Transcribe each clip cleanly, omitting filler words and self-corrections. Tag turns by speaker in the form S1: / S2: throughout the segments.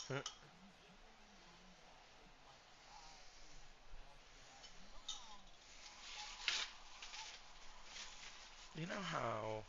S1: You know how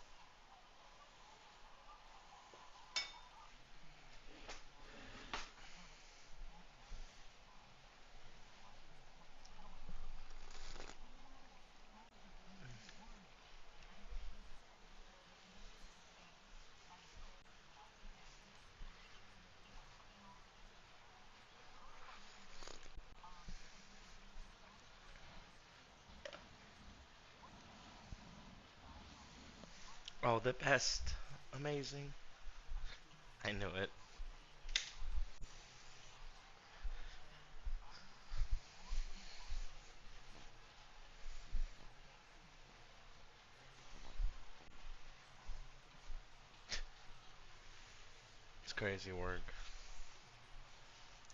S1: oh the best, amazing. I knew it. It's crazy work.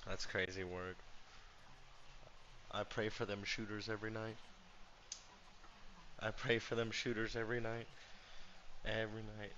S1: That's crazy work. I pray for them shooters every night. I pray for them shooters every night. Every night.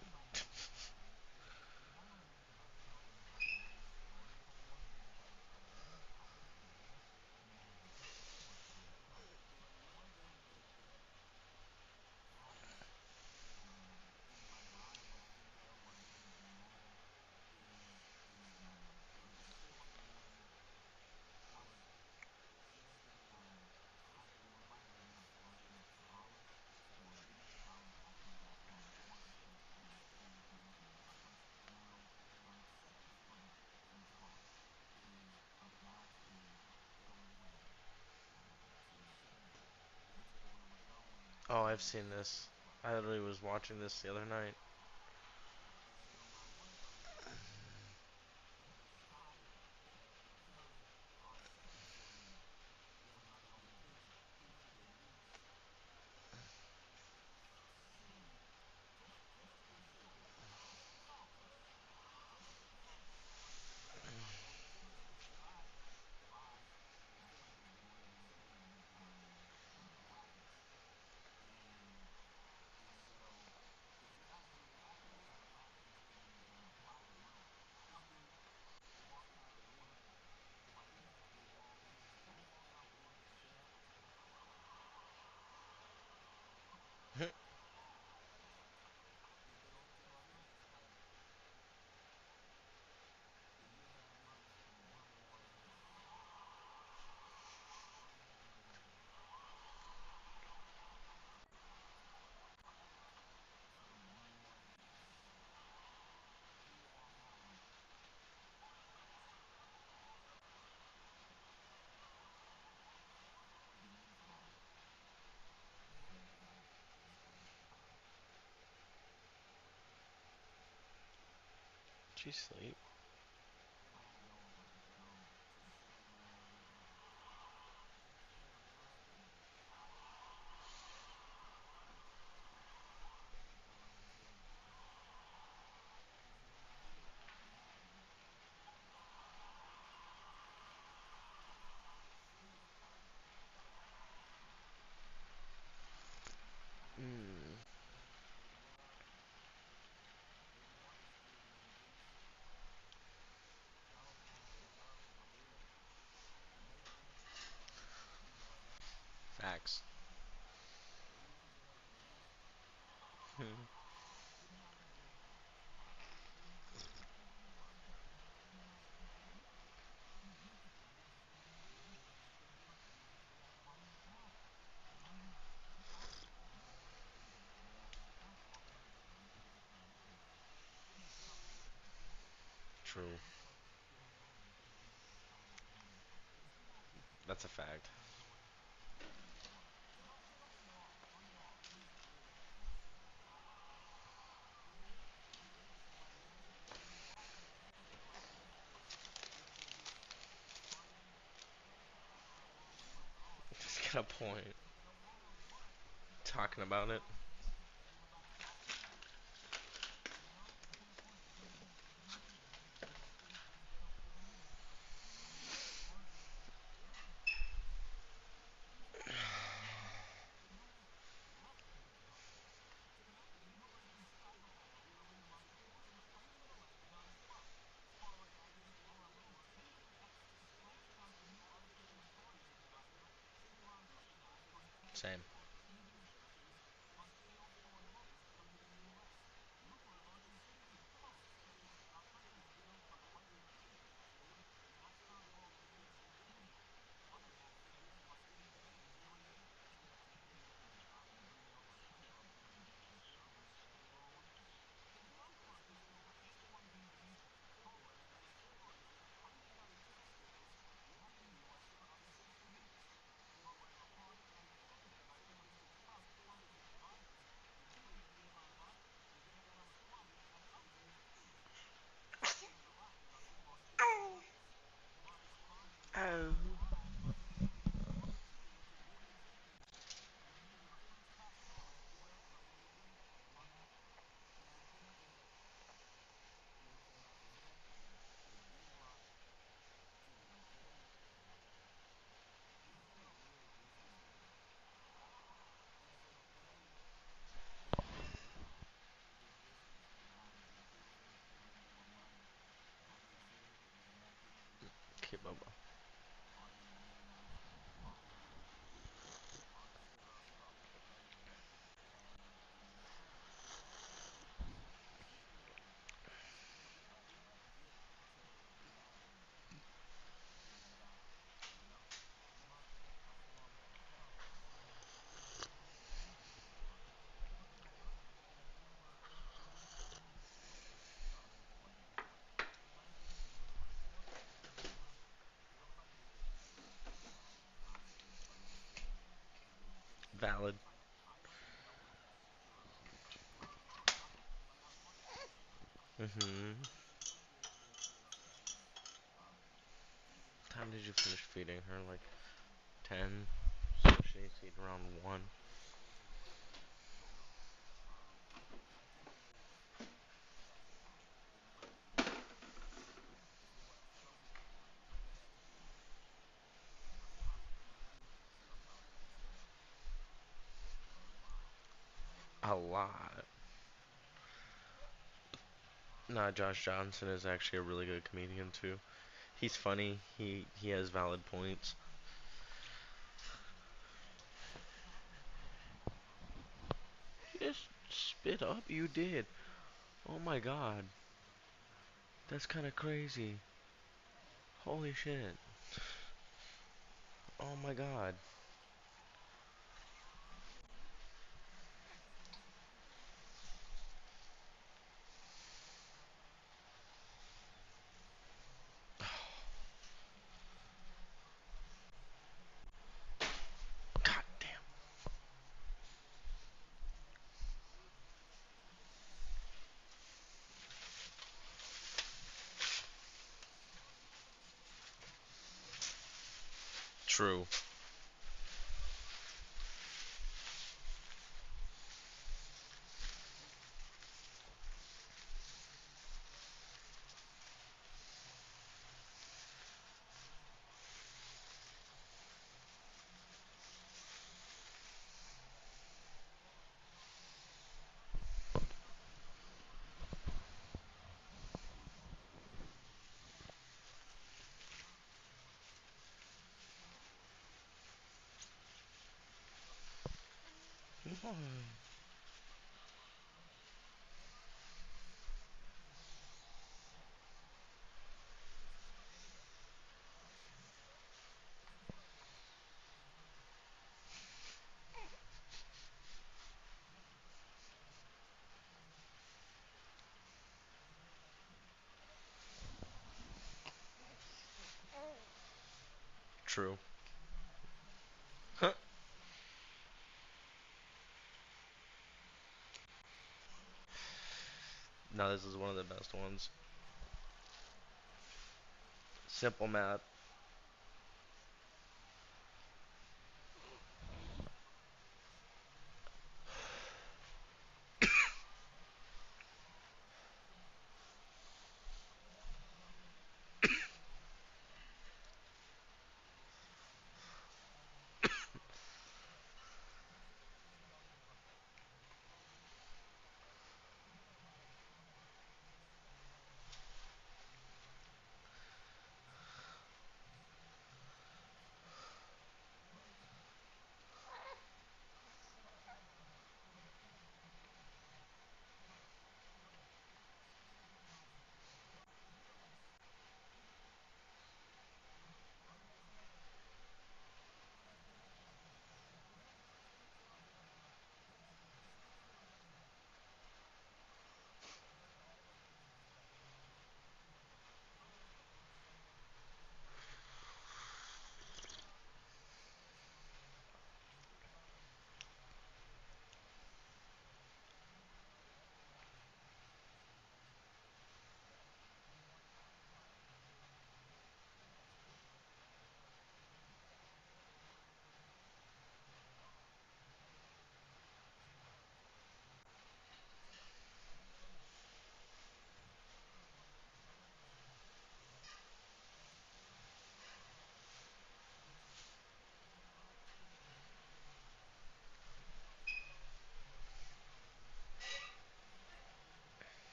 S1: Oh, I've seen this. I literally was watching this the other night. Did you sleep? Mm, facts. True. That's a fact. Just get a point. Talking about it. Same. Oh. Okay, Bubba. Valid. Mm-hmm. Time did you finish feeding her? Like 10? So she needs to eat around 1. A lot. Nah, Josh Johnson is actually a really good comedian too. He's funny. He has valid points. Just spit up. You did. Oh my god. That's kind of crazy. Holy shit. Oh my god. God damn. True. True. Huh. No, this is one of the best ones. Simple math.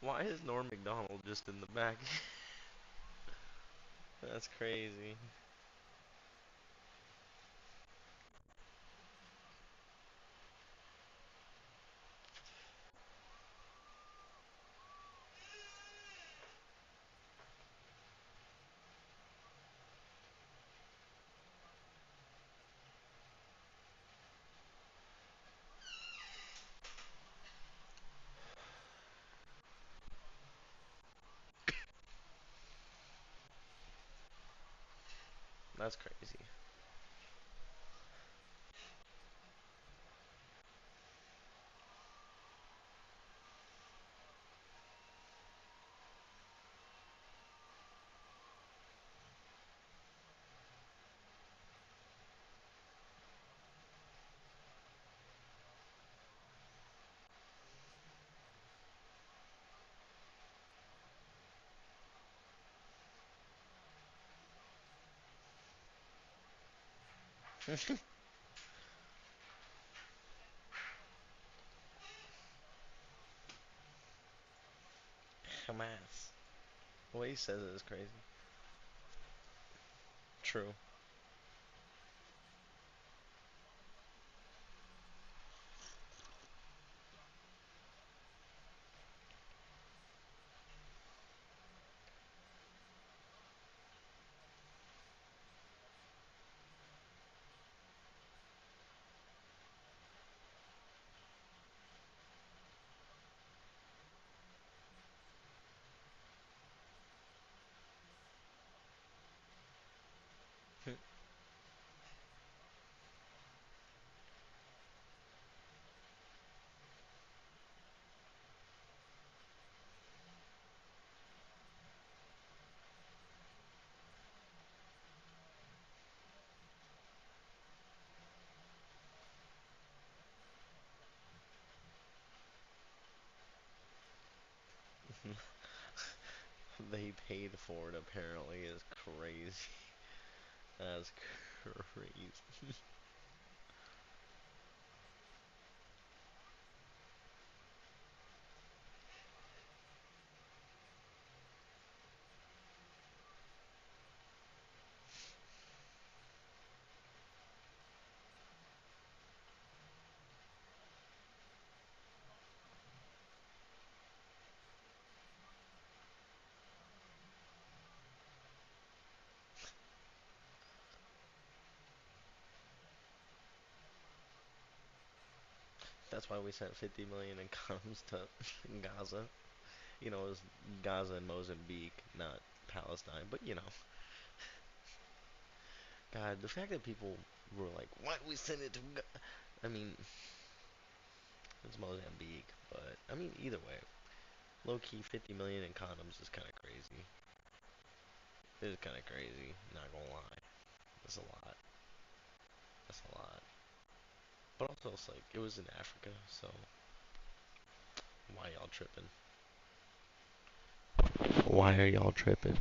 S1: Why is Norm Macdonald just in the back? That's crazy. That's crazy. Hamas. The way he says it is crazy. True. They paid for it apparently is crazy. That's crazy. That's why we sent 50 million in comes to Gaza. You know, it was Gaza and Mozambique, not Palestine. But you know, God, the fact that people were like, "Why do we send it to?" I mean, it's Mozambique, but I mean, either way, low key, 50 million in condoms is kind of crazy. It is kind of crazy. Not gonna lie, that's a lot. That's a lot. But also, it's like it was in Africa, so why y'all tripping? Why are y'all tripping?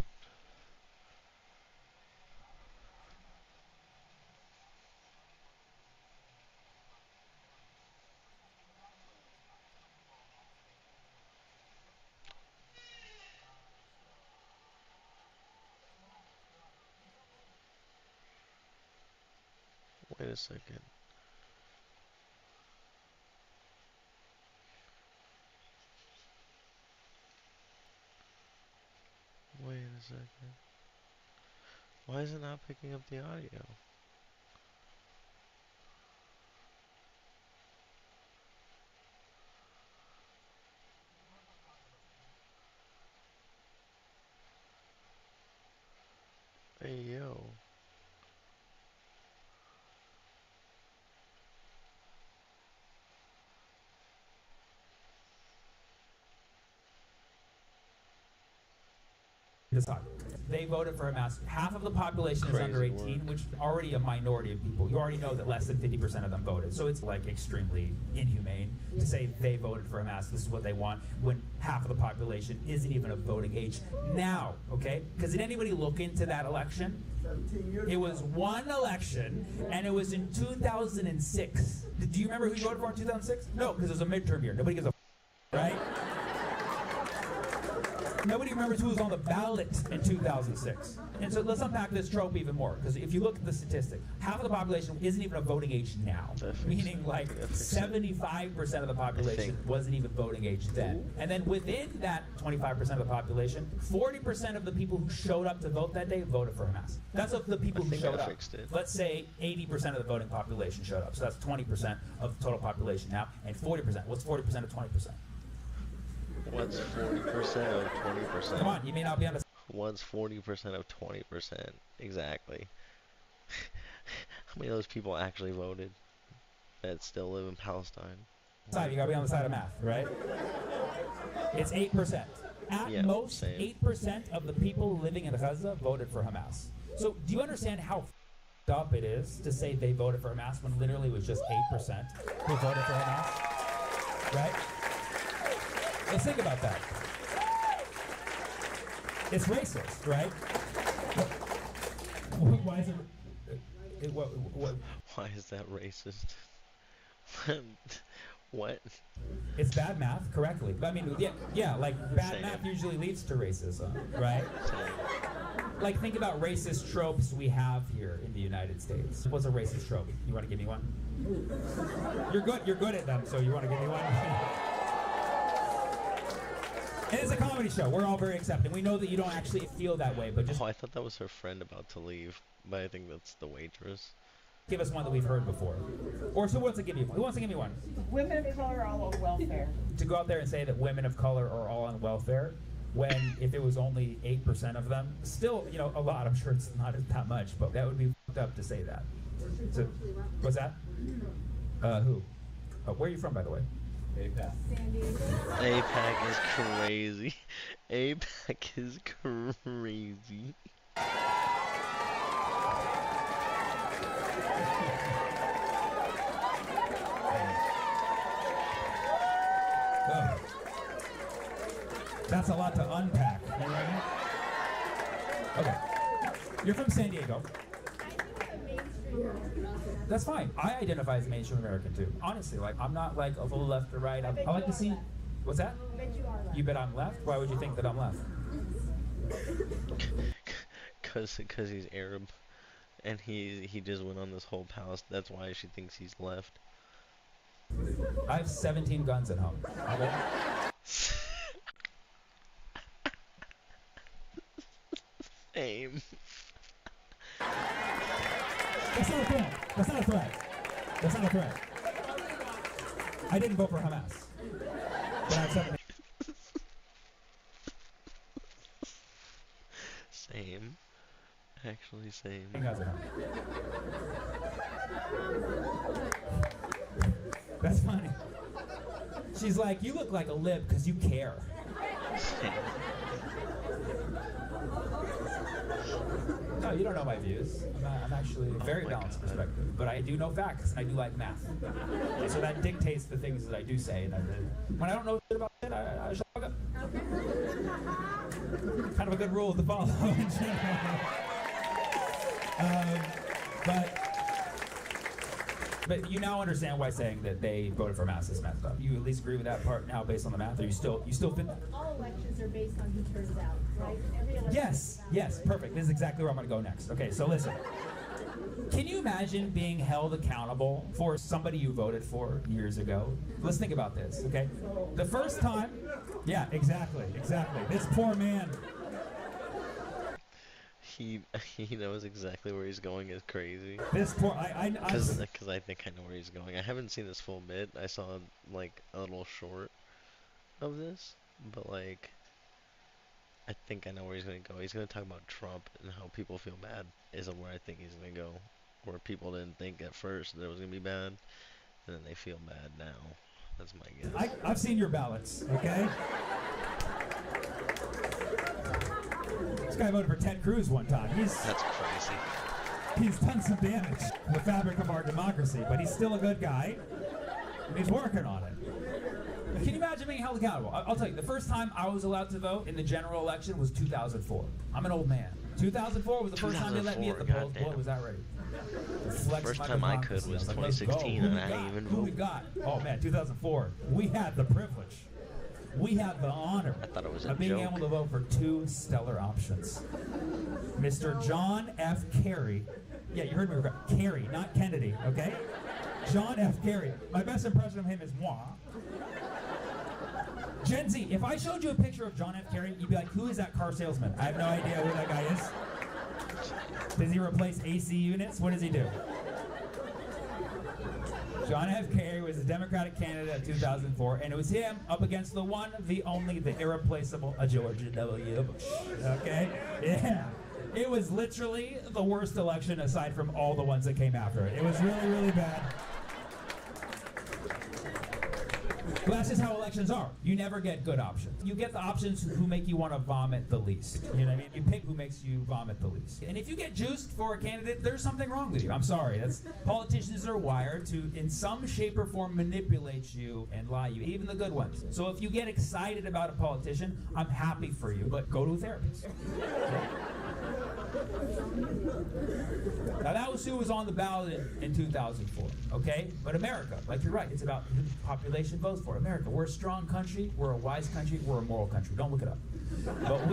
S1: Wait a second. Wait a second. Why is it not picking up the audio? Hey yo.
S2: Decide. They voted for a mask. Half of the population is under
S1: Crazy
S2: 18,
S1: work.
S2: which is already a minority of people. You already know that less than 50% of them voted. So it's like extremely inhumane to say they voted for a mask. This is what they want when half of the population isn't even of voting age now. Okay? Because did anybody look into that election? It was one election, and it was in 2006. Do you remember who you voted for in 2006? No, because it was a midterm year. Nobody gives a right? Nobody remembers who was on the ballot in 2006. And so let's unpack this trope even more, because if you look at the statistic, half of the population isn't even of voting age now, meaning like 75% of the population wasn't even voting age then. And then within that 25% of the population, 40% of the people who showed up to vote that day voted for Hamas. That's of the people who showed up. Let's say 80% of the voting population showed up. So that's 20% of the total population now, and 40%. What's 40% of 20%?
S1: What's 40% of 20%?
S2: Come on, you may not be on the...
S1: What's 40% of 20%? Exactly. How many of those people actually voted that still live in Palestine?
S2: You gotta be on the side of math, right? It's 8%. At most, 8% of the people living in Gaza voted for Hamas. So do you understand how f***ed up it is to say they voted for Hamas when literally it was just 8% who voted for Hamas? Right? Let's think about that. It's racist, right? Why is it?
S1: Why is that racist? What?
S2: It's bad math, correctly. I mean, yeah, like bad math usually leads to racism, right? Like think about racist tropes we have here in the United States. What's a racist trope? You want to give me one? You're good at them, so you want to give me one? And it's a comedy show. We're all very accepting. We know that you don't actually feel that way, but just...
S1: Oh, I thought that was her friend about to leave, but I think that's the waitress.
S2: Give us one that we've heard before. Or who wants to give you one? Who wants to give me one?
S3: Women of color are all on welfare.
S2: To go out there and say that women of color are all on welfare, when if it was only 8% of them, still, you know, a lot. I'm sure it's not that much, but that would be fucked up to say that. So, what's that? Who? Where are you from, by the way?
S3: APAC.
S1: APAC is crazy. APAC is crazy.
S2: Oh. That's a lot to unpack. You ready? Okay. You're from San Diego. That's fine. I identify as mainstream American too. Honestly, like I'm not like a little left or right. I like to see. What's that?
S3: I bet you are left.
S2: You bet I'm left? Why would you think that I'm left?
S1: Cause he's Arab, and he just went on this whole palace. That's why she thinks he's left.
S2: I have 17 guns at home. Okay?
S1: Same.
S2: That's not a threat. That's not a threat. That's not a threat. I didn't vote for Hamas. But I have 17.
S1: Same. Actually, same.
S2: Guns at home. That's funny. She's like, you look like a lib because you care.
S1: Same.
S2: No, you don't know my views. I'm actually a very balanced perspective, but I do know facts and I do like math. So that dictates the things that I do say. And when I don't know shit about it, I shut up. Kind of a good rule to follow in general. But you now understand why saying that they voted for Hamas is messed up. You at least agree with that part now based on the math, or you still fit?
S3: All elections are based on who turns out, right? Every election.
S2: Yes, perfect. This is exactly where I'm going to go next. Okay, so listen. Can you imagine being held accountable for somebody you voted for years ago? Let's think about this, okay? The first time, yeah, exactly. This poor man.
S1: He knows exactly where he's going. Is crazy.
S2: This poor,
S1: Because I think I know where he's going. I haven't seen this full bit. I saw like a little short of this, but like I think I know where he's gonna go. He's gonna talk about Trump and how people feel bad. Is where I think he's gonna go. Where people didn't think at first that it was gonna be bad, and then they feel bad now. That's my guess.
S2: I've seen your ballots, okay? This guy voted for Ted Cruz one time.
S1: That's crazy.
S2: He's done some damage to the fabric of our democracy, but he's still a good guy, and he's working on it. Can you imagine being held accountable? I'll tell you, the first time I was allowed to vote in the general election was 2004. I'm an old man. 2004 was the first time they let me at the polls. Boy, was that ready.
S1: First time I could was 2016, and I didn't even vote.
S2: Who we got? Oh man, 2004. We had the privilege. we have the honor
S1: I thought it was a
S2: of being
S1: joke.
S2: able to vote for two stellar options. Mr. John F. Kerry. Yeah, you heard me right. Kerry, not Kennedy, okay? John F. Kerry. My best impression of him is moi. Gen Z, if I showed you a picture of John F. Kerry, you'd be like, who is that car salesman? I have no idea who that guy is. Does he replace AC units? What does he do? John F. Kerry was the Democratic candidate of 2004, and it was him up against the one, the only, the irreplaceable George W. Bush. Okay? Yeah. It was literally the worst election aside from all the ones that came after it. It was really, really bad. But that's just how elections are. You never get good options. You get the options who make you want to vomit the least. You know what I mean? You pick who makes you vomit the least. And if you get juiced for a candidate, there's something wrong with you. I'm sorry. Politicians are wired to, in some shape or form, manipulate you and lie you, even the good ones. So if you get excited about a politician, I'm happy for you, but go to a therapist. Now that was who was on the ballot in 2004, okay? But America, like you're right, it's about who the population votes for. America, we're a strong country, we're a wise country, we're a moral country. Don't look it up. But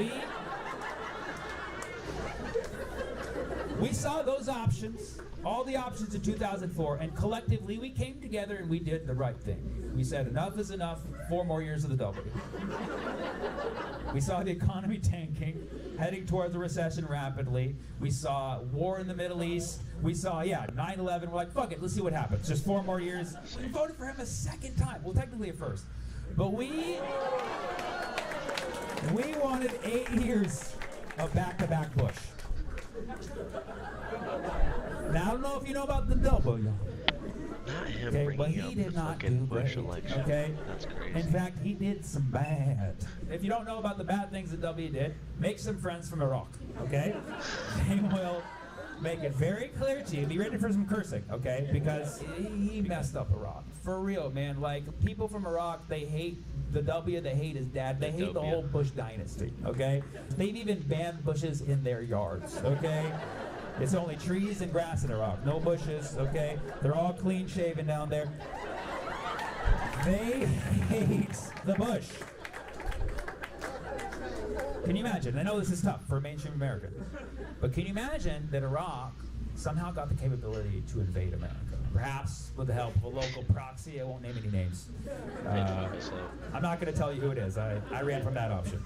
S2: we saw those options, all the options in 2004, and collectively we came together and we did the right thing. We said enough is enough, 4 more years of the W. We saw the economy tanking, heading towards a recession rapidly. We saw war in the Middle East. We saw, 9/11. We're like, fuck it, let's see what happens. Just 4 more years. We voted for him a second time. Well, technically a first. But we wanted 8 years of back-to-back Bush. Now, I don't know if you know about the W.
S1: Not him
S2: Okay,
S1: bringing
S2: but
S1: up
S2: he did
S1: the
S2: not do
S1: fucking Bush
S2: great,
S1: election.
S2: okay?
S1: That's crazy.
S2: In fact, he did some bad. If you don't know about the bad things that W did, make some friends from Iraq, okay? They will make it very clear to you. Be ready for some cursing, okay? Because he messed up Iraq. For real, man. Like, people from Iraq, they hate the W, they hate his dad, they hate the whole Bush dynasty, okay? They've even banned bushes in their yards, okay? It's only trees and grass in Iraq, no bushes, okay? They're all clean shaven down there. They hate the Bush. Can you imagine? I know this is tough for a mainstream American, but can you imagine that Iraq somehow got the capability to invade America? Perhaps with the help of a local proxy. I won't name any names. I'm not going to tell you who it is. I ran from that option.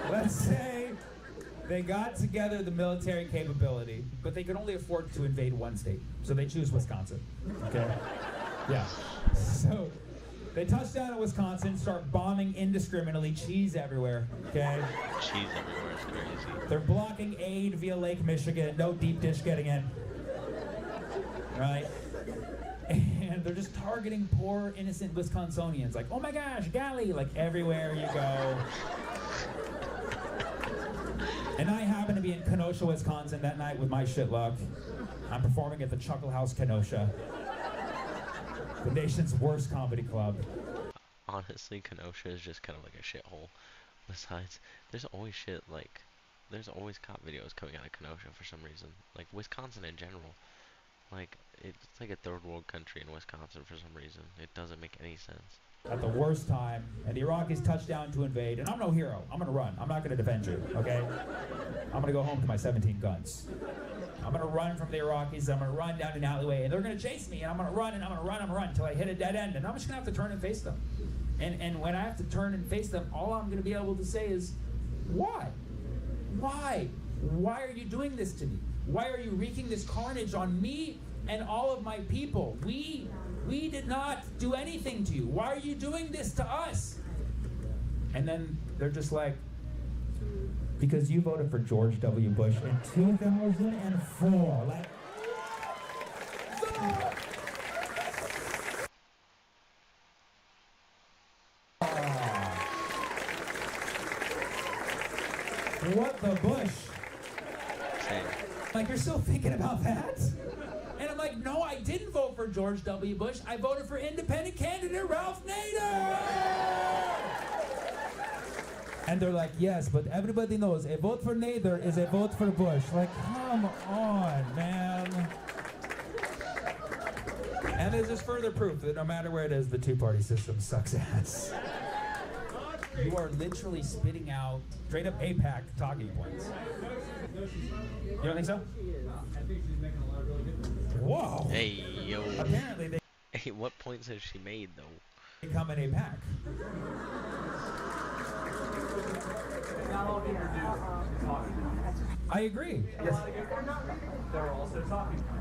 S2: Let's say they got together the military capability, but they could only afford to invade one state. So they choose Wisconsin. Okay? Yeah. So they touch down in Wisconsin, start bombing indiscriminately, cheese everywhere. Okay?
S1: Cheese everywhere is crazy.
S2: They're blocking aid via Lake Michigan, no deep dish getting in. Right? And they're just targeting poor, innocent Wisconsinians. Like, oh my gosh, golly, like everywhere you go. And I happen to be in Kenosha, Wisconsin that night with my shit luck. I'm performing at the Chuckle House Kenosha, the nation's worst comedy club.
S1: Honestly, Kenosha is just kind of like a shithole. Besides, there's always there's always cop videos coming out of Kenosha for some reason. Like, Wisconsin in general. Like, it's like a third world country in Wisconsin for some reason. It doesn't make any sense.
S2: At the worst time, and the Iraqis touched down to invade, and I'm no hero. I'm gonna run. I'm not gonna defend you, okay? I'm gonna go home to my 17 guns. I'm gonna run from the Iraqis. I'm gonna run down an alleyway, and they're gonna chase me, and I'm gonna run, and I'm gonna run, until I hit a dead end, and I'm just gonna have to turn and face them. And when I have to turn and face them, all I'm gonna be able to say is, why? Why? Why are you doing this to me? Why are you wreaking this carnage on me and all of my people? We did not do anything to you. Why are you doing this to us? And then they're just like, because you voted for George W. Bush in 2004. Like, what the Bush?
S1: Same.
S2: Like, you're still thinking about that? And I'm like, no, I didn't vote for George W. Bush. I voted for independent candidate Ralph Nader. And they're like, yes, but everybody knows a vote for Nader is a vote for Bush. Like, come on, man. And And there's just further proof that no matter where it is, the two-party system sucks ass. You are literally spitting out straight up APAC talking points. You don't think so?
S4: I think she's making a lot of really good points.
S2: Whoa.
S1: Hey, yo.
S2: Apparently they
S1: Hey, what points has she made, though?
S2: come in APAC.
S4: Not all people do talking points.
S2: I agree. Yes.
S4: There are also talking points.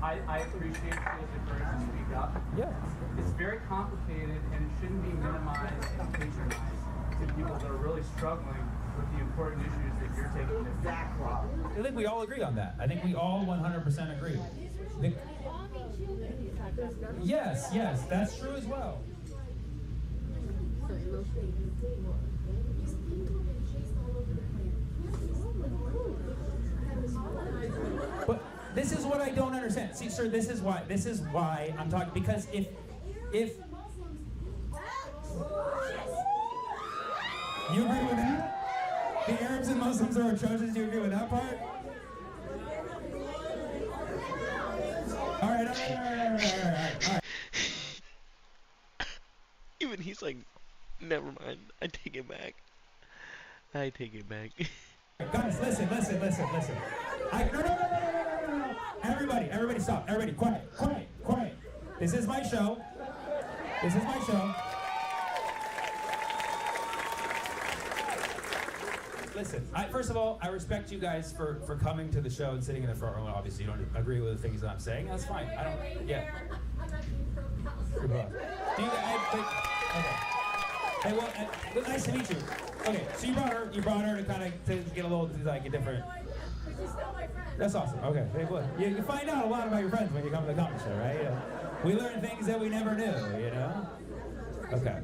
S4: I appreciate people's courage to speak up.
S2: Yeah.
S4: It's very complicated and it shouldn't be minimized and patronized to people that are really struggling with the important issues that you're taking to exactly.
S2: I think we all agree on that. I think we all 100% agree. The- yes, that's true as well. But this is what I don't understand. See, sir, this is why I'm talking, because if you agree with that? The Arabs and Muslims are atrocious. Do you agree with that part? All right.
S1: Even he's like, never mind. I take it back.
S2: Guys, listen. No. Everybody stop. Everybody, quiet. This is my show. Listen, first of all, I respect you guys for coming to the show and sitting in the front row. Obviously, you don't agree with the things that I'm saying. That's fine. I don't. Yeah. You're boss. Do you? Okay. Hey, well, nice to meet you. Okay, so you brought her to kind of to get a little like a different.
S3: She's still my friend.
S2: That's awesome. Okay, hey, well, you find out a lot about your friends when you come to the comedy show, right? Yeah. We learn things that we never knew, you know. Okay.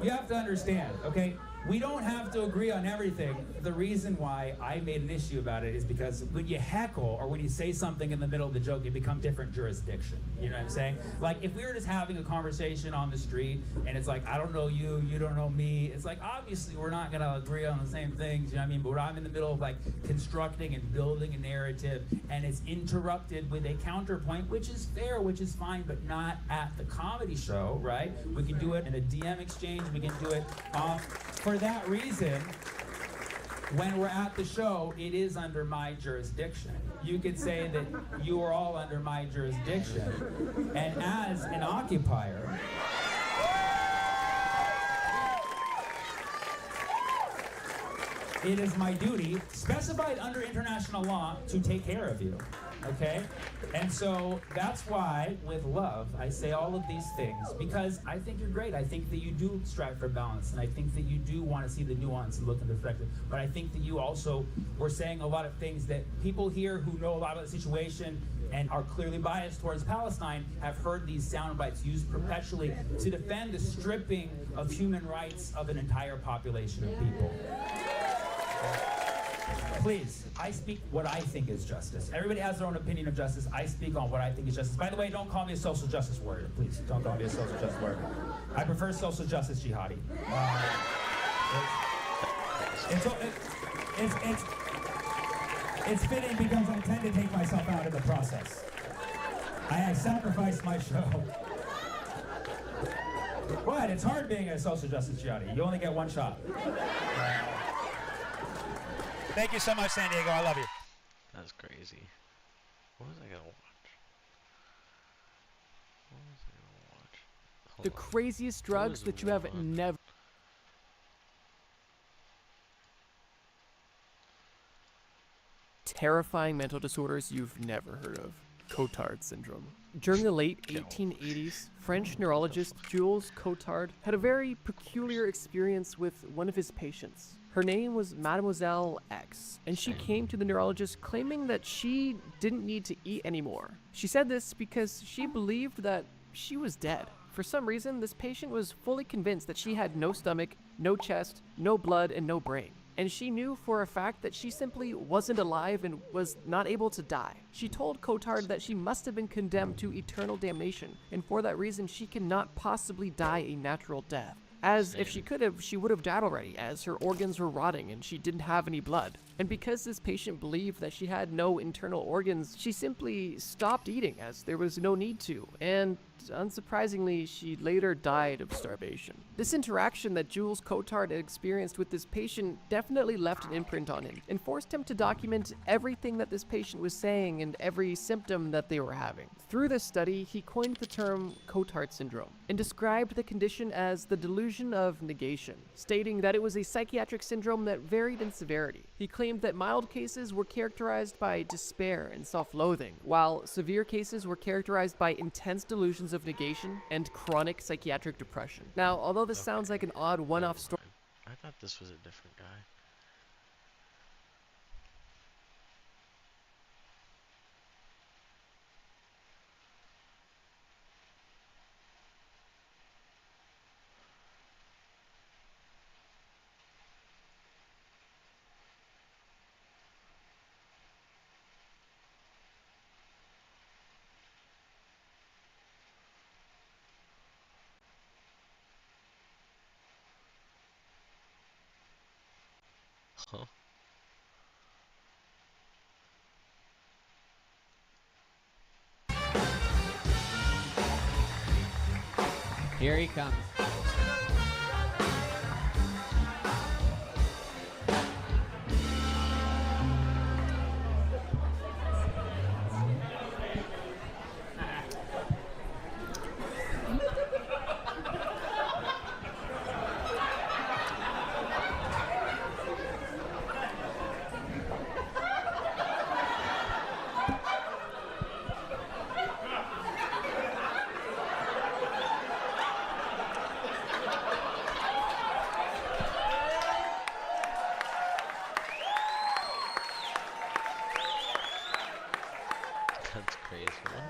S2: You have to understand, okay? We don't have to agree on everything. The reason why I made an issue about it is because when you heckle or when you say something in the middle of the joke, it becomes different jurisdiction. You know what I'm saying? Like if we were just having a conversation on the street and it's like, I don't know you, you don't know me. It's like, obviously we're not gonna agree on the same things, you know what I mean? But when I'm in the middle of like constructing and building a narrative and it's interrupted with a counterpoint, which is fair, which is fine, but not at the comedy show, right? We can do it in a DM exchange, we can do it for that reason, when we're at the show, it is under my jurisdiction. You could say that you are all under my jurisdiction. And as an occupier, it is my duty, specified under international law, to take care of you. Okay? And so that's why, with love, I say all of these things, because I think you're great. I think that you do strive for balance, and I think that you do want to see the nuance and look in perspective. But I think that you also were saying a lot of things that people here who know a lot of the situation and are clearly biased towards Palestine have heard these sound bites used perpetually to defend the stripping of human rights of an entire population of people. Please, I speak what I think is justice. Everybody has their own opinion of justice. I speak on what I think is justice. By the way, don't call me a social justice warrior. Please, don't call me a social justice warrior. I prefer social justice jihadi. It's fitting because I tend to take myself out of the process. I sacrifice my show. What? It's hard being a social justice jihadi. You only get one shot. Thank you so much, San Diego. I love you.
S1: That's crazy. What was I gonna watch? Hold
S5: The
S1: on.
S5: craziest drugs
S1: What was
S5: that you have
S1: one?
S5: never. Terrifying mental disorders you've never heard of. Cotard syndrome. During the late 1880s, French neurologist Jules Cotard had a very peculiar experience with one of his patients. Her name was Mademoiselle X, and she came to the neurologist claiming that she didn't need to eat anymore. She said this because she believed that she was dead. For some reason, this patient was fully convinced that she had no stomach, no chest, no blood, and no brain. And she knew for a fact that she simply wasn't alive and was not able to die. She told Cotard that she must have been condemned to eternal damnation, and for that reason she cannot possibly die a natural death. as if she could have, she would have died already, as her organs were rotting and she didn't have any blood. And because this patient believed that she had no internal organs, she simply stopped eating as there was no need to, and unsurprisingly, she later died of starvation. This interaction that Jules Cotard had experienced with this patient definitely left an imprint on him and forced him to document everything that this patient was saying and every symptom that they were having. Through this study, he coined the term Cotard syndrome and described the condition as the delusion of negation, stating that it was a psychiatric syndrome that varied in severity. He claimed that mild cases were characterized by despair and self-loathing, while severe cases were characterized by intense delusions of negation and chronic psychiatric depression. Now, although this sounds like an odd one-off story,
S1: I thought this was a different guy. Huh?
S6: Here he comes.
S1: That's crazy. What?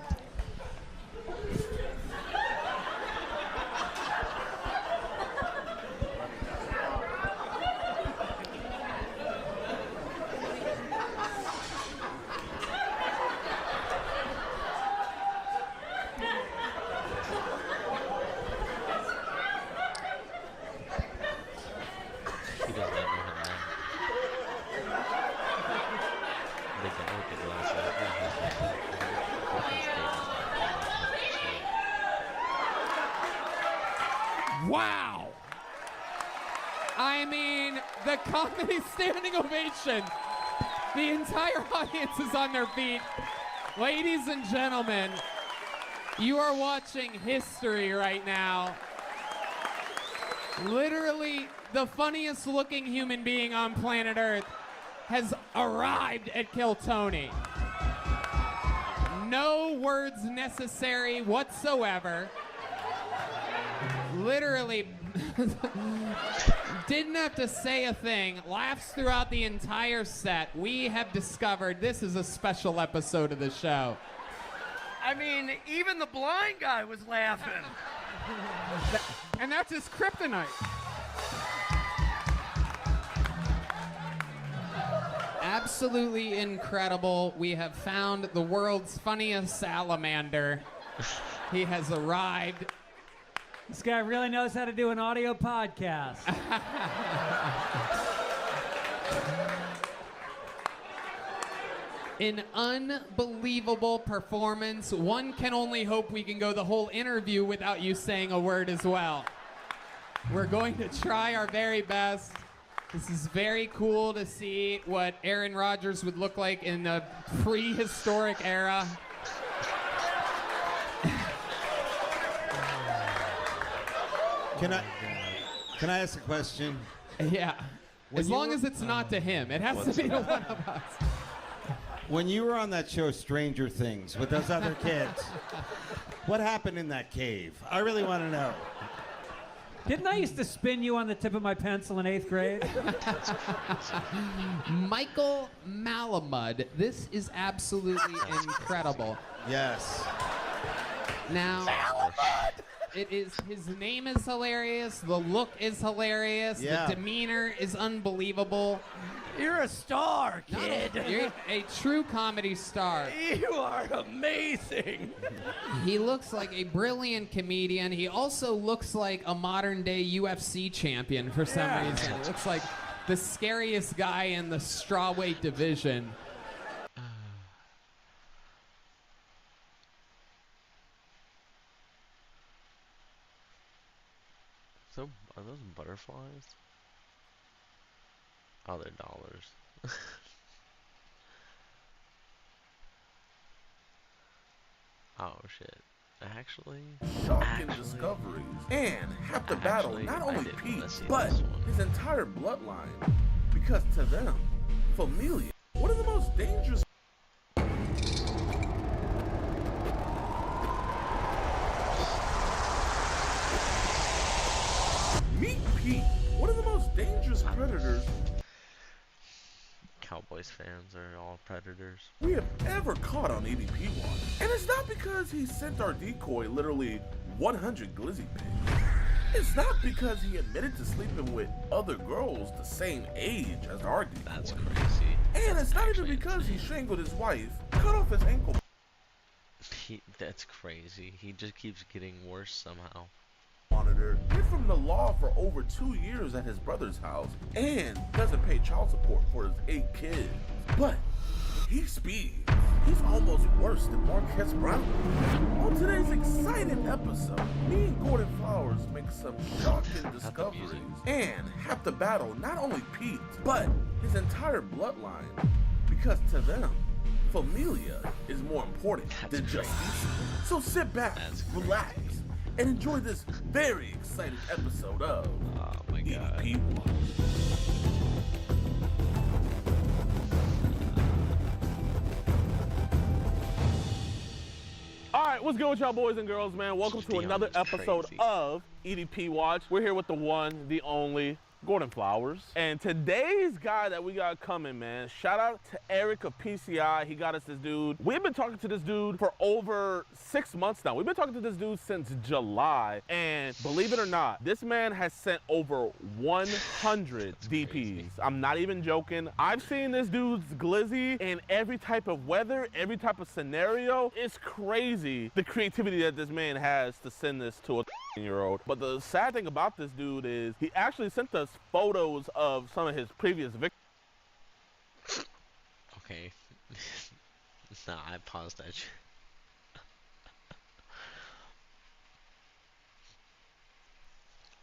S1: He does not know how to run. They can look at
S6: Wow! I mean, the comedy standing ovation. The entire audience is on their feet. Ladies and gentlemen, you are watching history right now. Literally, the funniest looking human being on planet Earth has arrived at Kill Tony. No words necessary whatsoever. Literally didn't have to say a thing. Laughs throughout the entire set. We have discovered this is a special episode of the show.
S7: I mean, even the blind guy was laughing.
S6: And that's his kryptonite. Absolutely incredible. We have found the world's funniest salamander. He has arrived.
S8: This guy really knows how to do an audio podcast.
S6: An unbelievable performance. One can only hope we can go the whole interview without you saying a word as well. We're going to try our very best. This is very cool to see what Aaron Rodgers would look like in a prehistoric era.
S9: Can I ask a question?
S6: Yeah. As long as it's not to him. It has to be to one of us.
S9: When you were on that show Stranger Things with those other kids, what happened in that cave? I really want to know.
S8: Didn't I used to spin you on the tip of my pencil in 8th grade?
S6: Michael Malamud. This is absolutely incredible.
S9: Yes.
S6: Now, it is, his name is hilarious. The look is hilarious.
S9: Yeah.
S6: The demeanor is unbelievable.
S7: You're a star, kid.
S6: You're a true comedy star.
S7: You are amazing.
S6: He looks like a brilliant comedian. He also looks like a modern-day UFC champion for some reason. He looks like the scariest guy in the strawweight division.
S1: So, are those butterflies? Oh, they're dollars. Oh shit. Actually,
S10: Shocking discoveries. And have to battle not only Pete, but his entire bloodline. Because to them, familia, one of the most dangerous. Meet Pete, one of the most dangerous predators
S1: Cowboys fans are all predators.
S10: we have ever caught on EDP Watch. And it's not because he sent our decoy literally 100 glizzy pigs. It's not because he admitted to sleeping with other girls the same age as our decoy.
S1: That's crazy.
S10: And it's not even because he strangled his wife, cut off his ankle.
S1: That's crazy. He just keeps getting worse somehow.
S10: Monitor, hid from the law for over 2 years at his brother's house, and doesn't pay child support for his 8 kids. But he speeds. He's almost worse than Marquez Brown. On today's exciting episode, me and Gordon Flowers make some shocking discoveries and have to battle not only Pete, but his entire bloodline. Because to them, familia is more important than justice. So sit back, relax, and enjoy this very exciting episode of EDP Watch.
S11: All right, what's good with y'all boys and girls, man? Welcome to another episode of EDP Watch. We're here with the one, the only, Gordon Flowers. And today's guy that we got coming, man, shout out to Eric of PCI. He got us this dude. We've been talking to this dude for over 6 months now. We've been talking to this dude since July. And believe it or not, this man has sent over 100 DPs. I'm not even joking. I've seen this dude's glizzy in every type of weather, every type of scenario. It's crazy the creativity that this man has to send this to a year-old. But the sad thing about this dude is he actually sent us photos of some of his previous victims.
S1: Okay. Nah, I paused that shit.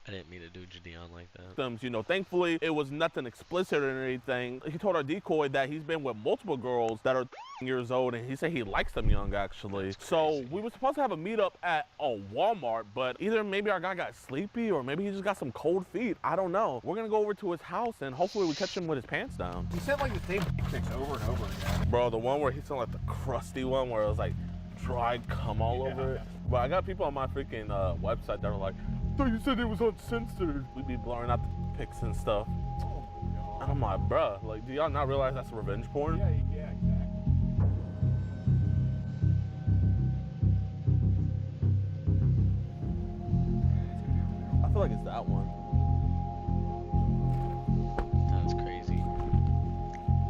S1: I didn't mean to do Gideon like that.
S11: You know, thankfully, it was nothing explicit or anything. He told our decoy that he's been with multiple girls that are years old, and he said he likes them young, actually. So we were supposed to have a meetup at a Walmart, but either maybe our guy got sleepy or maybe he just got some cold feet. I don't know. We're gonna go over to his house and hopefully we catch him with his pants down.
S12: He said like the same pics over and over again.
S11: Bro, the one where he sent like the crusty one where it was like dried cum all over it. But I got people on my freaking website that are like, "So you said it was uncensored." We'd be blurring out the pics and stuff. And I'm like, bruh, like, do y'all not realize that's revenge porn?
S12: Yeah, exactly.
S11: I feel like it's that one.
S1: That's crazy.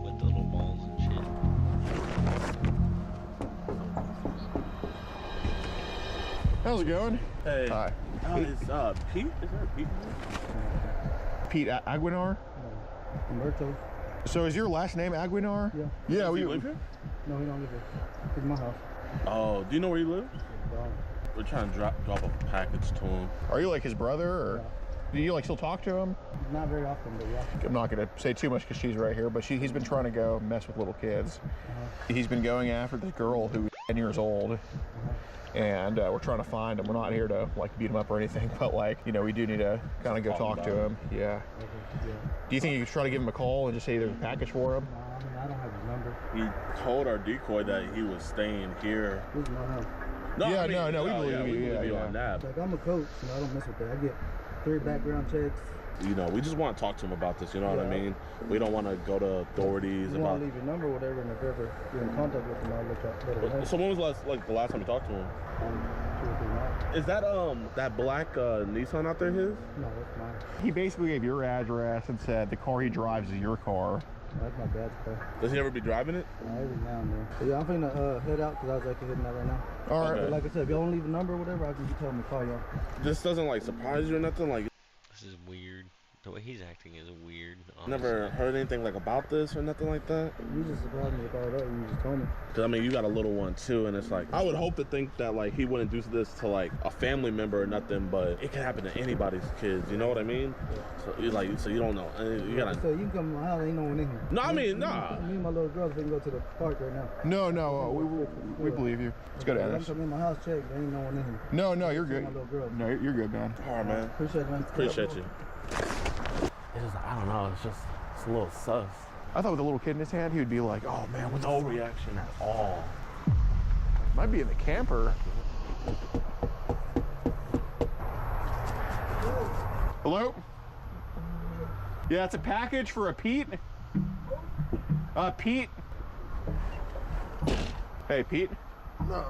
S1: With the little balls and shit.
S12: How's it going?
S11: Hey.
S12: Hi.
S11: Is Pete? Is there a Pete?
S12: Pete Aguinar?
S13: Humberto.
S12: So is your last name Aguinar?
S13: Yeah.
S12: Yeah.
S11: Does he live here?
S13: No, he don't live here. It's my house.
S11: Oh, do you know where he lives?
S13: Down.
S11: We're trying to drop off a package to him.
S12: Are you like his brother, or
S13: Yeah.
S12: do you like still talk to him?
S13: Not very often, but yeah.
S12: I'm not gonna say too much because she's right here, but he's been trying to go mess with little kids. He's been going after this girl who's 10 years old. And we're trying to find him. We're not here to like beat him up or anything, but like, you know, we do need to kind of go talk to him. Yeah.
S13: Okay, yeah.
S12: Do you think you could try to give him a call and just say there's a package for him?
S13: I don't have his number.
S11: He told our decoy that he was staying here.
S13: This is my house.
S11: No,
S12: Yeah,
S11: I mean,
S12: no, we believe you.
S11: we believe
S12: Yeah,
S11: you
S12: yeah.
S11: on that.
S13: Like, I'm a coach, and I don't mess with that. I get 3 background checks.
S11: You know, we just want to talk to him about this, you know what I
S13: Yeah.
S11: mean? We don't want to go to authorities
S13: You
S11: about...
S13: want to leave your number or whatever, and if ever you're in contact with him, I'll let him know.
S11: So when was the last time you talked to him?
S13: 2 or 3 months.
S11: Is that black Nissan out there his?
S13: No, that's mine.
S12: He basically gave your address and said the car he drives is your car.
S13: That's my dad's car.
S11: Does he ever be driving it?
S13: Every now and then. But yeah, I'm finna head out because I was actually heading out right now.
S11: All right.
S13: But like I said, if y'all don't leave a number or whatever, I can just tell them to call y'all.
S11: This doesn't like surprise you or nothing? Like,
S1: This is weird. The way he's acting is weird.
S11: never heard anything like about this or nothing like that?
S13: You just surprised me about it. You just told me.
S11: Cause I mean, you got a little one too, and it's like I would hope to think that like he wouldn't do this to like a family member or nothing, but it can happen to anybody's kids. You know what I mean? So you don't know. You gotta.
S13: So you can come to my house. Ain't no one in here.
S11: No, I mean, nah.
S13: Me and my little girls, we can go to the park right now.
S12: No, we believe you. Let's go to
S13: I'm
S12: Ennis.
S13: coming in my house, check. There ain't no one in here.
S12: No, you're
S13: See
S12: good.
S13: my little girls.
S12: No, you're good, man.
S11: All right, man.
S13: Appreciate it, man.
S11: Appreciate you. It's just, I don't know. It's a little sus.
S12: I thought with a little kid in his hand, he would be like, oh man, what's
S11: No reaction at all.
S12: Might be in the camper. Hello? Yeah, it's a package for a Pete. Pete. Hey, Pete.
S14: No.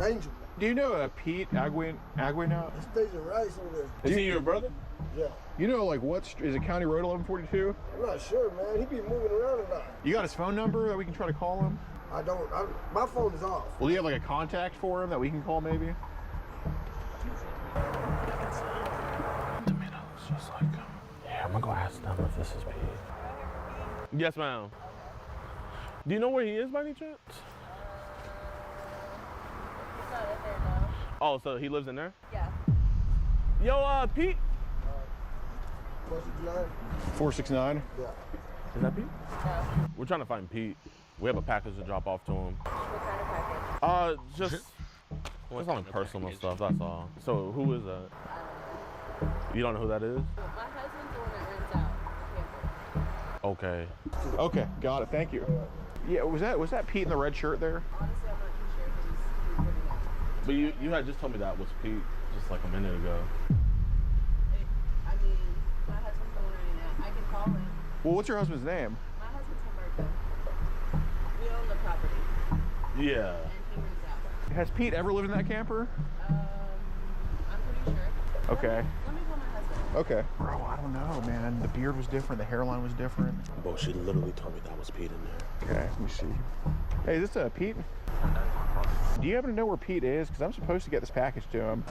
S14: Angel.
S12: Do you know Pete Aguino?
S14: It's Station Rice over there.
S11: Is he your brother?
S14: Yeah.
S12: You know, like, is it County Road 1142?
S14: I'm not sure, man. He be moving around a lot.
S12: You got his phone number that we can try to call him?
S14: I don't. My phone is off.
S12: Well, do you have like a contact for him that we can call maybe?
S11: Tomatoes, just like him. Yeah, I'm gonna go ask them if this is Pete. Yes, ma'am. Do you know where he is by any chance?
S15: He's not in there now.
S11: Oh, so he lives in there?
S15: Yeah.
S11: Yo, Pete.
S14: 469?
S12: 469?
S14: Yeah.
S11: Is that Pete?
S15: No.
S11: We're trying to find Pete. We have a package to drop off to him.
S15: What kind of package?
S11: Just on personal stuff, that's all. So who is that? You don't know who that is?
S15: My husband's the one that rents out the camper.
S11: Okay.
S12: Okay, got it. Thank you. Yeah, was that Pete in the red shirt there?
S15: Honestly, I'm not too sure because he's living out.
S11: But you had just told me that was Pete just like a minute ago.
S15: I mean, my husband's the one renting out. I can call him.
S12: Well, what's your husband's name?
S15: My husband's Humberto. We own the property.
S11: Yeah.
S15: And he rents out.
S12: Has Pete ever lived in that camper?
S15: I'm pretty sure.
S12: Okay.
S15: Let me call my husband.
S12: Okay. Bro, I don't know, man. The beard was different. The hairline was different.
S11: Bro, she literally told me that was Pete in there.
S12: Okay, let me see. Hey, is this Pete? Do you happen to know where Pete is? Because I'm supposed to get this package to him.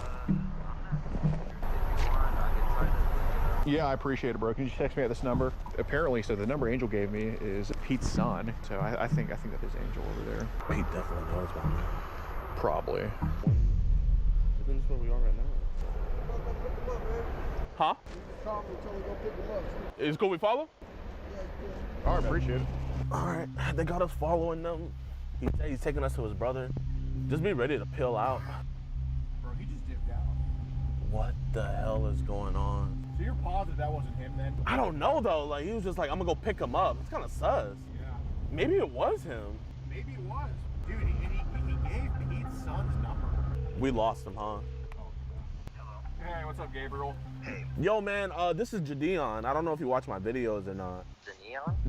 S12: Yeah, I appreciate it, bro. Can you just text me at this number? Apparently, so the number Angel gave me is Pete's son. So I think that is Angel over there.
S11: Pete definitely knows about me.
S12: Probably.
S11: Isn't this where we are right now? Huh? Is it cool we follow?
S12: All right, appreciate it.
S11: All right, they got us following them. He's taking us to his brother. Just be ready to peel out.
S12: Bro, he just dipped out.
S11: What the hell is going on?
S12: So you're positive that wasn't him then?
S11: I don't know though. Like he was just like, I'm gonna go pick him up. It's kind of sus.
S12: Yeah.
S11: Maybe it was him.
S12: Maybe it was. Dude, he gave Pete's son's number.
S11: We lost him, huh?
S12: Hey, what's up, Gabriel?
S16: Hey.
S11: Yo, man, this is Jadeon. I don't know if you watch my videos or not.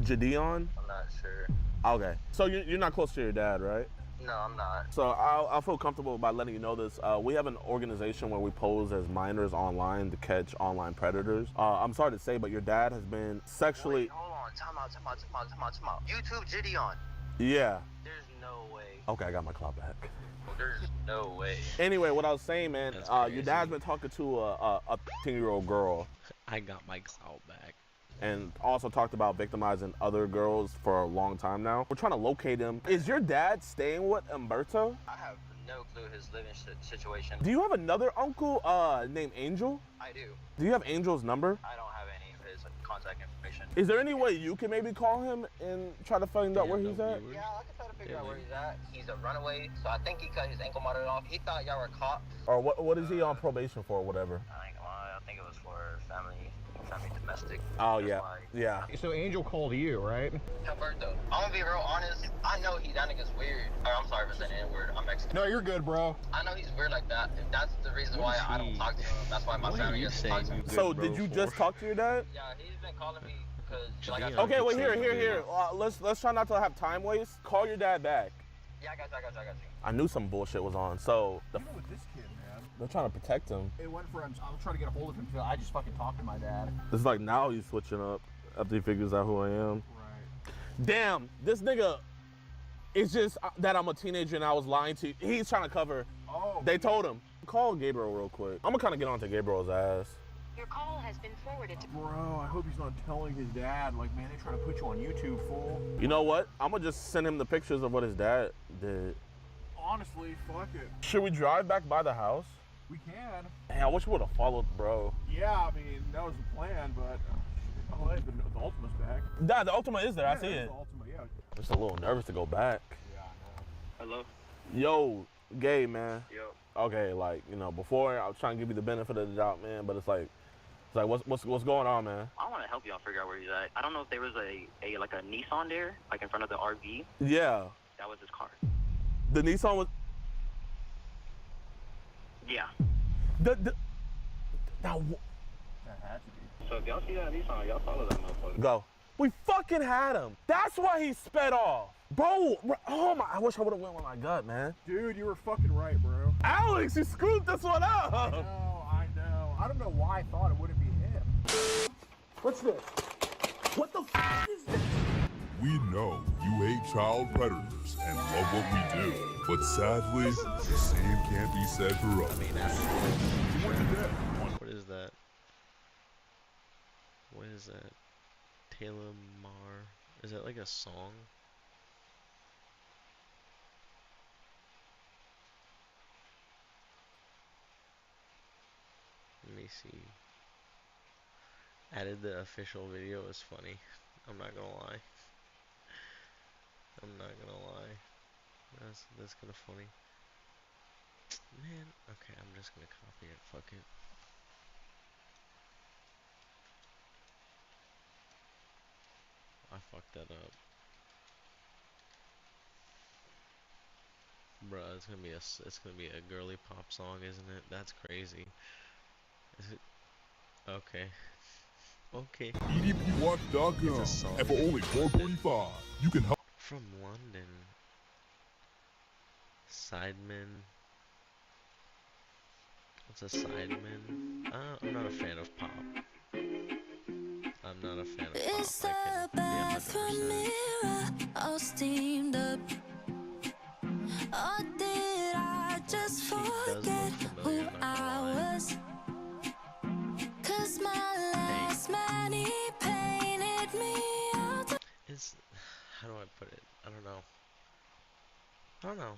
S11: Jadeon?
S16: I'm not sure.
S11: Okay. So you're not close to your dad, right?
S16: No, I'm not.
S11: So I'll feel comfortable by letting you know this. We have an organization where we pose as minors online to catch online predators. I'm sorry to say, but your dad has been sexually...
S16: Wait, hold on. Time out. YouTube Gideon.
S11: Yeah.
S16: There's no way.
S11: Okay, I got my clout back.
S16: There's no way.
S11: Anyway, what I was saying, man, your dad's been talking to a 15-year-old girl.
S1: I got my clout back.
S11: And also talked about victimizing other girls for a long time now. We're trying to locate him. Is your dad staying with Humberto?
S16: I have no clue his living situation.
S11: Do you have another uncle named Angel?
S16: I do.
S11: Do you have Angel's number?
S16: I don't have any of his contact information.
S11: Is there any way you can maybe call him and try to find out where he's at?
S16: Yeah, I can try to figure out where he's at. He's a runaway, so I think he cut his ankle monitor off. He thought y'all were cops.
S11: Or what is he on probation for or whatever?
S16: I think it was for family domestic.
S11: Oh, yeah. Yeah.
S12: So Angel called you, right?
S16: Humberto. I'm gonna be real honest. I know that nigga's weird. I'm sorry for saying the N-word. I'm Mexican.
S12: No, you're good, bro.
S16: I know he's weird like that. That's the reason why I don't talk to him. That's why my family doesn't talk to him.
S11: So did you just talk to your dad?
S16: Yeah, he's been calling me because like
S11: Okay, well here. Let's try not to have time waste. Call your dad back.
S16: Yeah, I got you.
S11: I knew some bullshit was on. So
S12: You know with this kid, man.
S11: they're trying to protect him.
S12: It went from, I was trying to get a hold of him, so I just fucking talked to my dad.
S11: It's like now he's switching up after he figures out who I am.
S12: Right.
S11: Damn, this nigga, it's just that I'm a teenager and I was lying to you. He's trying to cover.
S12: Oh.
S11: They told him. Call Gabriel real quick. I'm gonna kind of get onto Gabriel's ass.
S17: Your call has been forwarded to...
S12: Bro, I hope he's not telling his dad, like, man, they trying to put you on YouTube, fool.
S11: You know what? I'm gonna just send him the pictures of what his dad did.
S12: Honestly, fuck it.
S11: Should we drive back by the house?
S12: We can.
S11: Hey, I wish we would have followed, bro.
S12: Yeah, I mean, that was the plan, but oh, hey, the Ultima's back.
S11: Nah, the Ultima is there.
S12: Yeah,
S11: I see it.
S12: The Ultima, yeah.
S11: I'm just a little nervous to go back.
S12: Yeah, I know.
S16: Hello?
S11: Yo, Gabe, man.
S16: Yo.
S11: Okay, like, you know, before I was trying to give you the benefit of the doubt, man, but it's like what's going on, man?
S16: I want to help y'all figure out where he's at. I don't know if there was a Nissan there, like in front of the RV.
S11: Yeah.
S16: That was his car.
S11: The Nissan was.
S16: Yeah.
S11: Now,
S12: That had to be.
S16: So if y'all see that Nissan, y'all follow that motherfucker.
S11: go. We fucking had him. That's why he sped off. Bro, oh my, I wish I would have went with my gut, man.
S12: Dude, you were fucking right, bro.
S11: Alex, you screwed this one up.
S12: I know. I don't know why I thought it wouldn't be him.
S14: What's this?
S12: What the f is this?
S18: We know you hate child predators and love what we do, but sadly, the same can't be said for us.
S1: What is that? What is that? Taylor Mar. Is that like a song? Let me see. Added the official video is funny. I'm not gonna lie. I'm not gonna lie. That's kind of funny. Man, okay, I'm just gonna copy it. Fuck it. I fucked that up. Bruh, it's gonna be a girly pop song, isn't it? That's crazy. Is it? Okay. Okay.
S18: EDPWatch.com, and for only $4.45, you can help.
S1: From London. Sidemen. What's a Sidemen? I'm not a fan of pop. I'm not a fan of pop.
S19: It's a bathroom mirror, all steamed up. Or did I just forget who I was? 'Cause my last man, he painted me out.
S1: How do I put it? I don't know. I don't know.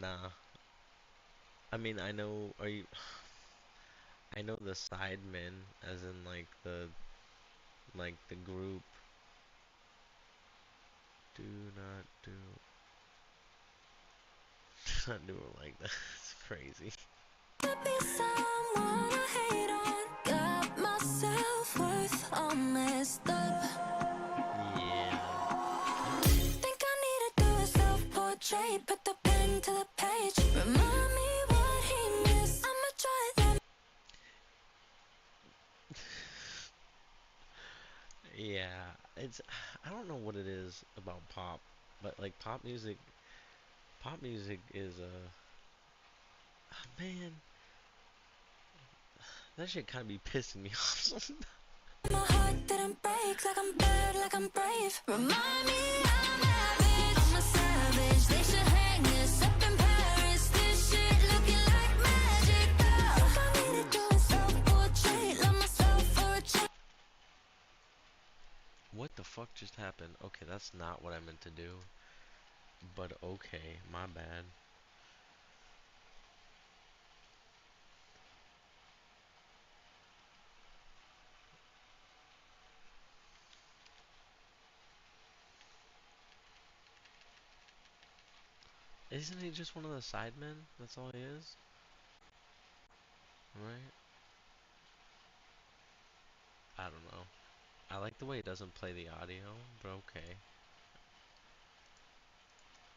S1: Nah. I mean, I know, I know the Sidemen, as in like the group. Do not do it like that. It's crazy.
S19: To be someone I hate on, got my self-worth all messed up.
S1: Yeah.
S19: Think I need to do a self-portrait, put the pen to the page, remind me what he missed. I'ma try that.
S1: Yeah, I don't know what it is about pop, but like pop music is man, that shit kind of be pissing me off sometimes.
S19: My heart didn't break, like I'm bad, like I'm brave. Remind me I'm average, I'm a savage. They should hang this up in Paris. This shit looking like magic. Think I need to do a self-portrait, love myself for a change.
S1: What the fuck just happened? Okay, that's not what I meant to do. But okay, my bad. Isn't he just one of the Sidemen? That's all he is? Right? I don't know. I like the way it doesn't play the audio, but okay.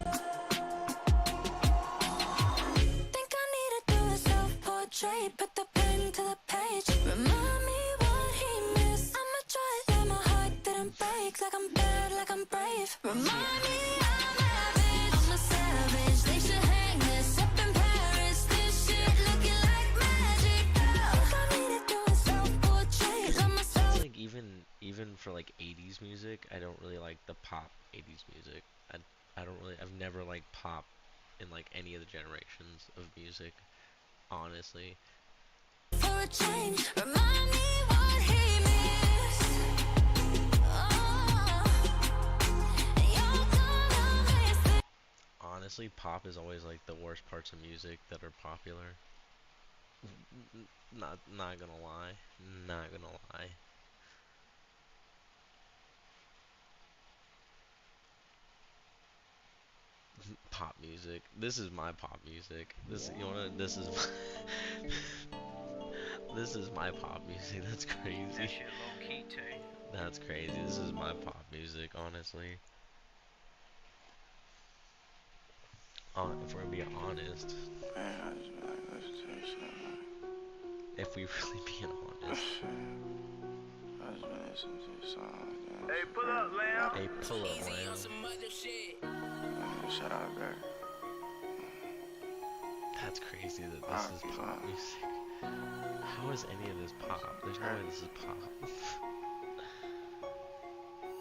S19: Think I need to do a self-portrait, put the pen to the page, remind me what he missed. I'ma try that my heart didn't break, like I'm bad, like I'm brave. Remind me I'm average, I'm a savage. They should hang this up in Paris. This shit looking like magic. Think I need to do a self-portrait, love myself.
S1: even for like 80s music, I don't really like the pop 80s music. I've never liked pop in like any of the generations of music, honestly.
S19: For a change, remind me what he missed.
S1: Honestly, pop is always like the worst parts of music that are popular. Not gonna lie. Not gonna lie. Pop music. This is my pop music. This this is this is my pop music. That's crazy.
S20: That shit low key too.
S1: That's crazy. This is my pop music, honestly. If we're gonna be honest. If we really being honest.
S7: Hey, pull up, Lamb.
S1: Hey, pull up, Lamb.
S20: Shout out, girl.
S1: That's crazy that this is pop music. How is any of this pop? There's no way this is pop.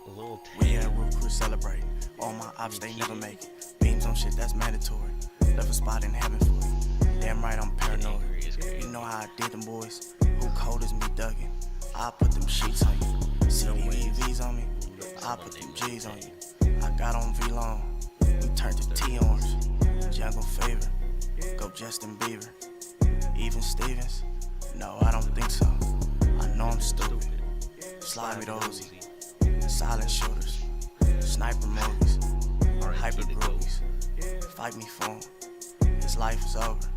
S1: A little
S21: We at Roof Crew celebrating. All my ops, they never make it. Beams on shit, that's mandatory. Left a spot in heaven for you. Damn right, I'm paranoid. You know how I did them boys. Who cold as me, Duggan? I put them sheets on you. CDVs on me. I put them G's on you. I got on V-Long. We turned to T-Orange. Jungle Fever. Go Justin Bieber. Even Stevens? No, I don't think so. I know I'm stupid. Slide me to Uzi. Silent shooters. Sniper movies. Hyper groupies. Fight me for 'em. His life is over.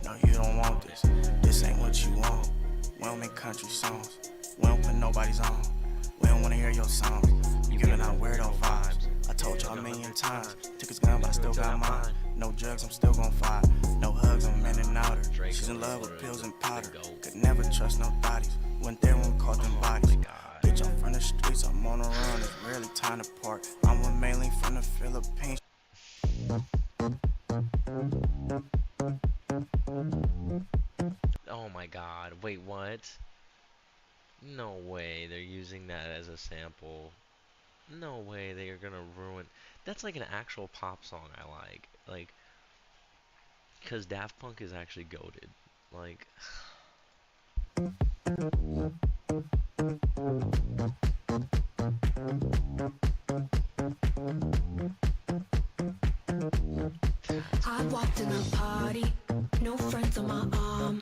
S21: No, you don't want this. This ain't what you want. We don't make country songs. We don't put nobody's on. We don't wanna hear your songs. You giving out weirdo vibes. I told y'all a million times. Took his gun, but I still got mine. No drugs, I'm still gon' fight. No hugs, I'm in and out her. She's in love with pills and powder. Could never trust no thotties. Went there when we caught them bodies. Bitch, I'm from the streets, I'm on the run. It's rarely time to part. I'm with Mainly from the Philippines.
S1: Oh my god, wait, what? No way they're using that as a sample. No way they are gonna ruin. That's like an actual pop song I like. Like, because Daft Punk is actually goated. Like.
S19: I walked in a party, no friends on my arm.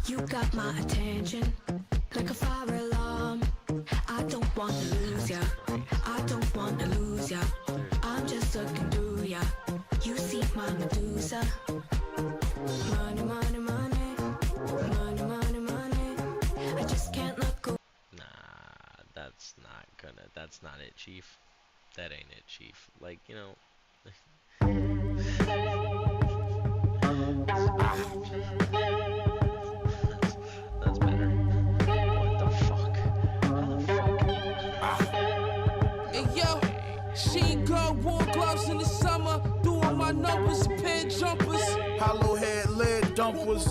S19: You got my attention, like a fire alarm. I don't want to lose ya, I don't want to lose ya. I'm just looking through ya, you see my Medusa. Money, money, money, money, money, money. I just can't let go.
S1: Nah, that's not it, Chief. That ain't it, Chief. Like, you know. That's better. What the fuck? How the fuck?
S22: Hey yo, she got warm gloves in the summer, doing my numbers, pin jumpers.
S10: Hollow head lead dumpers.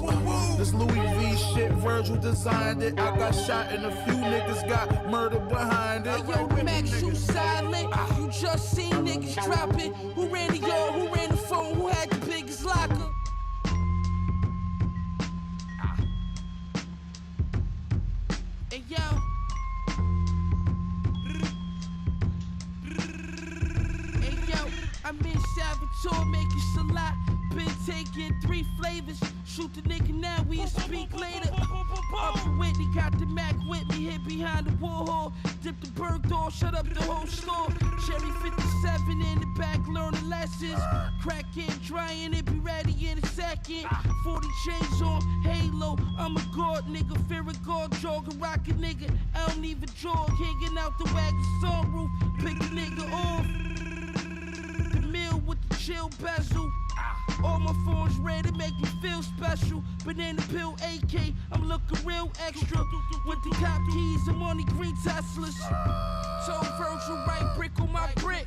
S10: This Louis V shit, Virgil designed it. I got shot and a few niggas got murdered behind it.
S22: Hey yo, Max, you silent. You just seen niggas dropping. Who ran the yard? Who ran the phone? Who had the biggest locker? Hey yo. Hey yo, I'm in Salvatore making salat. Been taking 3 flavors. Shoot the nigga now, we speak later. Up in Whitney, got the Mac with me, hit behind the Warhol. Dip the bird door, shut up the whole store. Cherry 57 in the back, learning lessons. Cracking, drying it, be ready in a second. 40 chains on, halo, I'm a god nigga. Fear a god, jogging, rockin' nigga. I don't even jog, hanging out the wagon sunroof. Pick a nigga off. The mill with the chill bezel. All my phones red, it make me feel special. Banana pill AK, I'm looking real extra. With the top keys, I'm on the green Teslas. Told Virgil, right brick on my brick.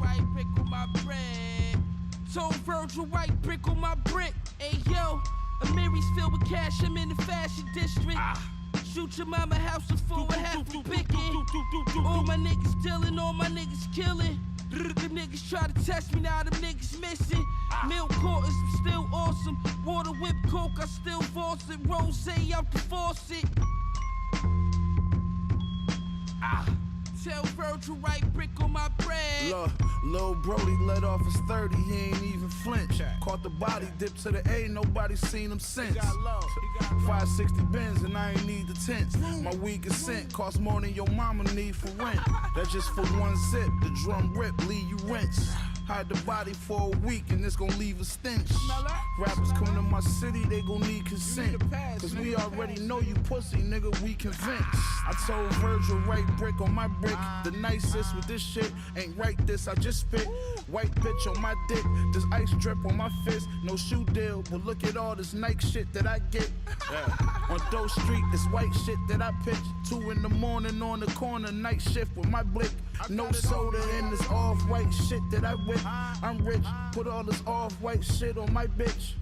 S22: Right brick on my brick. Told Virgil, right brick on my brick. Hey yo, Amiri's filled with cash, I'm in the fashion district. shoot your mama house before a half a picking. All my niggas dealing, all my niggas killing. Them niggas try to test me, now them niggas missing. Milk quarters, still awesome. Water whip coke, I still force it. Rose out the faucet. Tell Virgil right brick on my bread.
S4: Look, Lil Brody let off his 30, he ain't even flinch. Caught the body, dipped to the A, nobody seen him since. 560 Benz and I ain't need the tents. My weed consent cost more than your mama need for rent. That's just for one zip, the drum rip, leave you rinse. Hide the body for a week and it's gon' leave a stench. Rappers come to my city, they gon' need consent. Cause we already know you pussy, nigga, we convinced. I told Virgil, right brick on my brick. The nicest with this shit ain't right this, I just spit. White bitch on my dick, this ice drip on my fist. No shoe deal, but look at all this Nike shit that I get. On Doe Street, this white shit that I pitch. 2 in the morning on the corner, night shift with my blick. No soda in this off-white shit that I whip. I'm rich, put all this off-white shit on my bitch.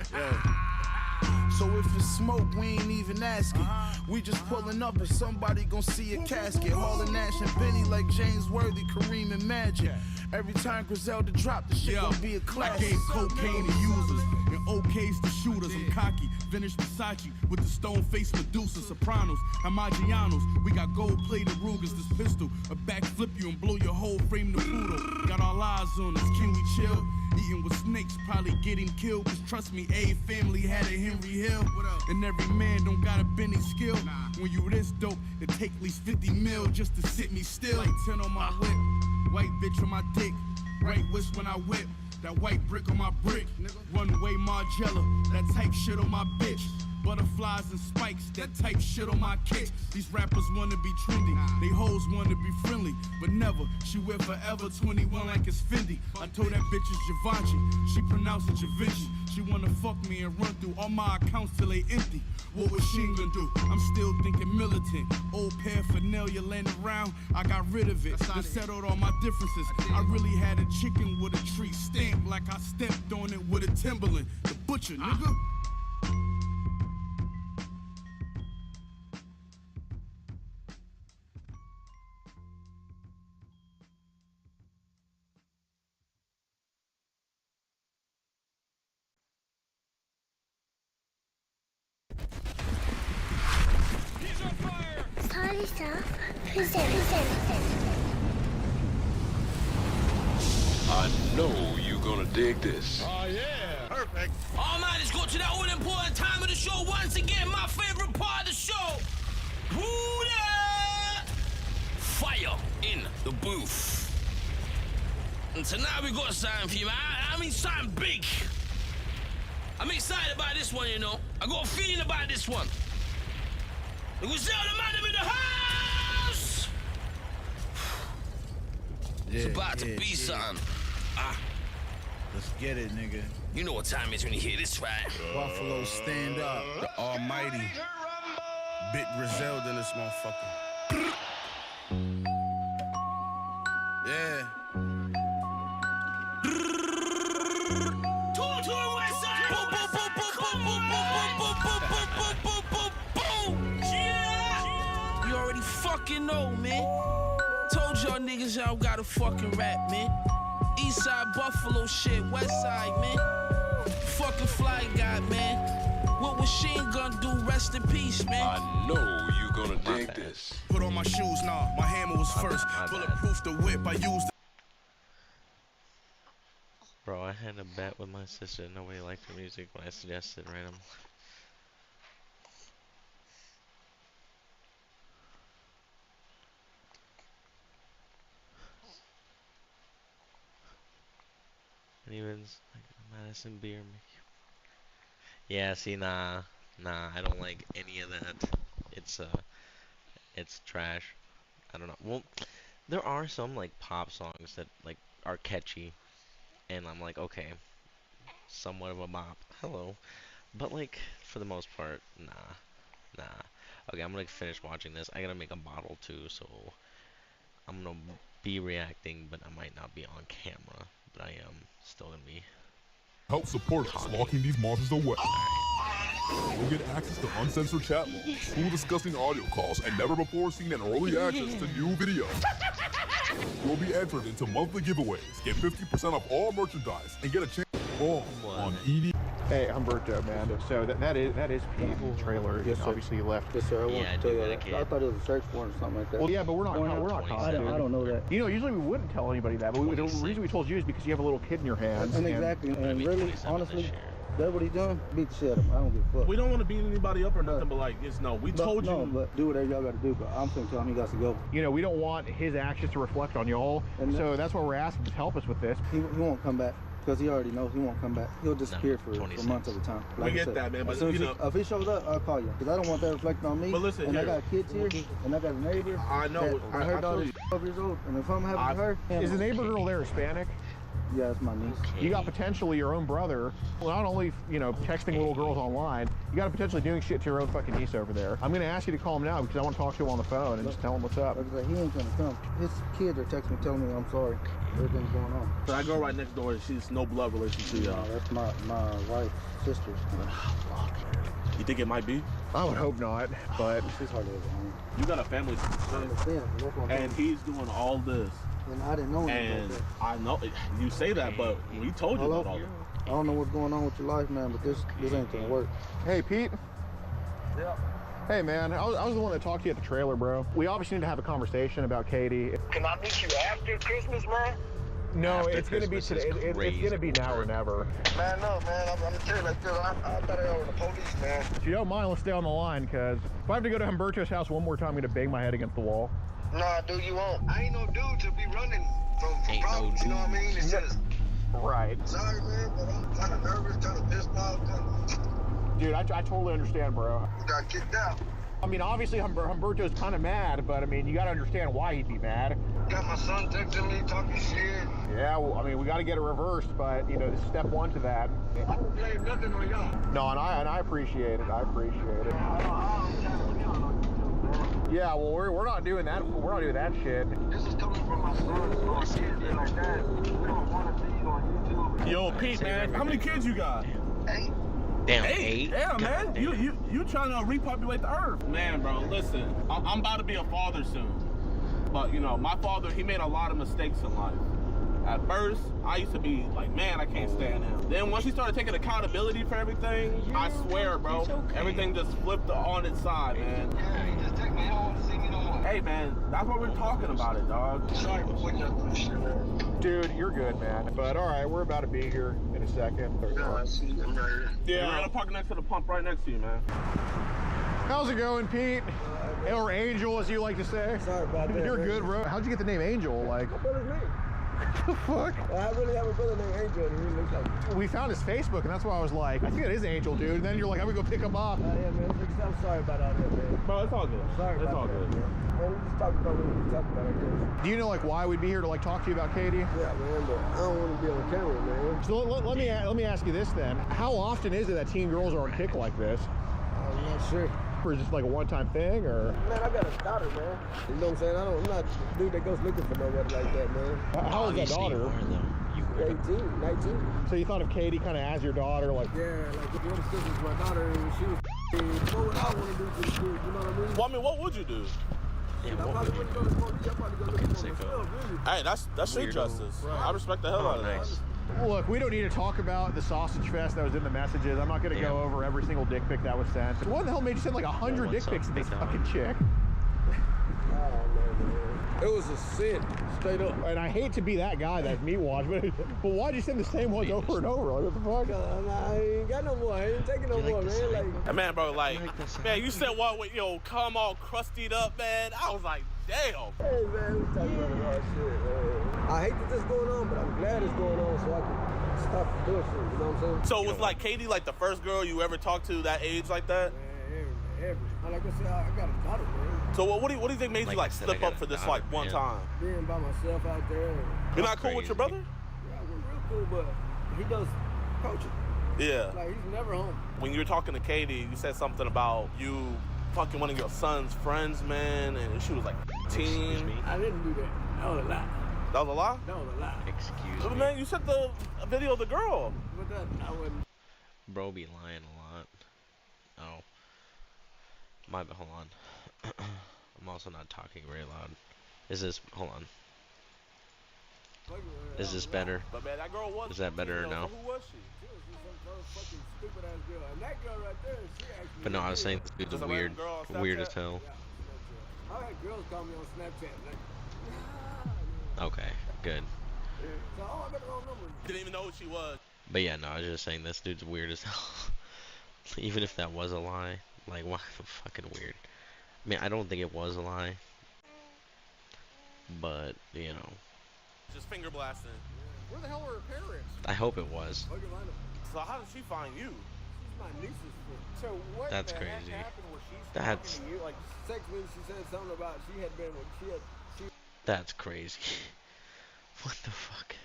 S4: So if it's smoke, we ain't even asking. We just pulling up and somebody gon' see a casket. Hauling Nash and Benny like James Worthy, Kareem and Magic. Every time Griselda drop, the shit gon' be a classic.
S20: I gave cocaine to users and OKs to shooters. I'm cocky, vintage Versace with the stone-faced Medusa. Sopranos, Amagianos, we got gold-plated Rugers. This pistol, a backflip you and blow your whole frame to Pluto. Got all eyes on us, can we chill? Eating with snakes, probably get him killed. Cause trust me, a family had a Henry Hill. And every man don't got a Benny skill. When you this dope, it take at least 50 mil just to sit me still. Like 10 on my whip, white bitch on my dick, right wrist when I whip. That white brick on my brick, runway Margiela, that type shit on my bitch. Butterflies and spikes, that type shit on my kicks. These rappers wanna be trendy, they hoes wanna be friendly, but never. She wear forever 21 like it's Fendi. I told that bitch it's Givenchy, she pronounced it Givenchy. She wanna fuck me and run through all my accounts till they empty. What was she gonna do? I'm still thinking militant. Old paraphernalia laying around, I got rid of it. Then settled all my differences. I really had a chicken with a tree stamp, like I stepped on it with a Timberland. The butcher, nigga.
S19: Party stuff. Present.
S23: I know you're gonna dig this.
S24: Oh, yeah. Perfect.
S22: All right, let's go to that all-important time of the show. Once again, my favorite part of the show. Woo da! Fire in the booth. And tonight we got something for you, man. I mean, something big. I'm excited about this one, you know. I got a feeling about this one. It was the man in the house. It's about to be something.
S4: Let's get it, nigga.
S22: You know what time it is when you hear this, right?
S4: Buffalo, stand up. The almighty. Bit Griselda in this motherfucker. Yeah.
S22: You already fucking know, man. Told y'all niggas y'all gotta fucking rap, man. East side Buffalo shit, west side, man. Fucking fly guy, man. What Machine Gun do? Rest in peace, man.
S23: I know you're gonna dig this.
S20: Put on my shoes, nah, my hammer was first. Bulletproof the whip, I used.
S1: Bro, I had a bet with my sister. Nobody liked her music when I suggested random. Anyways, like Madison Beer. Yeah, see, nah, I don't like any of that. It's trash. I don't know. Well, there are some like pop songs that like are catchy, and I'm like, okay, somewhat of a bop. Hello, but like for the most part, nah. Okay, I'm gonna finish watching this. I gotta make a bottle too, so I'm gonna be reacting, but I might not be on camera. But I am still gonna be
S18: Help support us locking these monsters away. You'll get access to uncensored chat logs, cool disgusting audio calls, and never before seen and early access to new videos. You'll be entered into monthly giveaways, get 50% off all merchandise, and get a chance to fall on ED.
S12: Hey, Humberto, man. So that is Pete in the trailer.
S13: Yes, sir.
S12: Obviously, he left.
S13: Yes, sir. I want to tell you that. I thought it was a search warrant or something like that.
S12: Well, yeah, but we're not caught.
S13: I don't know that.
S12: You know, usually we wouldn't tell anybody that, but the reason we told you is because you have a little kid in your hands.
S13: And exactly. And really, honestly, that's what he's doing. Beat the shit out of him. I don't give a fuck.
S11: We don't want to beat anybody up or nothing, but like, we told you.
S13: No, but do whatever y'all got to do. But I'm going to tell him he got to go.
S12: You know, we don't want his actions to reflect on y'all, so that's why we're asking to help us with this.
S13: He won't come back. Because he already knows he won't come back. He'll disappear for months at a time.
S11: Like we get that, man. But
S13: if he shows up, I'll call you. Because I don't want that reflecting on me.
S11: But listen,
S13: and I got kids here, and I got a neighbor.
S11: I know.
S13: Her daughter's 12 years old, and if I'm having her,
S12: is the neighbor girl there Hispanic?
S13: Yeah, it's my niece.
S12: You got potentially your own brother, not only, texting little girls online, you got potentially doing shit to your own fucking niece over there. I'm going to ask you to call him now because I want to talk to him on the phone and just tell him what's up.
S13: Like I said, he ain't going to come. His kids are texting me telling me I'm sorry. Everything's going on.
S11: So I go right next door and she's no blood relation to y'all.
S13: No, that's my wife's sister.
S11: You think it might be?
S12: I would hope not, but...
S13: She's hardly ever home.
S11: You got a family and he's doing all this.
S13: And I didn't know anything
S11: And
S13: about that.
S11: I know, you say that, but we told you about all that.
S13: I don't know what's going on with your life, man, but this ain't gonna work.
S12: Hey, Pete.
S13: Yeah.
S12: Hey, man, I was the one that talked to you at the trailer, bro. We obviously need to have a conversation about Katie.
S14: Can I meet you after Christmas, man?
S12: No, it's going to be today. It's going to be now or never.
S14: Man, no, man. I'm gonna tell you like this. I thought I was the police, man.
S12: If you don't mind, let's stay on the line, because if I have to go to Humberto's house one more time, I'm going to bang my head against the wall.
S14: Nah, dude, you won't. I ain't no dude to be running from problems, you know what I mean? It's just...
S12: Right.
S14: Sorry, man, but I'm kind of nervous, kind of pissed off.
S12: Dude, I totally understand, bro.
S14: You got kicked out.
S12: I mean, obviously, Humberto's kind of mad, but, I mean, you got to understand why he'd be mad.
S14: Got my son texting me, talking shit.
S12: Yeah, well, I mean, we got to get it reversed, but, this is step one to that.
S14: I don't blame nothing on y'all.
S12: No, and I appreciate it. I appreciate it. Yeah, well, we're not doing that. We're not doing that shit.
S14: This is coming from my son. My kids are like that. We don't want to see you on YouTube.
S11: Yo, Pete, man, how many kids you got?
S14: 8.
S1: Damn,
S11: 8? Damn, man. You trying to repopulate the earth. Man, bro, listen. I'm about to be a father soon. But, my father, he made a lot of mistakes in life. At first, I used to be like, man, I can't stand him. Then once he started taking accountability for everything, I swear, bro, everything just flipped on its side, man.
S14: Yeah, he just texted me. He don't want to see me no more.
S11: Hey, man, that's what we're talking about it, dog.
S14: Sorry for putting you through shit, man.
S12: Dude, you're good, man. But all right, we're about to be here in a second.
S14: Yeah, I see you. I'm right here.
S11: Yeah, we're gonna park next to the pump right next to you, man.
S12: How's it going, Pete? Or Angel, as you like to say.
S14: Sorry about that.
S12: You're good, bro. How'd you get the name Angel? Like,
S14: My brother's name.
S12: the fuck?
S14: I really have a brother named Angel, and he looks like...
S12: We found his Facebook, and that's why I was like, I think it is Angel, dude. And then you're like, I'm gonna go pick him up.
S14: Yeah, man. I'm sorry about all that, man.
S11: Bro, it's all good.
S14: Sorry
S11: it's
S14: about
S11: all
S14: that,
S11: good.
S14: man. Man, we just talking about what we talking about, I guess.
S12: Do you know, like, why we'd be here to, like, talk to you about Katie?
S14: Yeah, man, but I don't want to be on camera, man.
S12: So let me ask you this, then. How often is it that teen girls are on kick like this?
S14: I'm not sure.
S12: Or is this like a one-time thing, or?
S14: Man, I got a daughter, man. You know what I'm saying? I'm not a dude that goes looking for nobody like that, man.
S12: How old is that daughter?
S14: 18, 19.
S12: So you thought of Katie kind of as your daughter, like?
S14: Yeah, like the older sister's my daughter, and she was what would I want to do to the kid, you know what I mean?
S11: Well, I mean, what would you do?
S14: I probably wouldn't go to the police. I'd probably go looking for myself, really.
S11: Hey, that's street justice. Right. I respect the hell out of that.
S12: Look, we don't need to talk about the sausage fest that was in the messages. I'm not going to go over every single dick pic that was sent. What the hell made you send like 100 dick pics to this fucking chick?
S14: It was a sin, straight up.
S12: And I hate to be that guy that meat wash, but why'd you send the same ones over and over? Like, what the fuck?
S14: I ain't got no more. I ain't taking no more, man. Like,
S11: man, bro, like, man, you said what with come all crustied up, man. I was like, damn.
S14: Hey, man, we talking about a lot of shit, man. I hate that this going on, but I'm glad it's going on so I can stop the bullshit. You know what I'm saying?
S11: So was like Katie like the first girl you ever talked to that age like that?
S14: Man, ever. Like I said, I got a daughter, man.
S11: So what do you think made you like slip up for this like one time?
S14: Being by myself out there.
S11: You're not cool with your brother?
S14: Yeah, we're real cool, but he does coaching.
S11: Yeah.
S14: Like he's never home.
S11: When you were talking to Katie, you said something about you fucking one of your son's friends, man, and she was like 15.
S14: I didn't do that. That was a lie.
S11: That was a lie?
S14: That was a lie.
S1: Excuse
S11: But
S1: me.
S11: man, you sent the video of the girl.
S14: But that, I wouldn't.
S1: Bro be lying a lot. Oh. My bad, hold on. I'm also not talking very loud. Is this, hold on. Is this better?
S11: But man, that girl was.
S1: Is that better or no?
S11: Who was she?
S14: She was just some fucking stupid ass girl. And that girl right there, she actually.
S1: But no, I was saying this dude's
S11: Just a
S1: weird.
S11: random girl on
S1: Weird as
S11: Snapchat?
S1: hell.
S14: I had girls call me on Snapchat. Like,
S1: Okay, good.
S14: so, oh, I got the wrong number.
S11: Didn't even know who she was.
S1: But yeah, no, I was just saying this dude's weird as hell. Even if that was a lie. Like, why fucking weird? I mean, I don't think it was a lie. But, you know.
S11: Just finger blasting.
S12: Where the hell were her parents?
S1: I hope it was.
S11: So how did she find you?
S14: She's my niece's friend.
S12: So what
S1: That's
S12: the
S1: crazy.
S12: heck happened where she's
S1: That's-
S12: talking to you? Like,
S14: Sex me, she said something about she had been with, she
S1: That's crazy. What the fuck?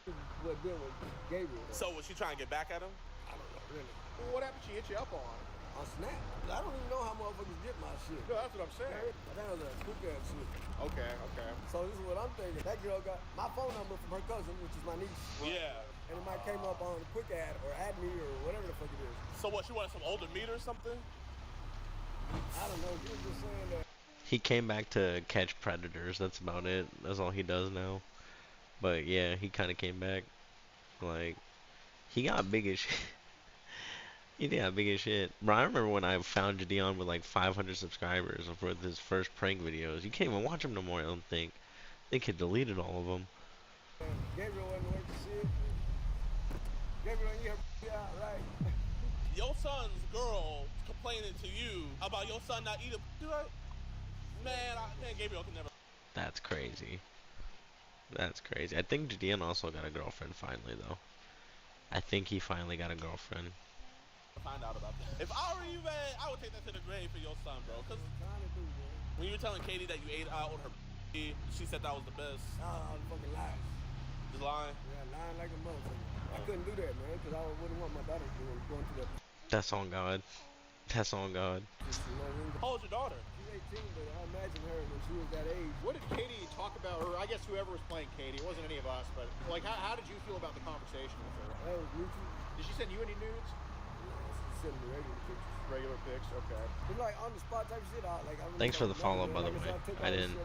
S14: had been with Gabriel.
S11: So was she trying to get back at him?
S14: I don't know, really.
S12: well, what happened? She hit you up on?
S14: On Snap. I don't even know how motherfuckers get my shit.
S12: No, that's what I'm saying.
S14: I think it was a quick ass shit.
S12: Okay, okay.
S14: So this is what I'm thinking. That girl got my phone number from her cousin, which is my niece.
S11: Yeah.
S14: And it might came up on the quick ad or add me or whatever the fuck it is.
S11: So what? She wanted some older meat or something?
S14: I don't know. She was just saying that.
S1: He came back to catch predators. That's about it. That's all he does now. But yeah, he kind of came back. Like, he got big as shit. He got big as shit. Bro, I remember when I found Jadion with like 500 subscribers for his first prank videos. You can't even watch them no more, I don't think. I think he deleted all of them.
S14: Gabriel wasn't worth the shit. Gabriel, you have out right.
S11: Your son's girl complaining to you about your son not eating. Right? Man, Gabriel can never.
S1: That's crazy. That's crazy. I think Jadion also got a girlfriend finally, though. I think he finally got a girlfriend.
S11: Find out about that. If I were you, man, I would take that to the grave for your son, bro. Cause when you were telling Katie that you ate out with her, she said that was the best.
S14: Nah, I'm fucking lying.
S11: Just lying.
S14: Yeah, lying like a motherfucker. I couldn't do that, man, because I wouldn't want my daughter going through that.
S1: That's on God. That's on God.
S11: How old's your daughter?
S14: She's 18, but I imagine her when she was that age.
S12: What did Katie talk about, or I guess whoever was playing Katie, it wasn't any of us, but like, how did you feel about the conversation with her?
S14: That was mutual.
S12: Did she send you any nudes?
S14: She sent me regular pictures.
S12: Regular pics, okay.
S14: It's like on the spot type shit. Like, I really
S1: Thanks for
S14: don't
S1: the
S14: know,
S1: follow,
S14: man.
S1: by the
S14: Like
S1: way.
S14: said,
S1: I didn't.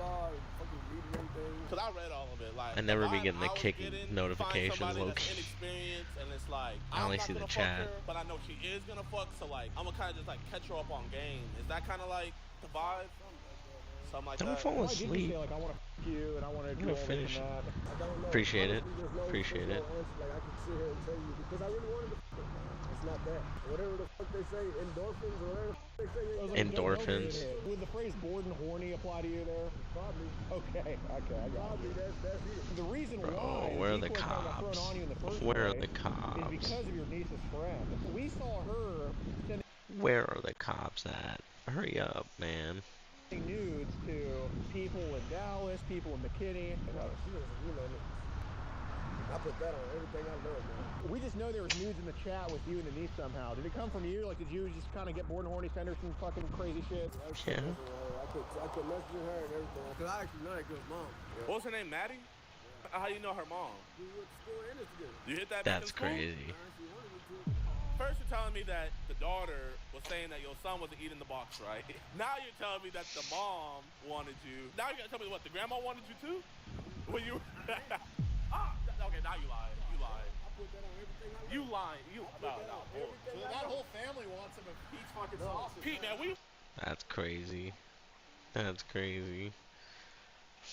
S11: Cause I read all of it. Like
S1: I never
S11: if
S1: be getting the
S11: I was
S1: kick
S11: getting,
S1: notifications,
S11: find somebody
S1: low
S11: that's
S1: key.
S11: inexperienced, and it's like
S1: I only
S11: I'm not
S1: see the
S11: gonna
S1: chat.
S11: fuck her, but I know she is gonna fuck. So like I'm gonna kind of just like catch her up on game. Is that kind of like the vibe? Something like
S1: Don't
S11: that.
S1: fall
S12: Why did you
S1: asleep.
S12: say, like, I want to f you and I want to
S1: I'm
S12: go
S1: gonna
S12: away
S1: finish
S12: from
S1: it.
S12: that?
S1: Appreciate it. Appreciate it.
S14: Like I could sit here and tell you because I really wanted to. It's not that. Whatever the fuck they say, endorphins or whatever the fuck they say.
S1: Endorphins.
S12: Would the phrase bored and horny apply to you there?
S14: Probably.
S12: Okay, I got
S14: Probably
S12: you.
S14: that's it.
S12: The reason
S1: Bro,
S12: why
S1: where are the
S12: people have got thrown
S1: cops?
S12: on you in the first
S1: Where are
S12: place
S1: the cops?
S12: is because of your niece's friend. We saw her sending
S1: Where are the cops at? Hurry up, man.
S12: nudes to people in Dallas, people in McKinney.
S14: No, she was, you know, I put that on everything I love, man.
S12: We just know there was nudes in the chat with you and the niece somehow. Did it come from you? Like, did you just kind of get bored and horny, send her some fucking crazy shit?
S1: Yeah.
S14: I could message her and everything. Because I actually know that girl's mom. Yeah.
S11: What was her name? Maddie? Yeah. How you know her mom?
S14: We went to school and it's together.
S11: You hit that back in
S1: That's
S11: school?
S1: crazy.
S11: First you're telling me that the daughter was saying that your son wasn't eating the box, right? Now you're telling me that the mom wanted you. Now you're gonna tell me what, the grandma wanted you too? When you okay, now you lied. You lied.
S14: I put that on everything I love.
S11: You lying. You no, boy.
S12: So that whole family wants some of Pete's fucking sausage.
S11: Pete, man, we
S1: That's crazy. That's crazy.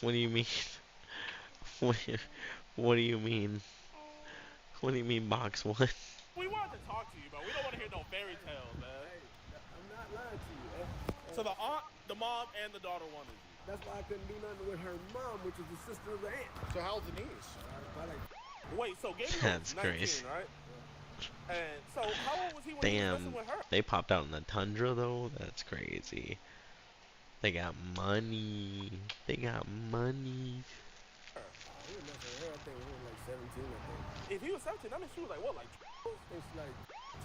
S1: What do you mean? What do you mean? What do you mean, box one?
S11: we wanted to talk to you, but we don't want to hear no fairy tales, man.
S14: Hey, I'm not lying to you.
S11: So the aunt, the mom, and the daughter wanted you.
S14: That's why I couldn't do nothing with her mom, which is the sister of the aunt.
S12: So how's the niece?
S11: Wait, so Gabriel
S1: That's
S11: was 19,
S1: crazy.
S11: right? And so how old was he when he was
S1: Damn,
S11: messing with her?
S1: they popped out in the tundra though. That's crazy. They got money. They got money.
S14: He was messing with her, I think he was like 17, I think.
S11: If he was 17, that means she was like what, like?
S14: It's like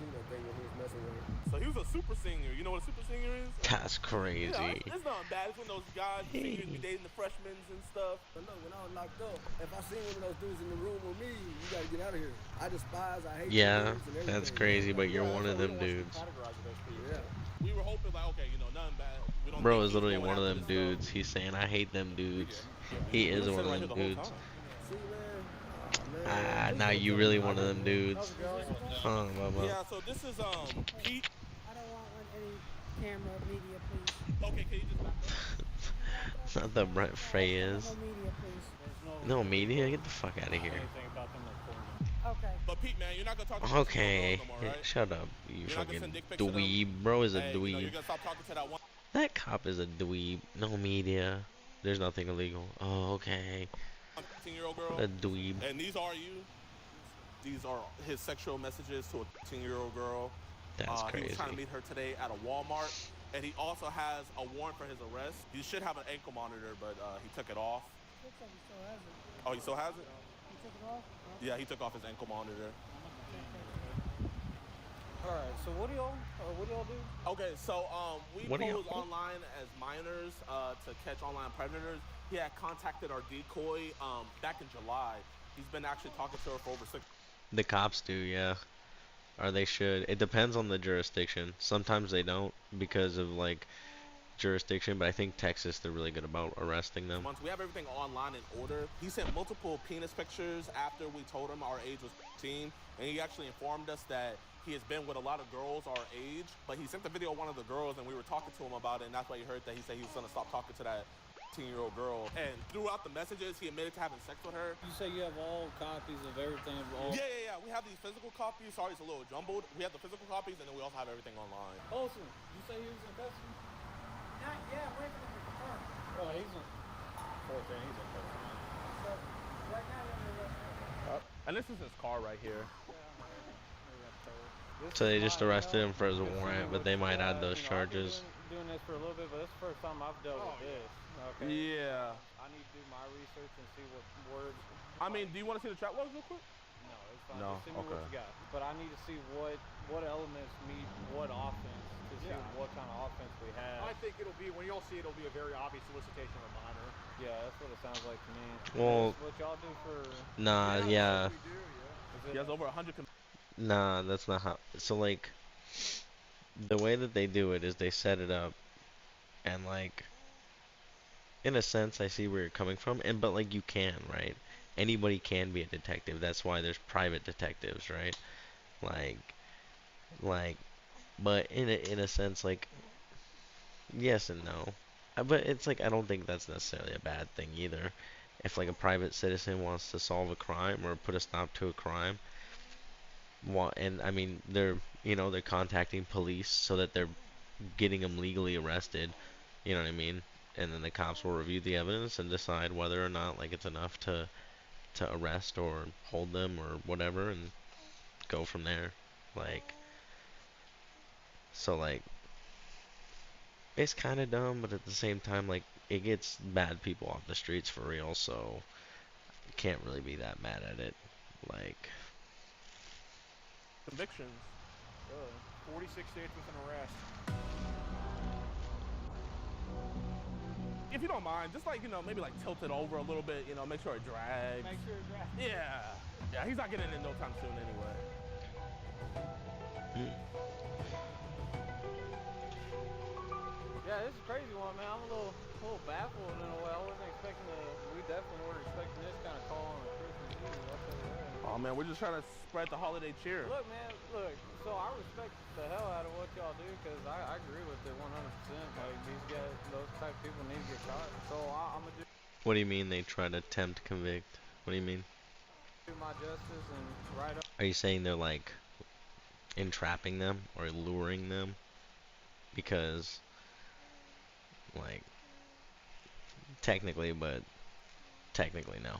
S14: Seen that thing when he was messing with her.
S11: So he was a super senior. You know what a super senior is?
S1: That's crazy.
S11: Yeah, it's not bad. It's when those guys, seniors, be dating the freshmen and stuff.
S14: But look, when I was locked up, if I seen one of those dudes in the room with me, you gotta get out of here. I despise, I hate
S1: Yeah,
S14: dudes and everything.
S1: that's crazy, but you're one of them dudes.
S14: Yeah.
S11: We were hoping like, okay, you know, nothing bad. We don't
S1: Bro
S11: think
S1: is
S11: he's
S1: literally
S11: going
S1: one of
S11: after
S1: them
S11: this
S1: dudes. He's saying, I hate them dudes. He is one of them dudes. Ah, now you really one of them dudes. Huh, Bubba.
S11: Yeah, so this is Pete.
S15: I don't want any camera media, please.
S11: Okay, can you just back up?
S1: It's not the Brent Frey is.
S15: No media, please.
S1: No media? Get the fuck out of here.
S15: Okay.
S11: But Pete, man, you're not gonna talk to
S1: Okay,
S11: no more,
S1: yeah,
S11: right?
S1: shut up, you
S11: You're not
S1: fucking
S11: gonna send dick pics to them?
S1: dweeb. Bro is a
S11: Hey, you know, you're
S1: dweeb.
S11: gonna stop talking to that one.
S1: That cop is a dweeb. No media. There's nothing illegal. Oh, okay.
S11: 15-year-old girl.
S1: A dweeb.
S11: And these are you. These are his sexual messages to a 15-year-old girl.
S1: That's
S11: He
S1: crazy.
S11: was trying to meet her today at a Walmart, and he also has a warrant for his arrest. He should have an ankle monitor, but he took it off.
S15: Looks like he still has it.
S11: Oh, he still has it?
S15: He took it off?
S11: Yeah, he took off his ankle monitor.
S2: All right, so what do y'all do?
S11: Okay, so we
S1: What do
S11: pose
S1: y'all-
S11: online as minors to catch online predators. He had contacted our decoy back in July. He's been actually talking to her for over 6.
S1: The cops do, yeah. Or they should. It depends on the jurisdiction. Sometimes they don't because of like jurisdiction, but I think Texas they're really good about arresting them.
S11: months. We have everything online in order. He sent multiple penis pictures after we told him our age was 15, and he actually informed us that he has been with a lot of girls our age, but he sent the video of one of the girls, and we were talking to him about it, and that's why you heard that he said he was going to stop talking to that 15-year-old girl. And throughout the messages, he admitted to having sex with her.
S2: You say you have all copies of everything of all.
S11: Yeah. We have these physical copies. Sorry, it's a little jumbled. We have the physical copies, and then we also have everything online.
S2: Olsen, you say he was in custody?
S15: Not yet. Wait for the car.
S2: Oh, he's in 14. He's in custody.
S15: So, right now, we're arrested.
S11: And this is his car right here.
S1: So they just arrested him for his warrant, but they might add those charges.
S2: Doing this for a little bit, but it's the first time I've dealt with this. Okay.
S11: Yeah.
S2: I need to do my research and see what words.
S11: I mean, do you want to see the chat logs real quick?
S2: No, it's fine.
S11: No,
S2: Just send me what
S11: okay.
S2: you got. But I need to see what elements meet what offense to see what kind of offense we have.
S3: I think it'll be, when y'all see it, it'll be a very obvious solicitation of a minor.
S2: Yeah, that's what it sounds like to me.
S1: Well,
S2: That's what y'all do for.
S1: Nah, yeah.
S11: He has over 100.
S1: Nah, that's not how. So like, the way that they do it is they set it up, and like, in a sense, I see where you're coming from, but like you can, right? Anybody can be a detective. That's why there's private detectives, right? Like, but in a sense, like, yes and no. But it's like I don't think that's necessarily a bad thing either. If like a private citizen wants to solve a crime or put a stop to a crime. And I mean they're contacting police so that they're getting them legally arrested, you know what I mean, and then the cops will review the evidence and decide whether or not like it's enough to arrest or hold them or whatever and go from there. Like, so like it's kind of dumb, but at the same time like it gets bad people off the streets for real, so you can't really be that mad at it. Like,
S11: Convictions.
S3: 46 states with an arrest.
S11: If you don't mind, just like, maybe like tilt it over a little bit, make sure it drags.
S2: Make sure it drags.
S11: Yeah, he's not getting in no time soon anyway.
S2: Yeah, this is a crazy one, man. I'm a little baffled in a way. I wasn't expecting we definitely weren't expecting this kind of call on a Christmas Eve. I'll tell you that.
S11: Oh man, we're just trying to spread the holiday cheer.
S2: Look, man, so I respect the hell out of what y'all do because I agree with it 100%. Like, these guys, those type of people need to get caught. So I'm going to
S1: what do you mean they try to attempt convict? What do you mean?
S2: do my justice and write up.
S1: Are you saying they're like entrapping them or luring them? Because like technically, but technically no.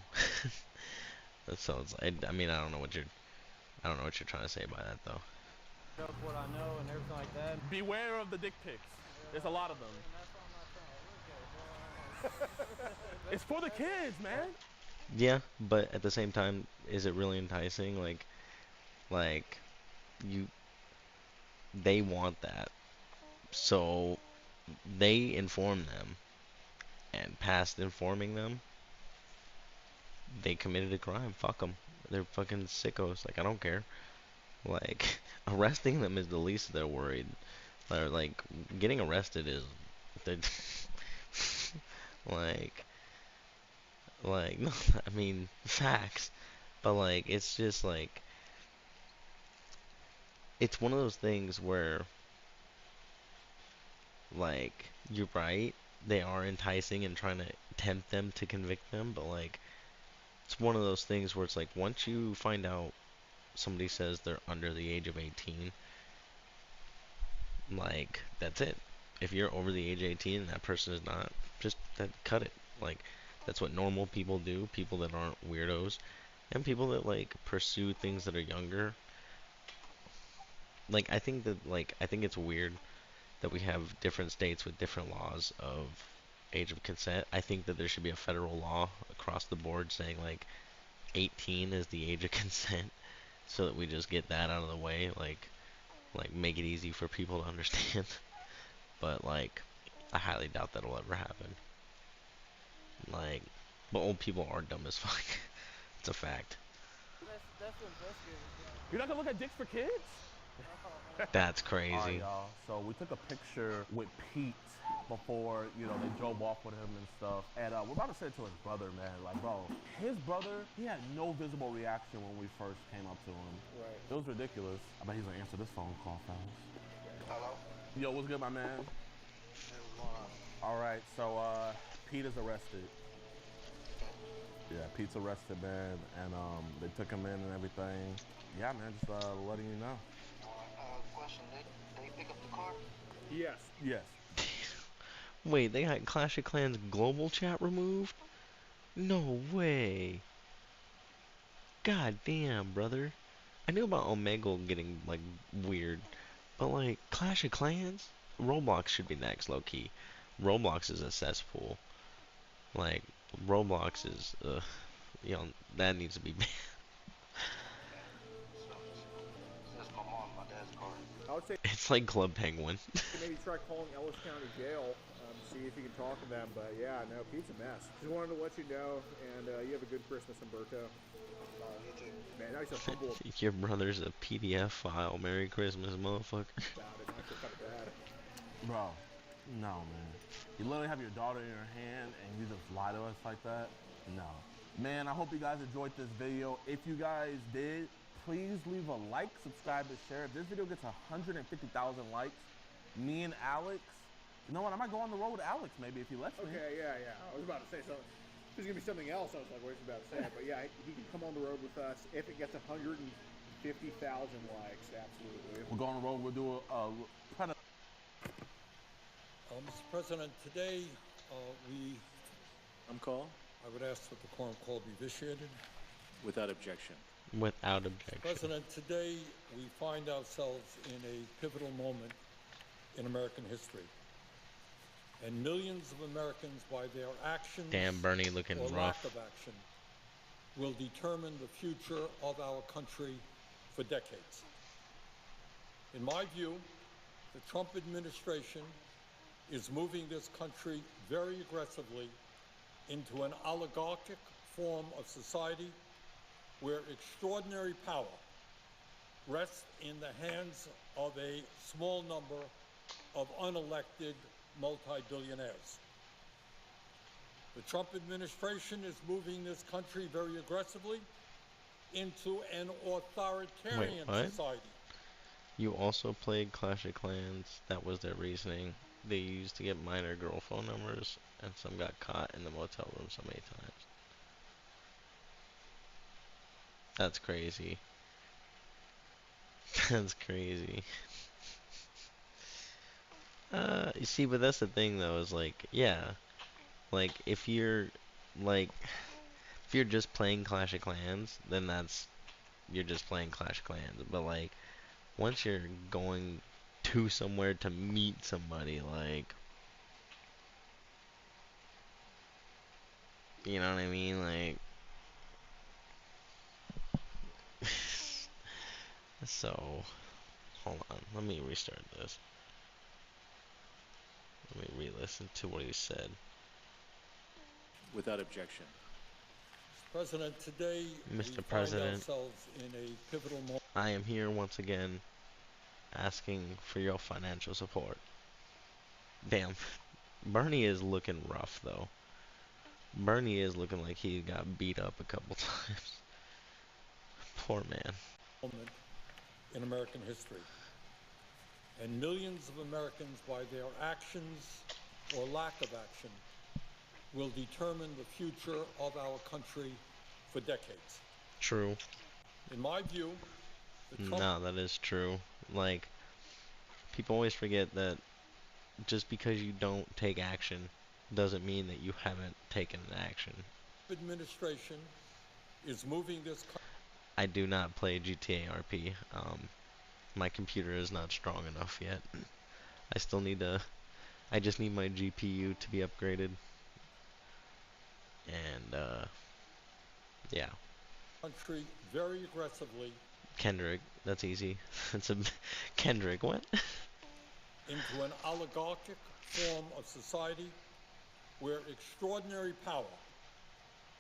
S1: So it's, I mean, I don't know what you're trying to say by that though.
S2: Up what I know and everything like that.
S11: Beware of the dick pics. There's a lot of them. It's for the kids, man.
S1: Yeah, but at the same time, is it really enticing? Like you, they want that. So they inform them, and past informing them, they committed a crime. Fuck them. They're fucking sickos. Like, I don't care. Like, arresting them is the least they're worried. Or, like, getting arrested is, like, no, I mean, facts. But, like, it's just, like, it's one of those things where, like, you're right. They are enticing and trying to tempt them to convict them. But, like, it's one of those things where it's like, once you find out somebody says they're under the age of 18, like, that's it. If you're over the age of 18 and that person is not, just cut it. Like, that's what normal people do, people that aren't weirdos, and people that, like, pursue things that are younger. Like, I think it's weird that we have different states with different laws of age of consent. I think that there should be a federal law across the board saying, like, 18 is the age of consent, so that we just get that out of the way, like make it easy for people to understand. But, like, I highly doubt that'll ever happen. Like, but old people are dumb as fuck. It's a fact.
S2: That's what investigators do.
S11: You're not gonna look at dicks for kids?
S1: That's crazy.
S11: All right, y'all. So we took a picture with Pete before, you know, they drove off with him and stuff. And we're about to send it to his brother, man. Like, bro, his brother, he had no visible reaction when we first came up to him.
S2: Right.
S11: It was ridiculous. I bet he's gonna answer this phone call, fellas.
S16: Hello?
S11: Yo, what's good, my man? All right, so Pete is arrested. Yeah, Pete's arrested, man, and they took him in and everything. Yeah, man, just letting you know.
S16: Question, they pick up the car?
S3: Yes.
S11: Yes.
S1: Wait, they got Clash of Clans global chat removed? No way. God damn, brother. I knew about Omegle getting, like, weird, but, like, Clash of Clans? Roblox should be next, low-key. Roblox is a cesspool. Like, Roblox is, you know, that needs to be banned.
S16: That's my mom, my dad's car.
S3: I would say
S1: It's like Club Penguin.
S3: maybe try calling Ellis County Jail, see if you can talk to them. But yeah, no, Pete's a mess. Just wanted to let you know, and you have a good Christmas, Umberto.
S16: You too.
S3: Man, now he's a humble
S1: Your brother's a PDF file. Merry Christmas, motherfucker.
S3: about it. I feel kind of bad.
S11: Bro, no, man. You literally have your daughter in your hand and you just lie to us like that? No. Man, I hope you guys enjoyed this video. If you guys did, please leave a like, subscribe, and share. If this video gets 150,000 likes, me and Alex, you know what, I might go on the road with Alex maybe if he lets me.
S3: Okay, yeah. I was about to say something. There's going to be something else I was like, what are you about to say? But yeah, he can come on the road with us if it gets 150,000 likes, absolutely.
S11: We'll go on the road, we'll do a
S5: Mr. President, today I would ask that the quorum call be vitiated.
S8: Without objection.
S1: Without objection.
S5: President, today we find ourselves in a pivotal moment in American history. And millions of Americans, by their actions
S1: Damn, Bernie looking
S5: or
S1: rough.
S5: lack of action, will determine the future of our country for decades. In my view, the Trump administration is moving this country very aggressively into an oligarchic form of society where extraordinary power rests in the hands of a small number of unelected multi-billionaires. The Trump administration is moving this country very aggressively into an authoritarian society.
S1: You also played Clash of Clans. That was their reasoning. They used to get minor girl phone numbers, and some got caught in the motel room so many times. That's crazy. That's crazy. You see, but that's the thing though, is like, yeah, like if you're just playing Clash of Clans, then you're just playing Clash of Clans. But like, once you're going to somewhere to meet somebody, like, you know what I mean, like, so Hold on, let me restart this. Let me re-listen to what he said.
S8: Without objection.
S5: President, today we
S1: Mr.
S5: find
S1: President,
S5: ourselves in a pivotal moment.
S1: I am here once again asking for your financial support. Damn, Bernie is looking rough though. Bernie is looking like he got beat up a couple times. Poor man.
S5: Moment in American history. And millions of Americans, by their actions or lack of action, will determine the future of our country for decades.
S1: True.
S5: In my view, the Trump
S1: No, that is true. Like, people always forget that just because you don't take action doesn't mean that you haven't taken an action.
S5: administration is moving this country.
S1: I do not play GTA RP. My computer is not strong enough yet. I still need to. I just need my GPU to be upgraded. And yeah.
S5: Country very aggressively
S1: Kendrick, that's easy. That's a Kendrick. What?
S5: into an oligarchic form of society where extraordinary power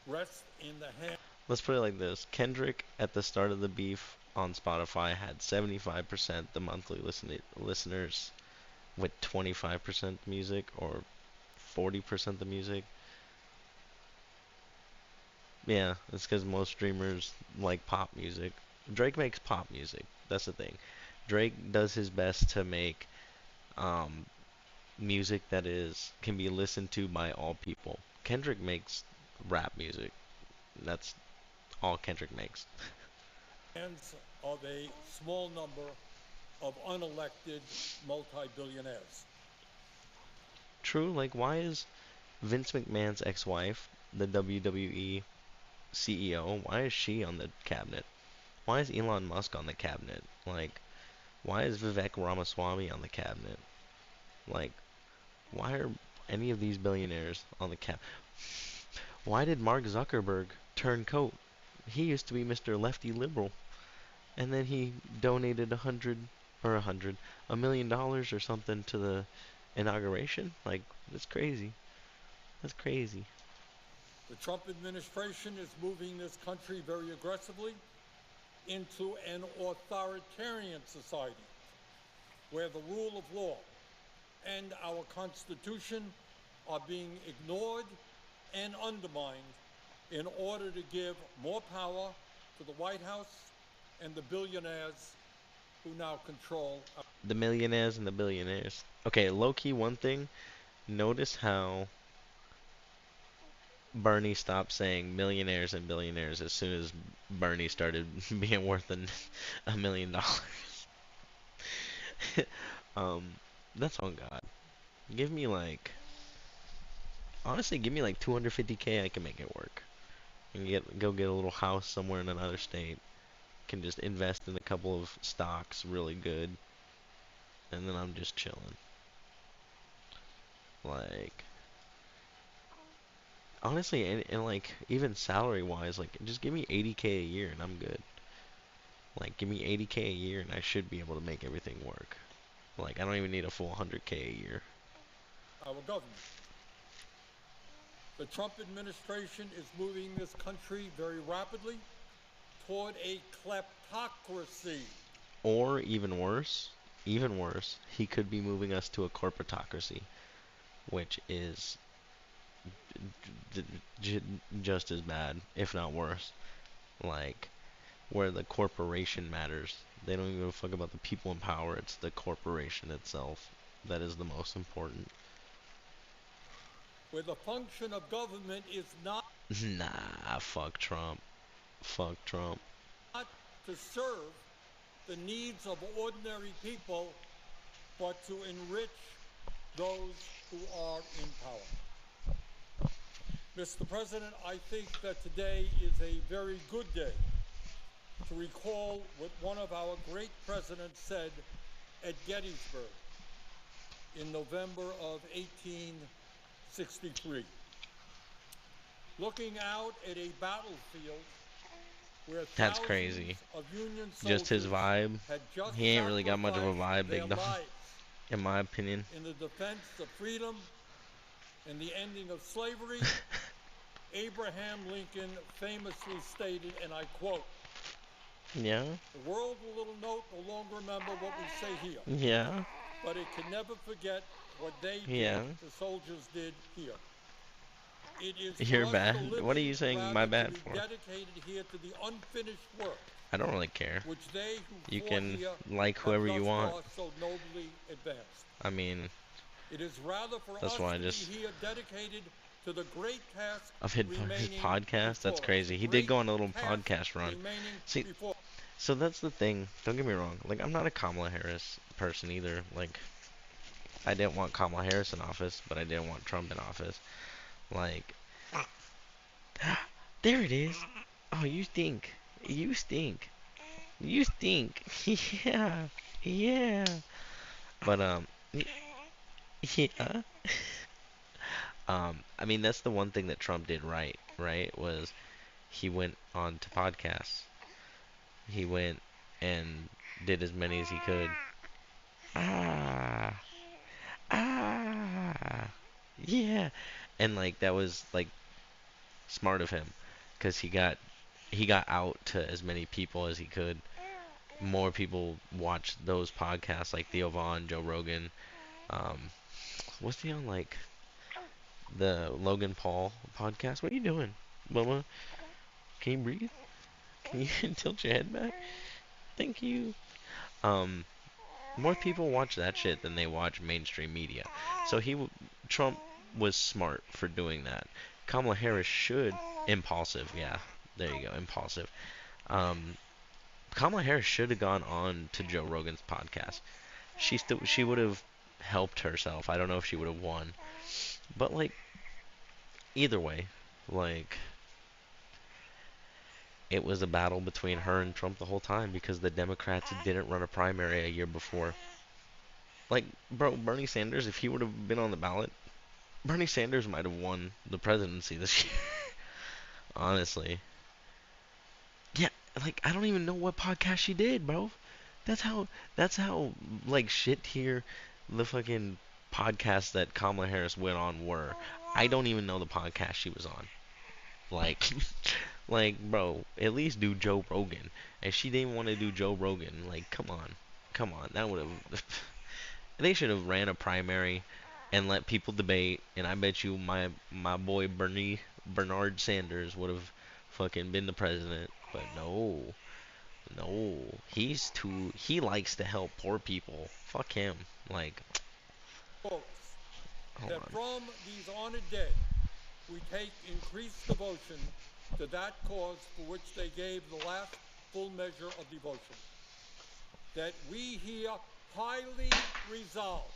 S5: rests in the hand.
S1: Let's put it like this. Kendrick, at the start of the beef on Spotify, had 75% the monthly listeners with 25% music or 40% the music. Yeah, it's because most streamers like pop music. Drake makes pop music. That's the thing. Drake does his best to make music that can be listened to by all people. Kendrick makes rap music. That's all Kendrick makes.
S5: Hands of a small number of unelected multi-billionaires.
S1: True, like why is Vince McMahon's ex-wife, the WWE CEO, why is she on the cabinet? Why is Elon Musk on the cabinet? Like, why is Vivek Ramaswamy on the cabinet? Like, why are any of these billionaires on the cabinet? Why did Mark Zuckerberg turn coat? He used to be Mr. Lefty Liberal. And then he donated $1 million or something to the inauguration. Like, that's crazy. That's crazy.
S5: The Trump administration is moving this country very aggressively into an authoritarian society where the rule of law and our Constitution are being ignored and undermined in order to give more power to the White House and the billionaires who now control
S1: the millionaires and the billionaires. Okay, low-key one thing. Notice how Bernie stopped saying millionaires and billionaires as soon as Bernie started being worth $1 million. That's on God. Give me like, honestly, give me like 250K. I can make it work. And go get a little house somewhere in another state. Can just invest in a couple of stocks really good, and then I'm just chilling. Like, honestly, and like even salary wise, like just give me 80K a year and I'm good. Like, give me 80K a year and I should be able to make everything work. Like, I don't even need a full 100K a year.
S5: our government. The Trump administration is moving this country very rapidly toward a kleptocracy.
S1: Or even worse, he could be moving us to a corporatocracy, which is just as bad, if not worse. Like, where the corporation matters. They don't even give a fuck about the people in power. It's the corporation itself that is the most important.
S5: Where the function of government is not
S1: Nah, fuck Trump. Fuck Trump.
S5: not to serve the needs of ordinary people, but to enrich those who are in power. Mr. President, I think that today is a very good day to recall what one of our great presidents said at Gettysburg in November of 1863. Looking out at a battlefield where
S1: That's
S5: thousands
S1: crazy.
S5: of Union
S1: Just his
S5: soldiers
S1: vibe.
S5: had just
S1: He ain't really got much of a
S5: sacrificed
S1: vibe,
S5: their
S1: big dog.
S5: lives
S1: In my opinion.
S5: in the defense of freedom and the ending of slavery. Abraham Lincoln famously stated, and I quote,
S1: Yeah.
S5: "The world will no longer remember what we say here.
S1: Yeah.
S5: But it can never forget what they
S1: Yeah.
S5: did, the soldiers did here. It is
S1: You're
S5: for us
S1: bad.
S5: to live
S1: What are you saying
S5: rather
S1: my
S5: to
S1: bad
S5: be
S1: for?
S5: dedicated here to the unfinished work
S1: I don't really care.
S5: which they who
S1: You
S5: fought
S1: can
S5: here
S1: like
S5: have
S1: whoever
S5: thus
S1: you want.
S5: far so nobly advanced.
S1: I mean,
S5: It is rather for
S1: that's
S5: us
S1: why I
S5: to
S1: just
S5: be here dedicated to the great task
S1: of his
S5: remaining
S1: podcast. That's
S5: before us.
S1: crazy. He
S5: Great
S1: did go on a little
S5: task
S1: podcast run.
S5: remaining
S1: See,
S5: before.
S1: so that's the thing. Don't get me wrong. Like, I'm not a Kamala Harris person either. Like, I didn't want Kamala Harris in office, but I didn't want Trump in office. Like, there it is. Oh, you stink. You stink. You stink. Yeah. Yeah. But, yeah. I mean, that's the one thing that Trump did right? Was he went on to podcasts. He went and did as many as he could. Ah. Ah. Yeah. And, like, that was, like, smart of him. Because he got out to as many people as he could. More people watched those podcasts, like Theo Vaughn, Joe Rogan. What's he on, like, the Logan Paul podcast? What are you doing, Mama? Can you breathe? Can you tilt your head back? Thank you. More people watch that shit than they watch mainstream media. So Trump was smart for doing that. Kamala Harris should impulsive. Yeah, there you go, impulsive. Kamala Harris should have gone on to Joe Rogan's podcast. She would have helped herself. I don't know if she would have won, but like either way, like it was a battle between her and Trump the whole time because the Democrats didn't run a primary a year before. Like, bro, Bernie Sanders, if he would have been on the ballot, Bernie Sanders might have won the presidency this year. Honestly. Yeah, like I don't even know what podcast she did, bro. That's how like shit tier the fucking podcasts that Kamala Harris went on were. I don't even know the podcast she was on. Like like bro, at least do Joe Rogan. And she didn't want to do Joe Rogan. Like come on. Come on. That would have they should have ran a primary and let people debate, and I bet you my boy Bernard Sanders would have fucking been the president. But no. No, he likes to help poor people. Fuck him. Like,
S5: Folks,
S1: hold
S5: that
S1: on.
S5: from these honored dead, we take increased devotion to that cause for which they gave the last full measure of devotion. That we here highly resolve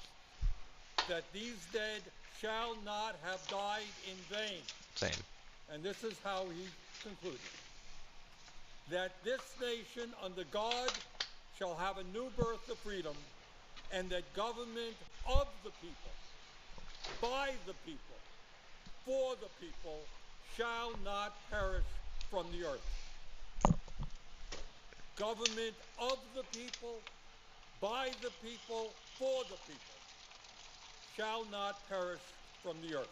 S5: that these dead shall not have died in vain.
S1: Same.
S5: And this is how he concluded. That this nation under God shall have a new birth of freedom, and that government of the people, by the people, for the people, shall not perish from the earth. Government of the people, by the people, for the people, shall not perish from the earth.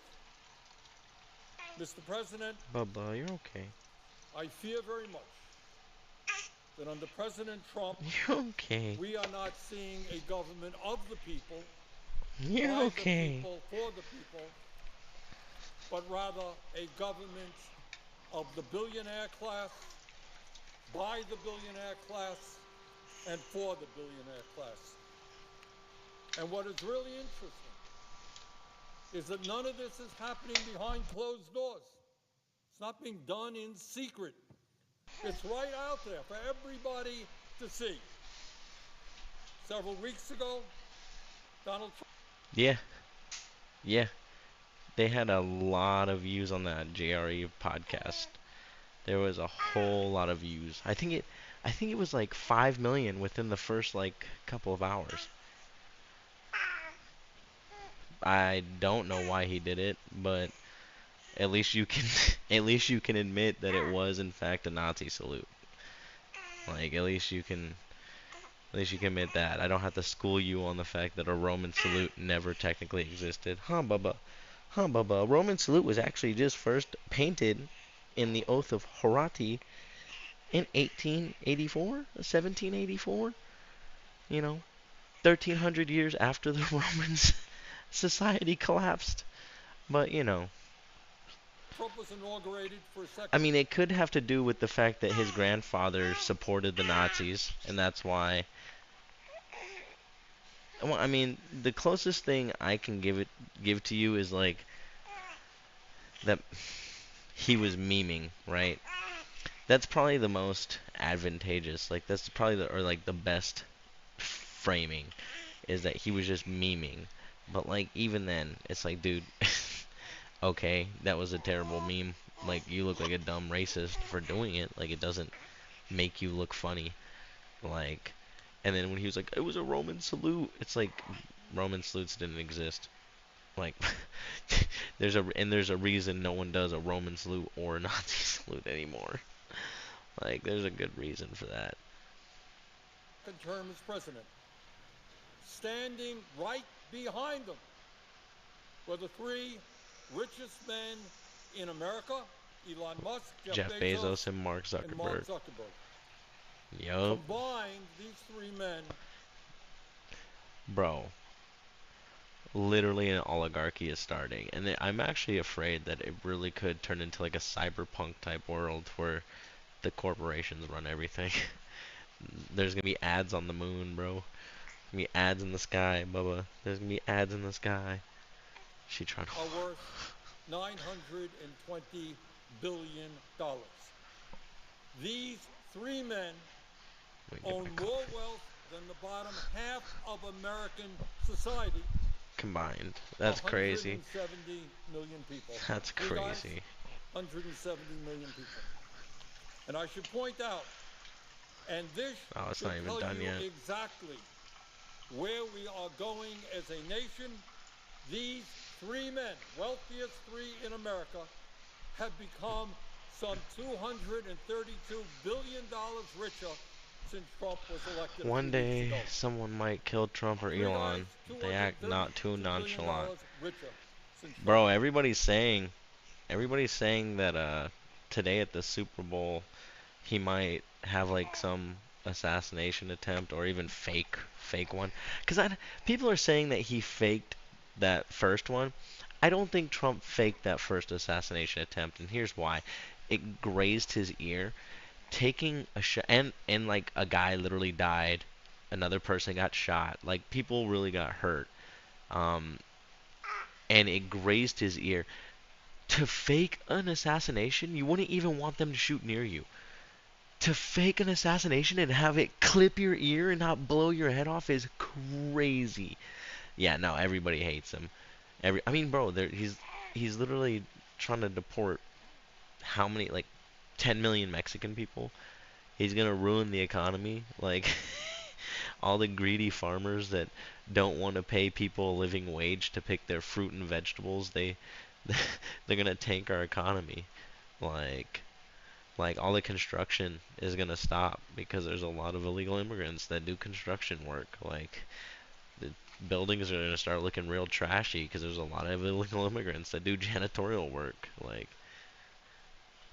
S5: Mr. President,
S1: Bubba, you're okay.
S5: I fear very much that under President Trump,
S1: You're okay.
S5: we are not seeing a government of the people,
S1: You're
S5: by
S1: okay.
S5: the people, for the people, but rather a government of the billionaire class, by the billionaire class, and for the billionaire class. And what is really interesting is that none of this is happening behind closed doors. It's not being done in secret. It's right out there for everybody to see. Several weeks ago, Donald Trump.
S1: Yeah. Yeah. They had a lot of views on that JRE podcast. There was a whole lot of views. I think it was like 5 million within the first like couple of hours. I don't know why he did it, but at least you can at least you can admit that it was in fact a Nazi salute. Like, at least you can admit that. I don't have to school you on the fact that a Roman salute never technically existed. Huh, Bubba? Huh, Bubba? A Roman salute was actually just first painted in the Oath of Horati in 1884, 1784. You know, 1300 years after the Roman society collapsed. But, you know.
S5: Trump was inaugurated for a second.
S1: I mean, it could have to do with the fact that his grandfather supported the Nazis, and that's why. Well, I mean, the closest thing I can give to you is like that he was memeing, right? That's probably the most advantageous. Like that's probably the best framing is that he was just memeing. But like even then, it's like, dude, okay, that was a terrible meme. Like you look like a dumb racist for doing it. Like it doesn't make you look funny. Like, and then when he was like, it was a Roman salute. It's like Roman salutes didn't exist. Like, there's a reason no one does a Roman salute or a Nazi salute anymore. Like, there's a good reason for that.
S5: Term as president. Standing right behind them were the three richest men in America: Elon Musk,
S1: Jeff Bezos, and Mark Zuckerberg. Yup.
S5: Combined, these three men.
S1: Bro. Literally an oligarchy is starting, and I'm actually afraid that it really could turn into like a cyberpunk type world where the corporations run everything. There's gonna be ads on the moon, bro. There's gonna be ads in the sky, Bubba. There's gonna be ads in the sky. She trying to.
S5: Are worth $920 billion. These three men own more wealth than the bottom half of American society.
S1: Combined. That's crazy.
S5: 170 million people.
S1: That's crazy.
S5: 170 million people. And I should point out, and this
S1: it's
S5: should
S1: not even
S5: tell
S1: done
S5: you
S1: yet.
S5: exactly where we are going as a nation. These three men, wealthiest three in America, have become some $232 billion richer since Trump was elected.
S1: One day, someone might kill Trump or Elon. They act not too nonchalant. Bro, everybody's saying that today at the Super Bowl, he might have like some assassination attempt or even fake one. Because people are saying that he faked that first one. I don't think Trump faked that first assassination attempt, and here's why. It grazed his ear. Taking a shot, and like a guy literally died, another person got shot, like people really got hurt, and it grazed his ear. To fake an assassination, you wouldn't even want them to shoot near you. To fake an assassination and have it clip your ear and not blow your head off is crazy. Yeah, no, everybody hates him. I mean, bro, he's literally trying to deport how many, like 10 million Mexican people. He's gonna ruin the economy. Like all the greedy farmers that don't want to pay people a living wage to pick their fruit and vegetables, they're gonna tank our economy. Like all the construction is gonna stop because there's a lot of illegal immigrants that do construction work. Like the buildings are gonna start looking real trashy because there's a lot of illegal immigrants that do janitorial work. Like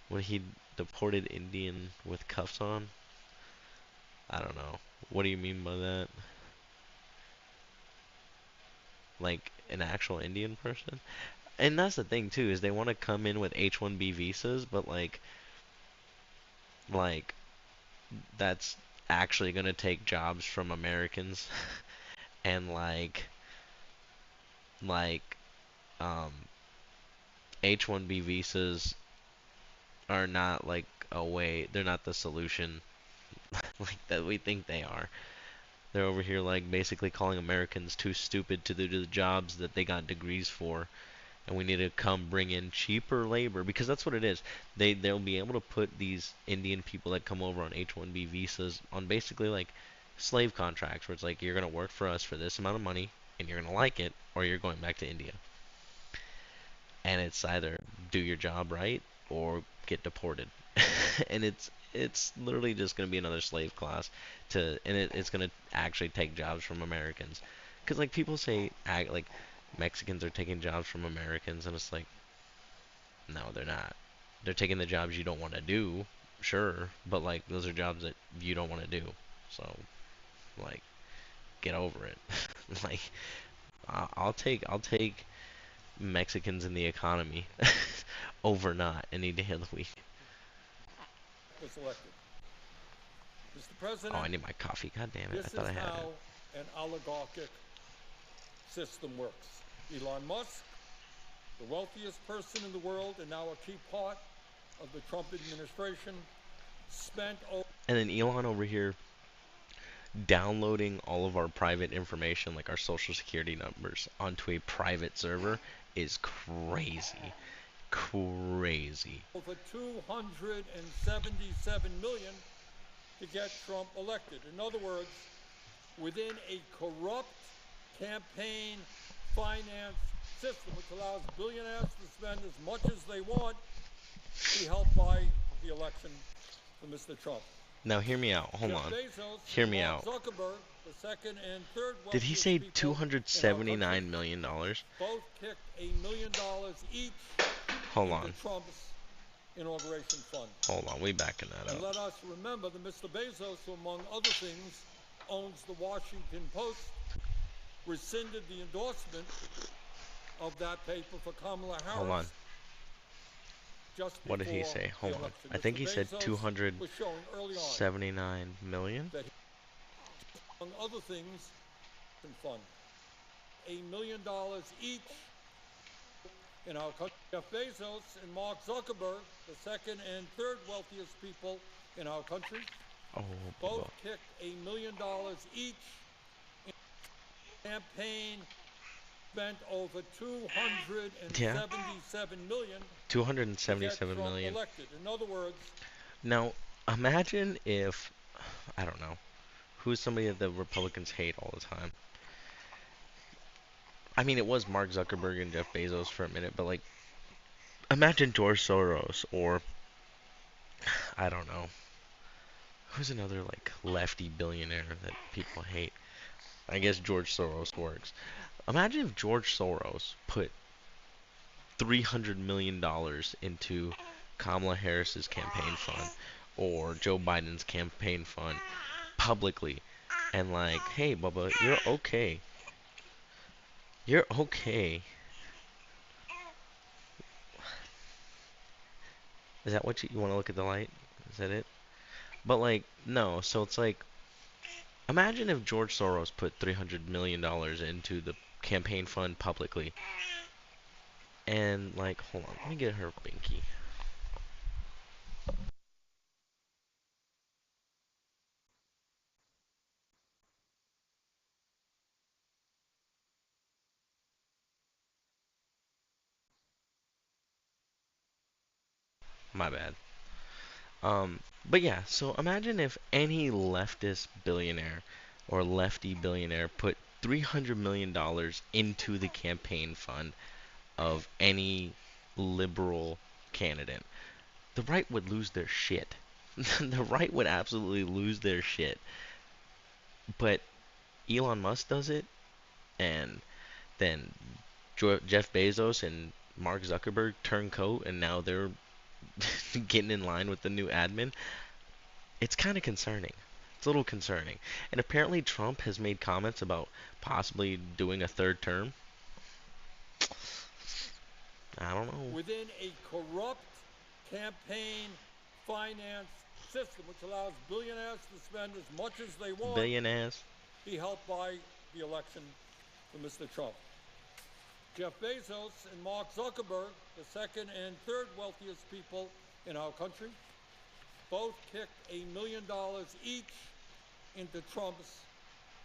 S1: when he deported Indian with cuffs on? I don't know. What do you mean by that? Like an actual Indian person? And that's the thing too, is they want to come in with H-1B visas, but like that's actually gonna take jobs from Americans. And H-1B visas are not like a way, they're not the solution like that we think they are. They're over here like basically calling Americans too stupid to do the jobs that they got degrees for, and we need to come bring in cheaper labor, because that's what it is. They'll be able to put these Indian people that come over on H-1B visas on basically like slave contracts, where it's like you're gonna work for us for this amount of money and you're gonna like it, or you're going back to India. And it's either do your job right or get deported. And it's literally just going to be another slave class it's going to actually take jobs from Americans. Because like people say like Mexicans are taking jobs from Americans, and it's like, no, they're not. They're taking the jobs you don't want to do, sure, but like those are jobs that you don't want to do. So like, get over it. Like, I'll take Mexicans in the economy over not any day of the week.
S5: Was elected. Mr. President,
S1: Oh, I need my coffee. God damn it! I
S5: this
S1: thought I
S5: is
S1: had
S5: how
S1: it.
S5: an oligarchic system works. Elon Musk, the wealthiest person in the world and now a key part of the Trump administration, spent over...
S1: And then Elon over here downloading all of our private information, like our social security numbers, onto a private server is crazy. Crazy.
S5: over 277 million to get Trump elected. In other words, within a corrupt campaign finance system which allows billionaires to spend as much as they want, be helped by the election for Mr. Trump.
S1: Now hear me out. Hold
S5: Jeff
S1: on.
S5: Bezos
S1: Hear me
S5: and
S1: out.
S5: Mark Zuckerberg, the second and third
S1: Did he
S5: wealthiest
S1: say
S5: people
S1: $279 million?
S5: both kicked $1 million each
S1: Hold
S5: into
S1: on.
S5: Trump's inauguration fund.
S1: Hold on. We backing that
S5: And
S1: up.
S5: let us remember that Mr. Bezos, who among other things owns the Washington Post, rescinded the endorsement of that paper for Kamala Harris.
S1: Hold on.
S5: Just
S1: What did he
S5: before
S1: say?
S5: the
S1: Hold on.
S5: election.
S1: I think
S5: Mr.
S1: he said
S5: Bezos was showing early on
S1: 279 million.
S5: that he, among other things, fund $1 million each in our country. Jeff Bezos and Mark Zuckerberg, the second and third wealthiest people in our country,
S1: Oh,
S5: both kicked $1 million each in campaign, spent over 277 million.
S1: 277
S5: Trump
S1: million.
S5: elected. In other words,
S1: Now, imagine if, I don't know, who's somebody that the Republicans hate all the time? I mean, it was Mark Zuckerberg and Jeff Bezos for a minute, but like, imagine George Soros, or, I don't know, who's another like lefty billionaire that people hate? I guess George Soros works. Imagine if George Soros put $300 million into Kamala Harris's campaign fund or Joe Biden's campaign fund publicly, and like, hey, Bubba, you're okay. You're okay. Is that what you want to look at the light? Is that it? But like, no. So it's like, imagine if George Soros put $300 million into the campaign fund publicly. And like, hold on, let me get her binky. My bad. But yeah, so imagine if any leftist billionaire or lefty billionaire put $300 million into the campaign fund of any liberal candidate. The right would lose their shit. The right would absolutely lose their shit. But Elon Musk does it, and then Jeff Bezos and Mark Zuckerberg turn coat, and now they're getting in line with the new admin. It's kind of concerning. It's a little concerning. And apparently Trump has made comments about possibly doing a third term. I don't know.
S5: within a corrupt campaign finance system which allows billionaires to spend as much as they want,
S1: Billionaires.
S5: be helped by the election for Mr. Trump. Jeff Bezos and Mark Zuckerberg, the second and third wealthiest people in our country, both kicked $1 million each into Trump's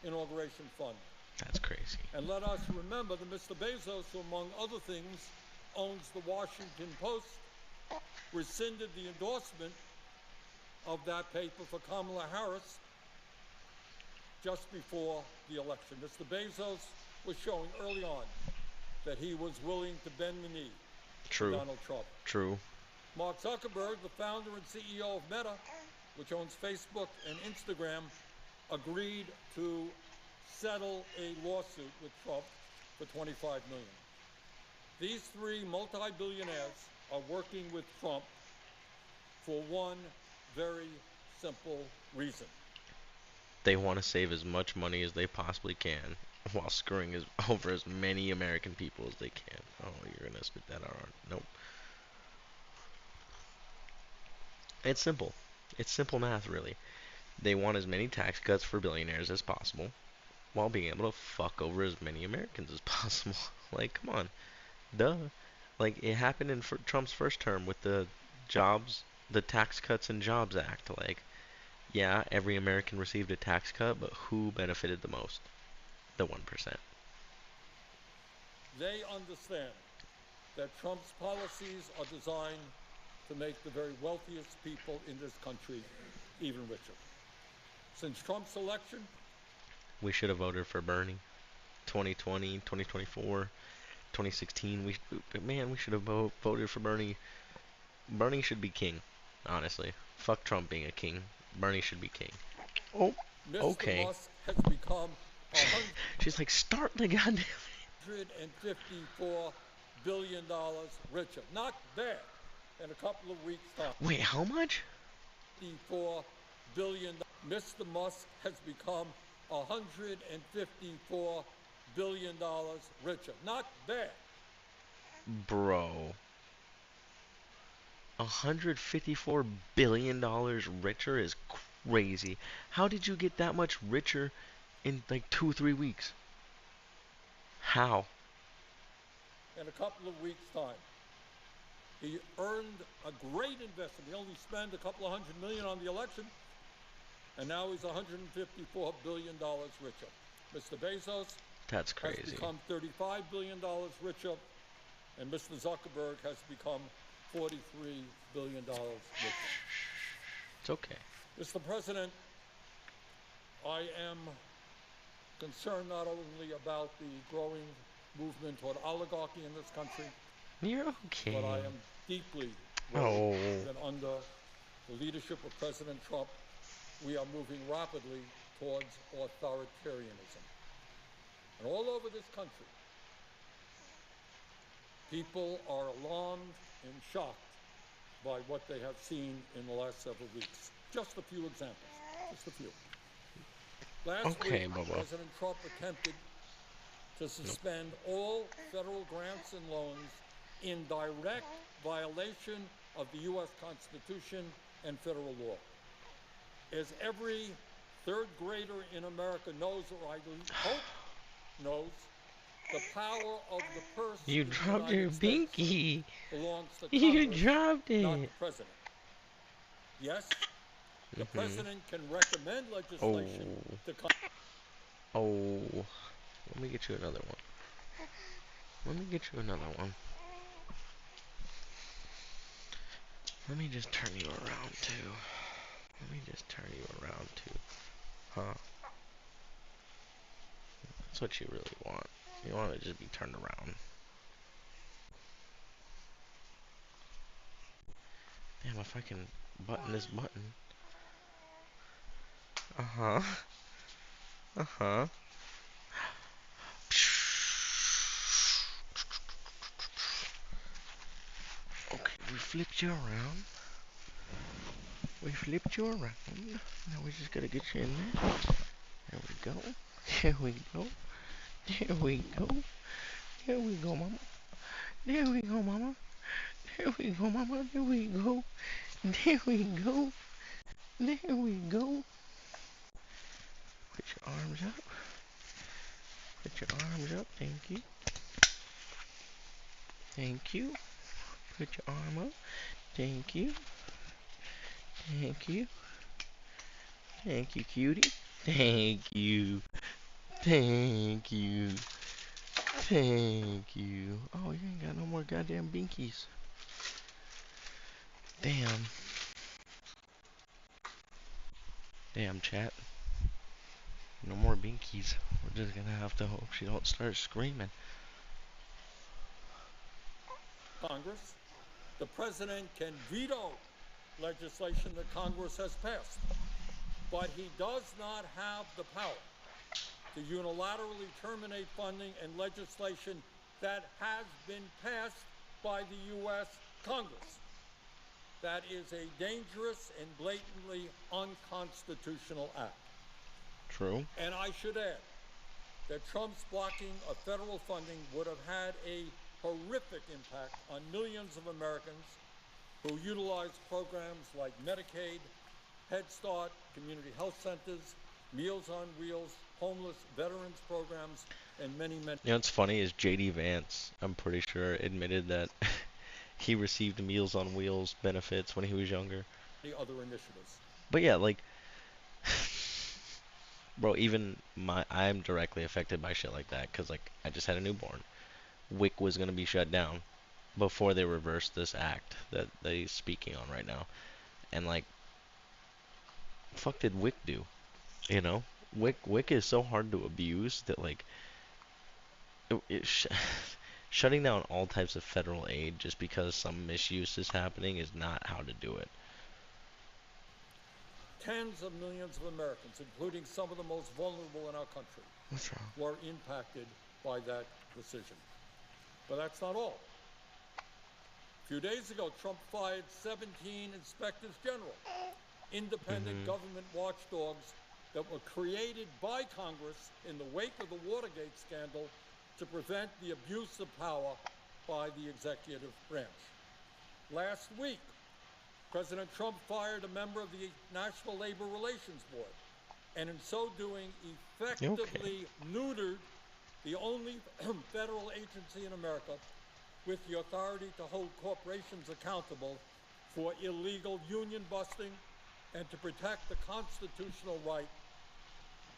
S5: inauguration fund.
S1: That's crazy.
S5: And let us remember that Mr. Bezos, who among other things owns the Washington Post, rescinded the endorsement of that paper for Kamala Harris just before the election. Mr. Bezos was showing early on that he was willing to bend the knee
S1: True.
S5: to Donald Trump.
S1: True.
S5: Mark Zuckerberg, the founder and CEO of Meta, which owns Facebook and Instagram, agreed to settle a lawsuit with Trump for $25 million. These three multi-billionaires are working with Trump for one very simple reason.
S1: They want to save as much money as they possibly can while screwing over as many American people as they can. Oh, you're going to spit that out. Nope. It's simple. It's simple math, really. They want as many tax cuts for billionaires as possible while being able to fuck over as many Americans as possible. Like, come on. Duh. Like, it happened in Trump's first term with the Tax Cuts and Jobs Act. Like, yeah, every American received a tax cut, but who benefited the most? The 1%.
S5: They understand that Trump's policies are designed to make the very wealthiest people in this country even richer. Since Trump's election,
S1: We should have voted for Bernie. 2020, 2024, 2016. We should have voted for Bernie. Bernie should be king, honestly. Fuck Trump being a king. Bernie should be king. Oh,
S5: Mr.
S1: okay.
S5: Musk has become
S1: She's like, start the goddamn.
S5: $154 billion richer. Not bad. In a couple of weeks' time.
S1: Wait, how much?
S5: $54 billion. Mr. Musk has become $154 billion richer. Not bad.
S1: Bro. $154 billion richer is crazy. How did you get that much richer in like 2-3 weeks? How?
S5: In a couple of weeks' time. He earned a great investment. He only spent a couple of $100 million on the election, and now he's $154 billion richer. Mr. Bezos
S1: That's crazy.
S5: has become $35 billion richer, and Mr. Zuckerberg has become $43 billion richer.
S1: It's okay.
S5: Mr. President, I am concerned not only about the growing movement toward oligarchy in this country,
S1: You're okay.
S5: but I am deeply worried that under the leadership of President Trump, we are moving rapidly towards authoritarianism. And all over this country, people are alarmed and shocked by what they have seen in the last several weeks. Just a few examples. Just a few. Last week, President Trump attempted to suspend all federal grants and loans in direct violation of the U.S. Constitution and federal law. As every third grader in America knows, or I hope knows, the power of the purse
S1: You
S5: in the
S1: dropped
S5: United
S1: your
S5: States
S1: binky.
S5: belongs to
S1: You
S5: Congress,
S1: dropped it.
S5: not the president. Yes, the president can recommend legislation to Congress.
S1: Oh, let me get you another one. Let me get you another one. Let me just turn you around too. Let me just turn you around too. Huh? That's what you really want. You want to just be turned around. Damn, if I can button this button. Uh-huh. Uh-huh. Okay, we flipped you around. We flipped you around. Now we just gotta get you in there. There we go. There we go. There we go. There we go, mama. There we go, mama. There we go, mama. There we go. There we go. There we go. Put your arms up. Put your arms up. Thank you. Thank you. Put your arm up. Thank you. Thank you. Thank you, cutie. Thank you. Thank you. Thank you. Oh, you ain't got no more goddamn binkies. Damn. Damn, chat. No more binkies. We're just gonna have to hope she don't start screaming.
S5: Congress, The president can veto legislation that Congress has passed, but he does not have the power to unilaterally terminate funding and legislation that has been passed by the U.S. Congress. That is a dangerous and blatantly unconstitutional act.
S1: True.
S5: And I should add that Trump's blocking of federal funding would have had a horrific impact on millions of Americans who utilize programs like Medicaid, Head Start, community health centers, Meals on Wheels, homeless veterans programs, and many.
S1: You know what's funny is J.D. Vance, I'm pretty sure, admitted that he received Meals on Wheels benefits when he was younger.
S5: Other initiatives.
S1: But yeah, like, bro, even I'm directly affected by shit like that, because, like, I just had a newborn. WIC was going to be shut down before they reversed this act that they're speaking on right now. And, like, fuck did WIC do? You know? WIC is so hard to abuse that, like, shutting down all types of federal aid just because some misuse is happening is not how to do it.
S5: Tens of millions of Americans, including some of the most vulnerable in our country, were impacted by that decision. But that's not all. A few days ago, Trump fired 17 inspectors general, independent government watchdogs that were created by Congress in the wake of the Watergate scandal to prevent the abuse of power by the executive branch. Last week, President Trump fired a member of the National Labor Relations Board, and in so doing, effectively neutered the only federal agency in America with the authority to hold corporations accountable for illegal union busting and to protect the constitutional right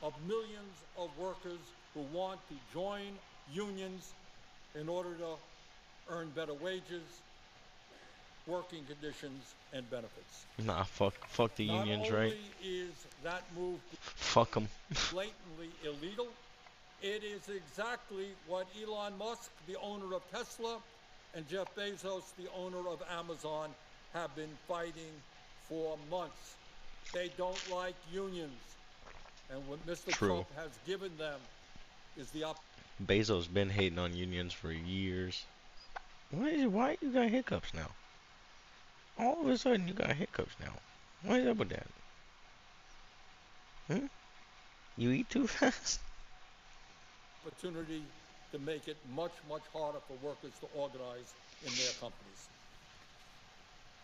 S5: of millions of workers who want to join unions in order to earn better wages, working conditions, and benefits.
S1: Nah, fuck the unions, right?
S5: Not only is that move
S1: fuck them.
S5: blatantly illegal, it is exactly what Elon Musk, the owner of Tesla, and Jeff Bezos, the owner of Amazon, have been fighting for months. They don't like unions. And what Mr. Trump has given them is the
S1: Bezos been hating on unions for years. Why you got hiccups now? All of a sudden you got hiccups now. What is up with that? You eat too fast?
S5: Opportunity to make it much, much harder for workers to organize in their companies.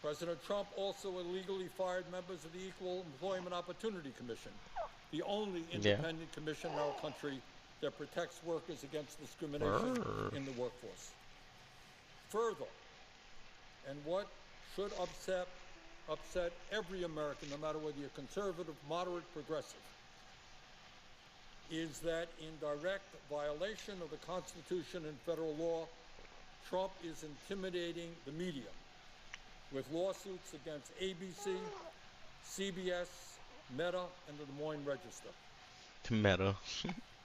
S5: President Trump also illegally fired members of the Equal Employment Opportunity Commission, the only independent commission in our country that protects workers against discrimination in the workforce. Further, and what should upset every American, no matter whether you're conservative, moderate, progressive, is that in direct violation of the Constitution and federal law, Trump is intimidating the media with lawsuits against ABC, CBS, Meta, and the Des Moines Register.
S1: Meta.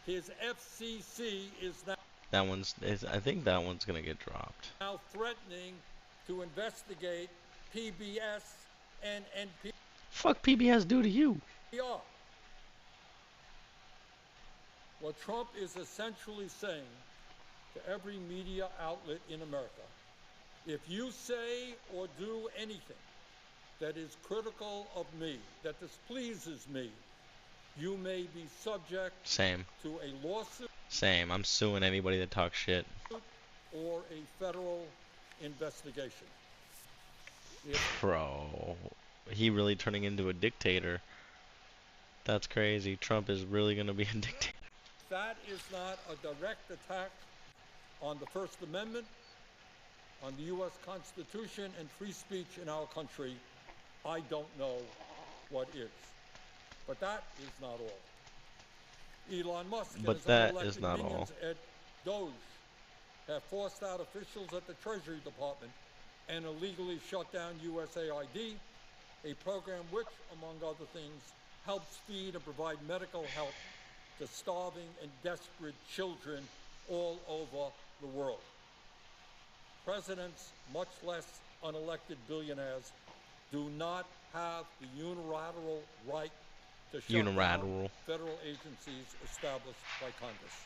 S5: His FCC is now...
S1: I think that one's gonna get dropped.
S5: ...now threatening to investigate PBS and NPR.
S1: Fuck PBS do to you?
S5: What Trump is essentially saying to every media outlet in America, if you say or do anything that is critical of me, that displeases me, you may be subject to a lawsuit.
S1: Same. I'm suing anybody that talks shit.
S5: Or a federal investigation.
S1: Bro, he really turning into a dictator. That's crazy. Trump is really gonna be a dictator.
S5: That is not a direct attack on the First Amendment, on the U.S. Constitution and free speech in our country. I don't know what is. But that is not all. Elon Musk and his unelected minions at Doge have forced out officials at the Treasury Department and illegally shut down USAID, a program which, among other things, helps feed and provide medical help to starving and desperate children all over the world. Presidents, much less unelected billionaires do not have the unilateral right to shut
S1: Unilateral.
S5: down federal agencies established by Congress.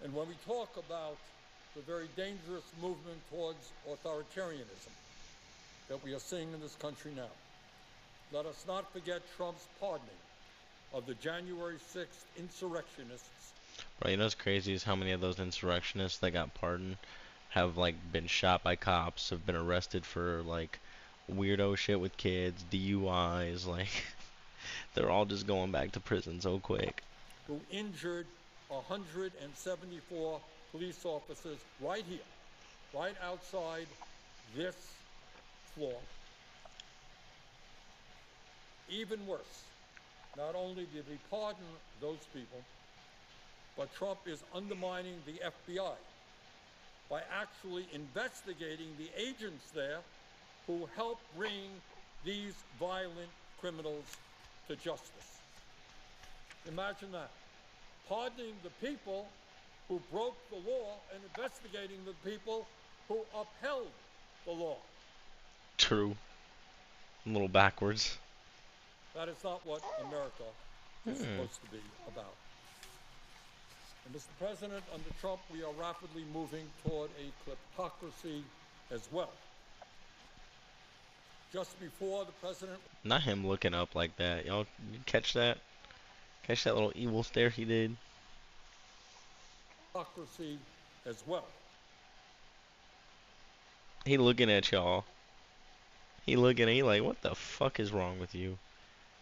S5: And when we talk about the very dangerous movement towards authoritarianism that we are seeing in this country now, let us not forget Trump's pardoning of the January 6th insurrectionists.
S1: Bro, you know what's crazy is how many of those insurrectionists that got pardoned have like been shot by cops, have been arrested for like weirdo shit with kids, DUIs, like they're all just going back to prison so quick.
S5: Who injured 174 police officers right here, right outside this floor. Even worse, not only did he pardon those people, but Trump is undermining the FBI by actually investigating the agents there who helped bring these violent criminals to justice. Imagine that. Pardoning the people who broke the law and investigating the people who upheld the law.
S1: True. A little backwards.
S5: That is not what America is supposed to be about. And Mr. President, under Trump, we are rapidly moving toward a kleptocracy as well. Just before the president...
S1: Not him looking up like that. Y'all catch that? Catch that little evil stare he did?
S5: Kleptocracy as well.
S1: He looking at y'all. He like, what the fuck is wrong with you?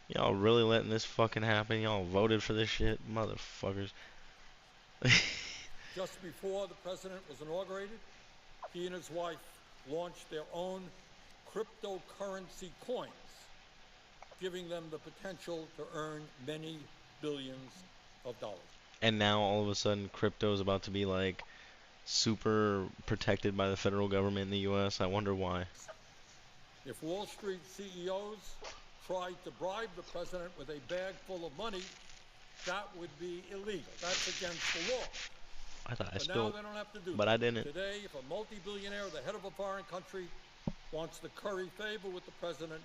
S1: Y'all really letting this fucking happen? Y'all voted for this shit? Motherfuckers.
S5: Just before the president was inaugurated, he and his wife launched their own cryptocurrency coins, giving them the potential to earn many billions of dollars.
S1: And now all of a sudden crypto is about to be like super protected by the federal government in the US. I wonder why.
S5: If Wall Street CEOs tried to bribe the president with a bag full of money, that would be illegal. That's against the law.
S1: I thought
S5: But
S1: I
S5: now
S1: spilled,
S5: they don't have to do
S1: but
S5: that.
S1: I didn't.
S5: Today, if a multi-billionaire, the head of a foreign country, wants to curry favor with the president,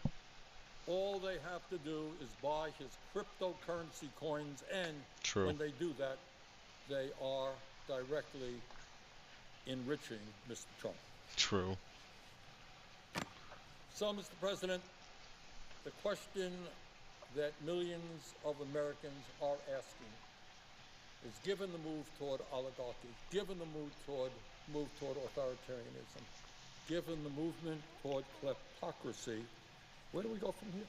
S5: all they have to do is buy his cryptocurrency coins, and
S1: True.
S5: when they do that, they are directly enriching Mr. Trump.
S1: True.
S5: So, Mr. President, the question that millions of Americans are asking is, given the move toward oligarchy, given the move toward authoritarianism, given the movement toward kleptocracy, where do we go from here?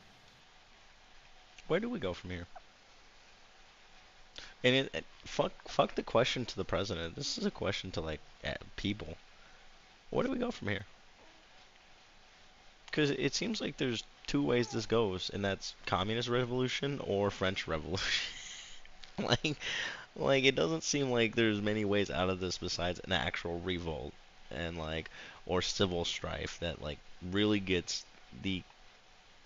S1: Where do we go from here? And fuck the question to the president. This is a question to like people. Where do we go from here? Because it seems like there's two ways this goes, and that's communist revolution or French revolution. like it doesn't seem like there's many ways out of this besides an actual revolt and like or civil strife that like really gets the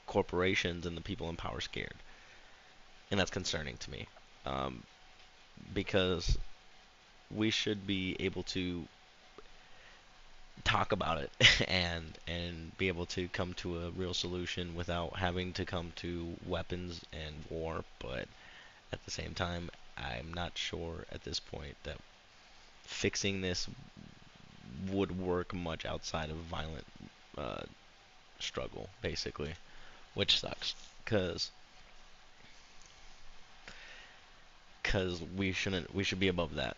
S1: corporations and the people in power scared. And that's concerning to me. Because we should be able to talk about it and be able to come to a real solution without having to come to weapons and war. But at the same time, I'm not sure at this point that fixing this would work much outside of violent struggle, basically, which sucks because we should be above that.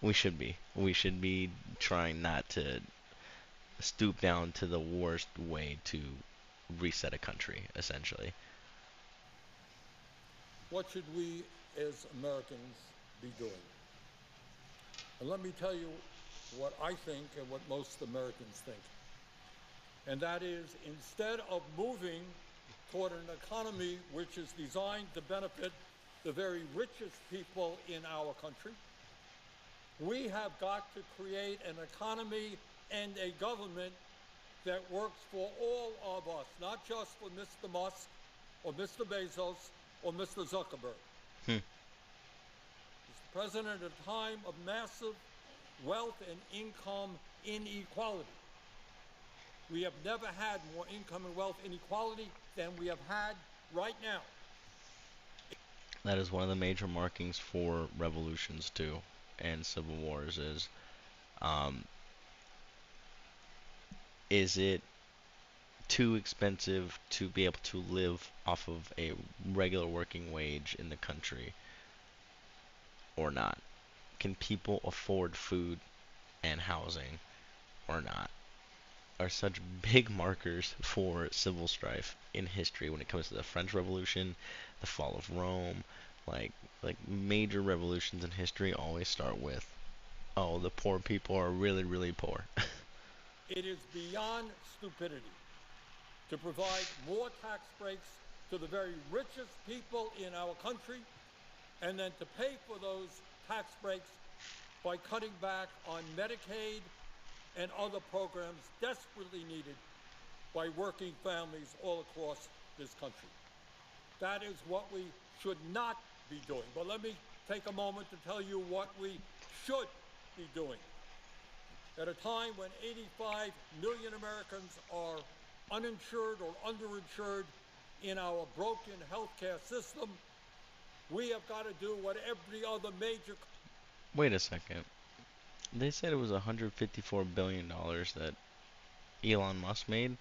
S1: we should be trying not to stoop down to the worst way to reset a country, essentially.
S5: What should we as Americans be doing? And let me tell you what I think and what most Americans think. And that is, instead of moving toward an economy which is designed to benefit the very richest people in our country, we have got to create an economy and a government that works for all of us, not just for Mr. Musk or Mr. Bezos or Mr. Zuckerberg. Mr. President, at a time of massive wealth and income inequality. We have never had more income and wealth inequality than we have had right now.
S1: That is one of the major markings for revolutions too, and civil wars is it too expensive to be able to live off of a regular working wage in the country or not? Can people afford food and housing or not? Are such big markers for civil strife in history when it comes to the French Revolution, the fall of Rome, like major revolutions in history always start with, oh, the poor people are really, really poor.
S5: It is beyond stupidity to provide more tax breaks to the very richest people in our country and then to pay for those tax breaks by cutting back on Medicaid and other programs desperately needed by working families all across this country. That is what we should not be doing. But let me take a moment to tell you what we should be doing. At a time when 85 million Americans are uninsured or underinsured in our broken healthcare system, we have got to do what every other major...
S1: Wait a second. They said it was $154 billion that Elon Musk made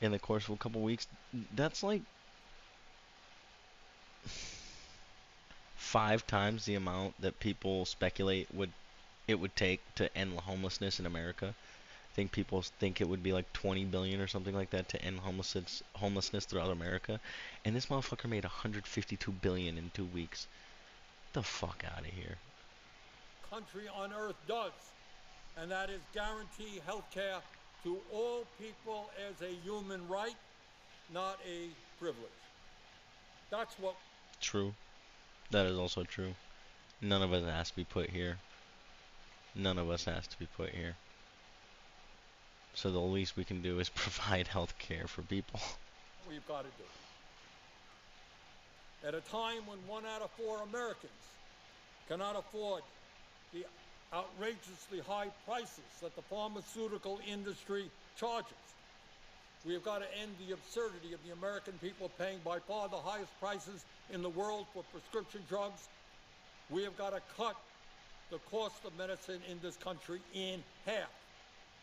S1: in the course of a couple weeks. That's like 5 times the amount that people speculate it would take to end homelessness in America. I think people think it would be like 20 billion or something like that to end homelessness throughout America. And this motherfucker made 152 billion in 2 weeks. Get the fuck out of here.
S5: Country on earth does, and that is guarantee health care to all people as a human right, not a privilege. That's what...
S1: True. That is also true. None of us has to be put here. None of us has to be put here. So the least we can do is provide health care for people.
S5: We've got to do. At a time when 1 out of 4 Americans cannot afford the outrageously high prices that the pharmaceutical industry charges. We have got to end the absurdity of the American people paying by far the highest prices in the world for prescription drugs. We have got to cut the cost of medicine in this country in half,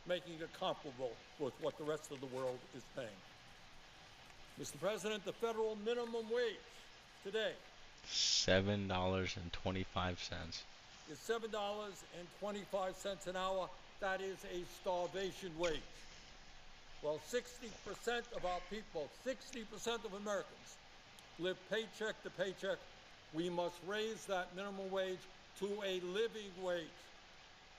S5: making it comparable with what the rest of the world is paying. Mr. President, the federal minimum wage today
S1: $7.25.
S5: is $7.25 an hour. That is a starvation wage. Well, 60% of our people, 60% of Americans live paycheck to paycheck. We must raise that minimum wage to a living wage,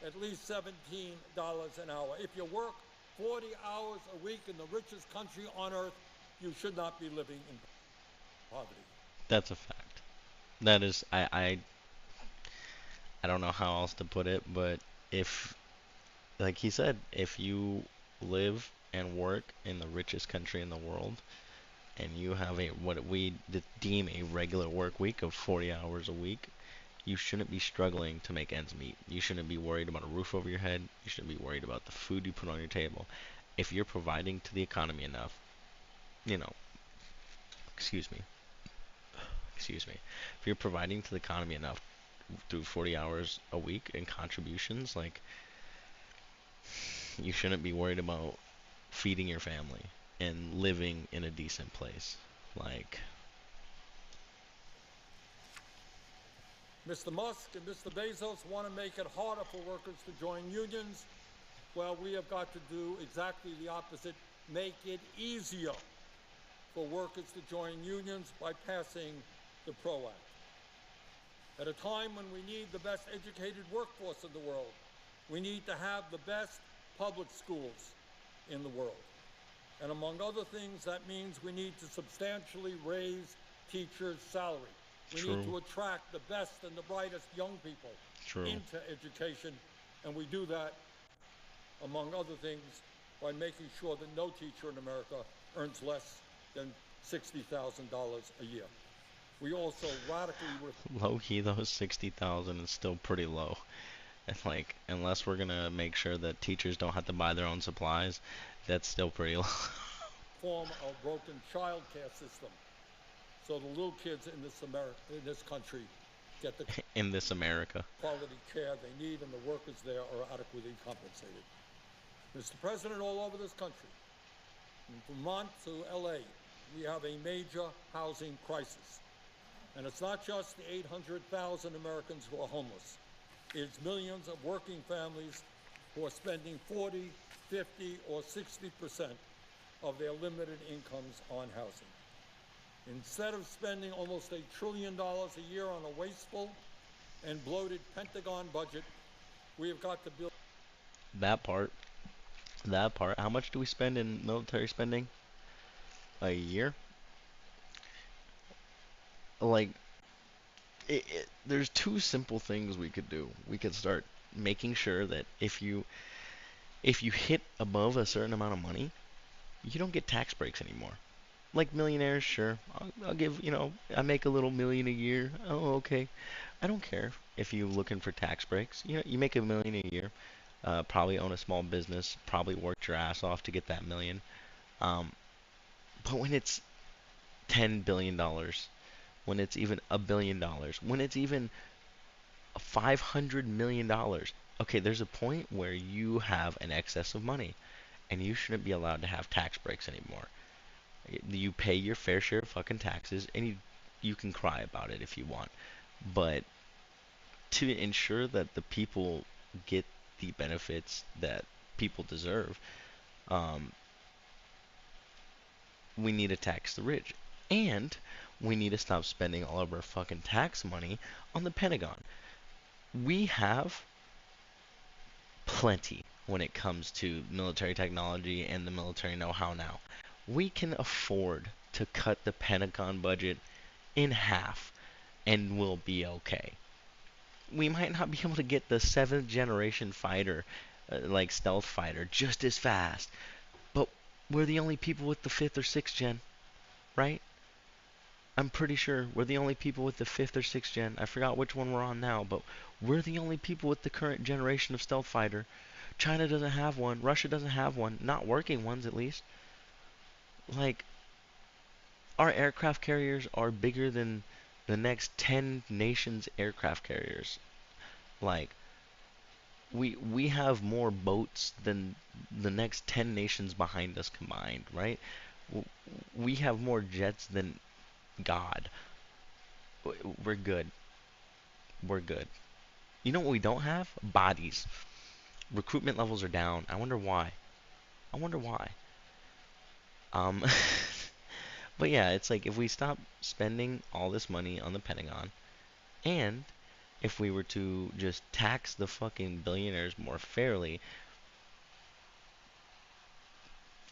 S5: at least $17 an hour. If you work 40 hours a week in the richest country on earth, you should not be living in poverty.
S1: That's a fact. That is, I don't know how else to put it, but if, like he said, if you live and work in the richest country in the world, and you have what we deem a regular work week of 40 hours a week, you shouldn't be struggling to make ends meet. You shouldn't be worried about a roof over your head. You shouldn't be worried about the food you put on your table. If you're providing to the economy enough, excuse me. If you're providing to the economy enough through 40 hours a week in contributions, like, you shouldn't be worried about feeding your family and living in a decent place. Like,
S5: Mr. Musk and Mr. Bezos want to make it harder for workers to join unions. Well, we have got to do exactly the opposite. Make it easier for workers to join unions by passing the PRO Act. At a time when we need the best educated workforce in the world, we need to have the best public schools in the world. And among other things, that means we need to substantially raise teachers' salary. We need to attract the best and the brightest young people into education, and we do that, among other things, by making sure that no teacher in America earns less than $60,000 a year. We also radically...
S1: Low-key, though, 60,000 is still pretty low. And like, unless we're gonna make sure that teachers don't have to buy their own supplies, that's still pretty low.
S5: Form of broken child care system, so the little kids in this country get the
S1: In this America.
S5: quality care they need, and the workers there are adequately compensated. Mr. President, all over this country, from Vermont to LA, we have a major housing crisis. And it's not just the 800,000 Americans who are homeless. It's millions of working families who are spending 40, 50, or 60% of their limited incomes on housing. Instead of spending almost $1 trillion a year on a wasteful and bloated Pentagon budget, we have got to build.
S1: That part. How much do we spend in military spending? A year? Like, there's two simple things we could do. We could start making sure that if you hit above a certain amount of money, you don't get tax breaks anymore. Like millionaires, sure. I'll give, I make a little million a year. Oh, okay. I don't care if you're looking for tax breaks. You make $1 million a year. Probably own a small business. Probably worked your ass off to get that million. But when it's $10 billion, when it's even $1 billion, when it's even $500 million, okay, there's a point where you have an excess of money, and you shouldn't be allowed to have tax breaks anymore. You pay your fair share of fucking taxes, and you can cry about it if you want, but to ensure that the people get the benefits that people deserve, we need to tax the rich. And we need to stop spending all of our fucking tax money on the Pentagon. We have plenty when it comes to military technology and the military know-how now. We can afford to cut the Pentagon budget in half and we'll be okay. We might not be able to get the 7th generation fighter, like stealth fighter, just as fast, but we're the only people with the 5th or 6th gen, right? I'm pretty sure we're the only people with the 5th or 6th gen. I forgot which one we're on now, but we're the only people with the current generation of stealth fighter. China doesn't have one. Russia doesn't have one. Not working ones, at least. Like, our aircraft carriers are bigger than the next 10 nations' aircraft carriers. Like, we have more boats than the next 10 nations behind us combined, right? We have more jets than God. We're good. We're good. You know what we don't have? Bodies. Recruitment levels are down. I wonder why. Um, but yeah, it's like if we stop spending all this money on the Pentagon, and if we were to just tax the fucking billionaires more fairly,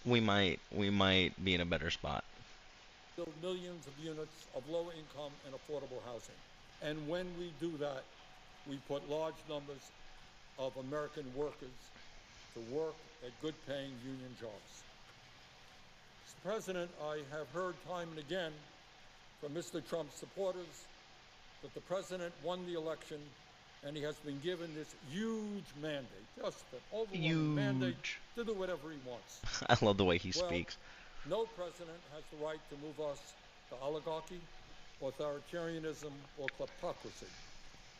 S1: we might be in a better spot.
S5: Build millions of units of low income and affordable housing. And when we do that, we put large numbers of American workers to work at good paying union jobs. Mr. President, I have heard time and again from Mr. Trump's supporters that the president won the election and he has been given this huge mandate, just an overwhelming mandate to do whatever he wants.
S1: I love the way he speaks.
S5: No president has the right to move us to oligarchy, authoritarianism, or kleptocracy.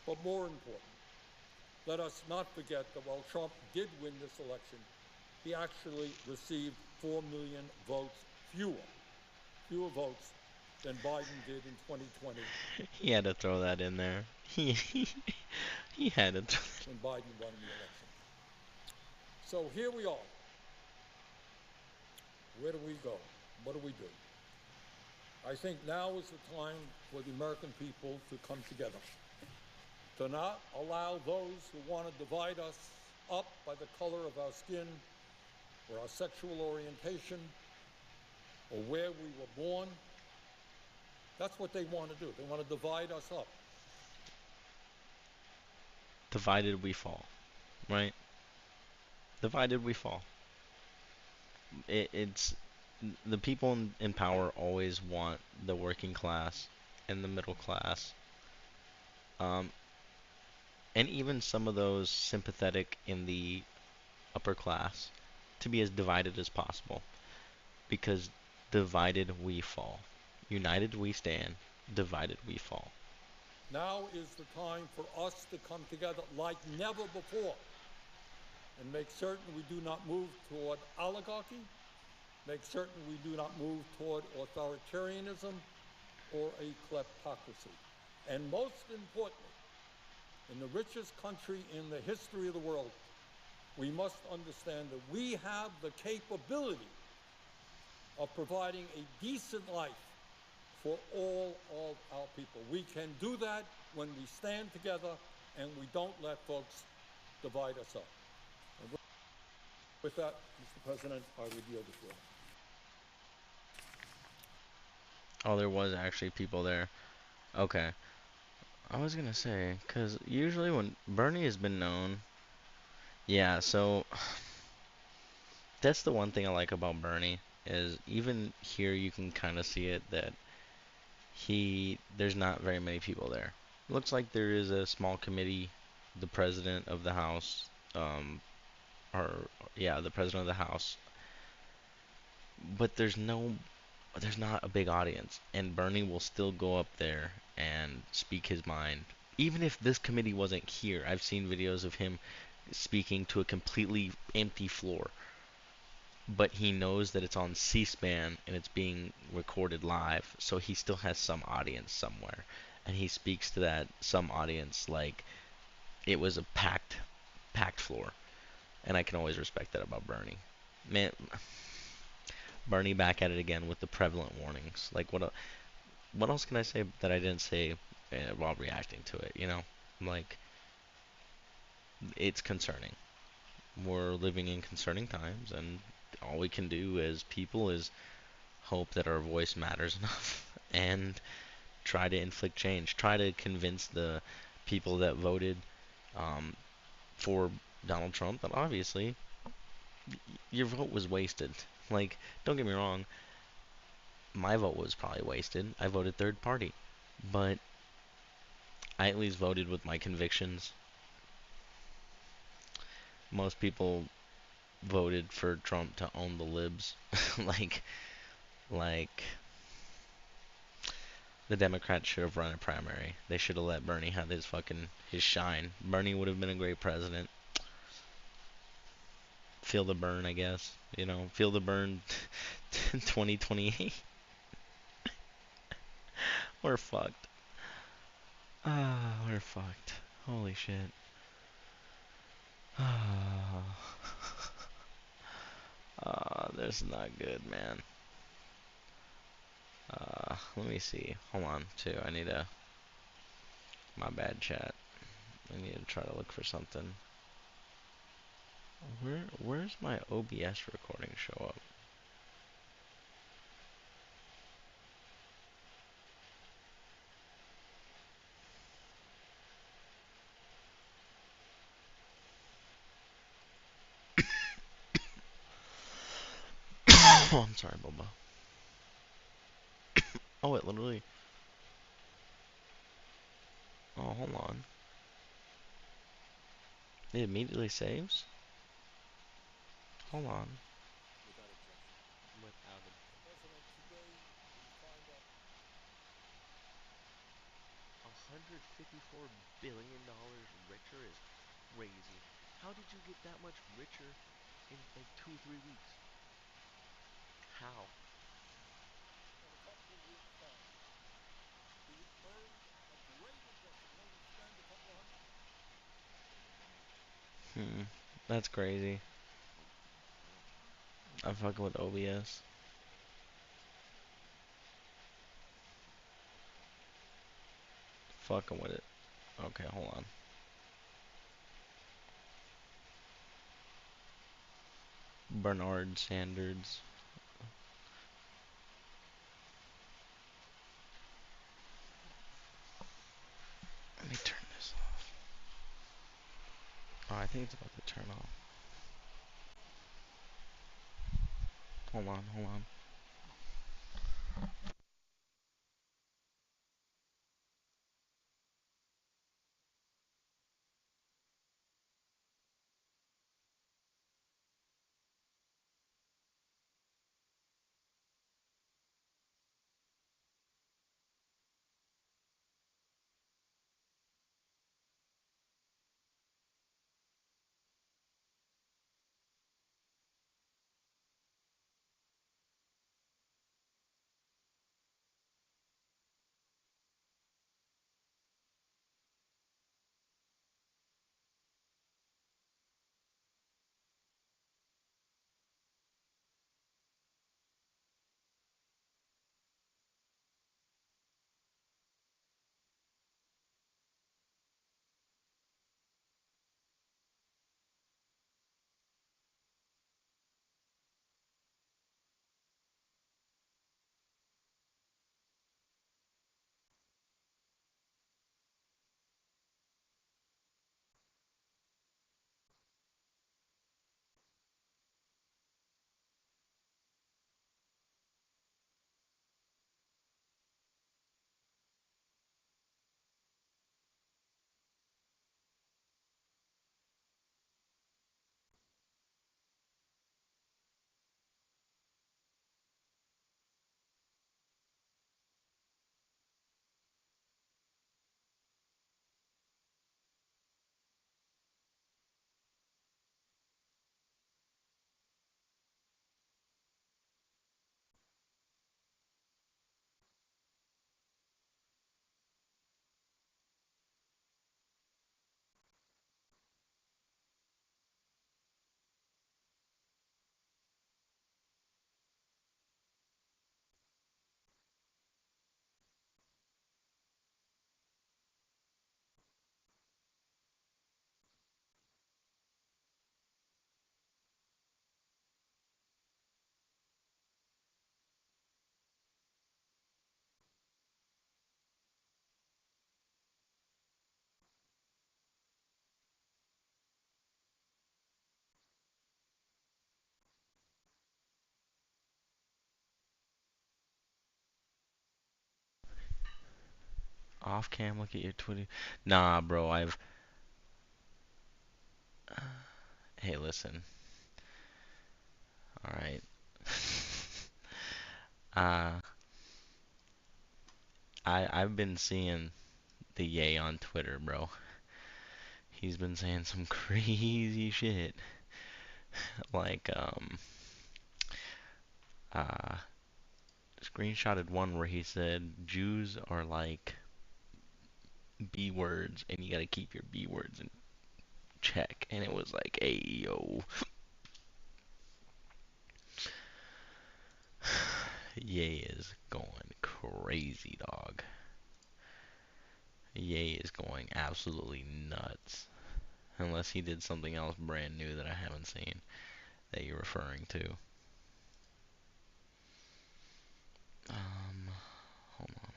S5: But more important, let us not forget that while Trump did win this election, he actually received 4 million votes fewer votes than Biden did in 2020.
S1: He had to throw that in there. He had to.
S5: When Biden won the election. So here we are. Where do we go? What do we do? I think now is the time for the American people to come together. To not allow those who want to divide us up by the color of our skin, or our sexual orientation, or where we were born. That's what they want to do. They want to divide us up.
S1: Divided we fall, right? Divided we fall. It's the people in power always want the working class and the middle class, and even some of those sympathetic in the upper class to be as divided as possible. Because divided we fall. United we stand, divided we fall.
S5: Now is the time for us to come together like never before and make certain we do not move toward oligarchy, make certain we do not move toward authoritarianism or a kleptocracy. And most importantly, in the richest country in the history of the world, we must understand that we have the capability of providing a decent life for all of our people. We can do that when we stand together and we don't let folks divide us up. And with that, Mr. President, I would yield the floor.
S1: Oh, there was actually people there. Okay. I was gonna say, because usually when Bernie has been known, yeah, so that's the one thing I like about Bernie is even here you can kind of see it that there's not very many people there. Looks like there is a small committee, the president of the House, or yeah, the president of the House, but there's not a big audience, and Bernie will still go up there and speak his mind. Even if this committee wasn't here, I've seen videos of him speaking to a completely empty floor. But he knows that it's on C-SPAN and it's being recorded live, so he still has some audience somewhere. And he speaks to that some audience like it was a packed floor. And I can always respect that about Bernie. Man, Bernie back at it again with the prevalent warnings. Like what else can I say that I didn't say while reacting to it, you know? Like, it's concerning. We're living in concerning times, and all we can do as people is hope that our voice matters enough and try to inflict change. Try to convince the people that voted for Donald Trump that obviously your vote was wasted. Like, don't get me wrong, my vote was probably wasted. I voted third party. But I at least voted with my convictions. Most people voted for Trump to own the libs. like the Democrats should have run a primary. They should have let Bernie have his shine. Bernie would have been a great president. Feel the burn, I guess. You know, feel the burn 2028. We're fucked. We're fucked. Holy shit. This is not good, man. Let me see. Hold on, too. My bad, chat. I need to try to look for something. Where's my OBS recording show up? Oh, I'm sorry, Boba. Oh, it literally... Oh, hold on. It immediately saves? Hold on. Without a... $154 billion richer is crazy. How did you get that much richer in like 2-3 weeks? How? That's crazy. I'm fucking with OBS. Fucking with it. Okay, hold on. Bernard Sanders. Let me turn this off. Oh, I think it's about to turn off. Hold on, hold on. Off cam, look at your Twitter. Nah, bro, I've. Hey, listen. All right. uh, I've been seeing the Yay on Twitter, bro. He's been saying some crazy shit. Like, uh, screenshotted one where he said Jews are like B words, and you gotta keep your B words in check. And it was like, hey, yo. Ye is going crazy, dog. Ye is going absolutely nuts. Unless he did something else brand new that I haven't seen that you're referring to. Hold on.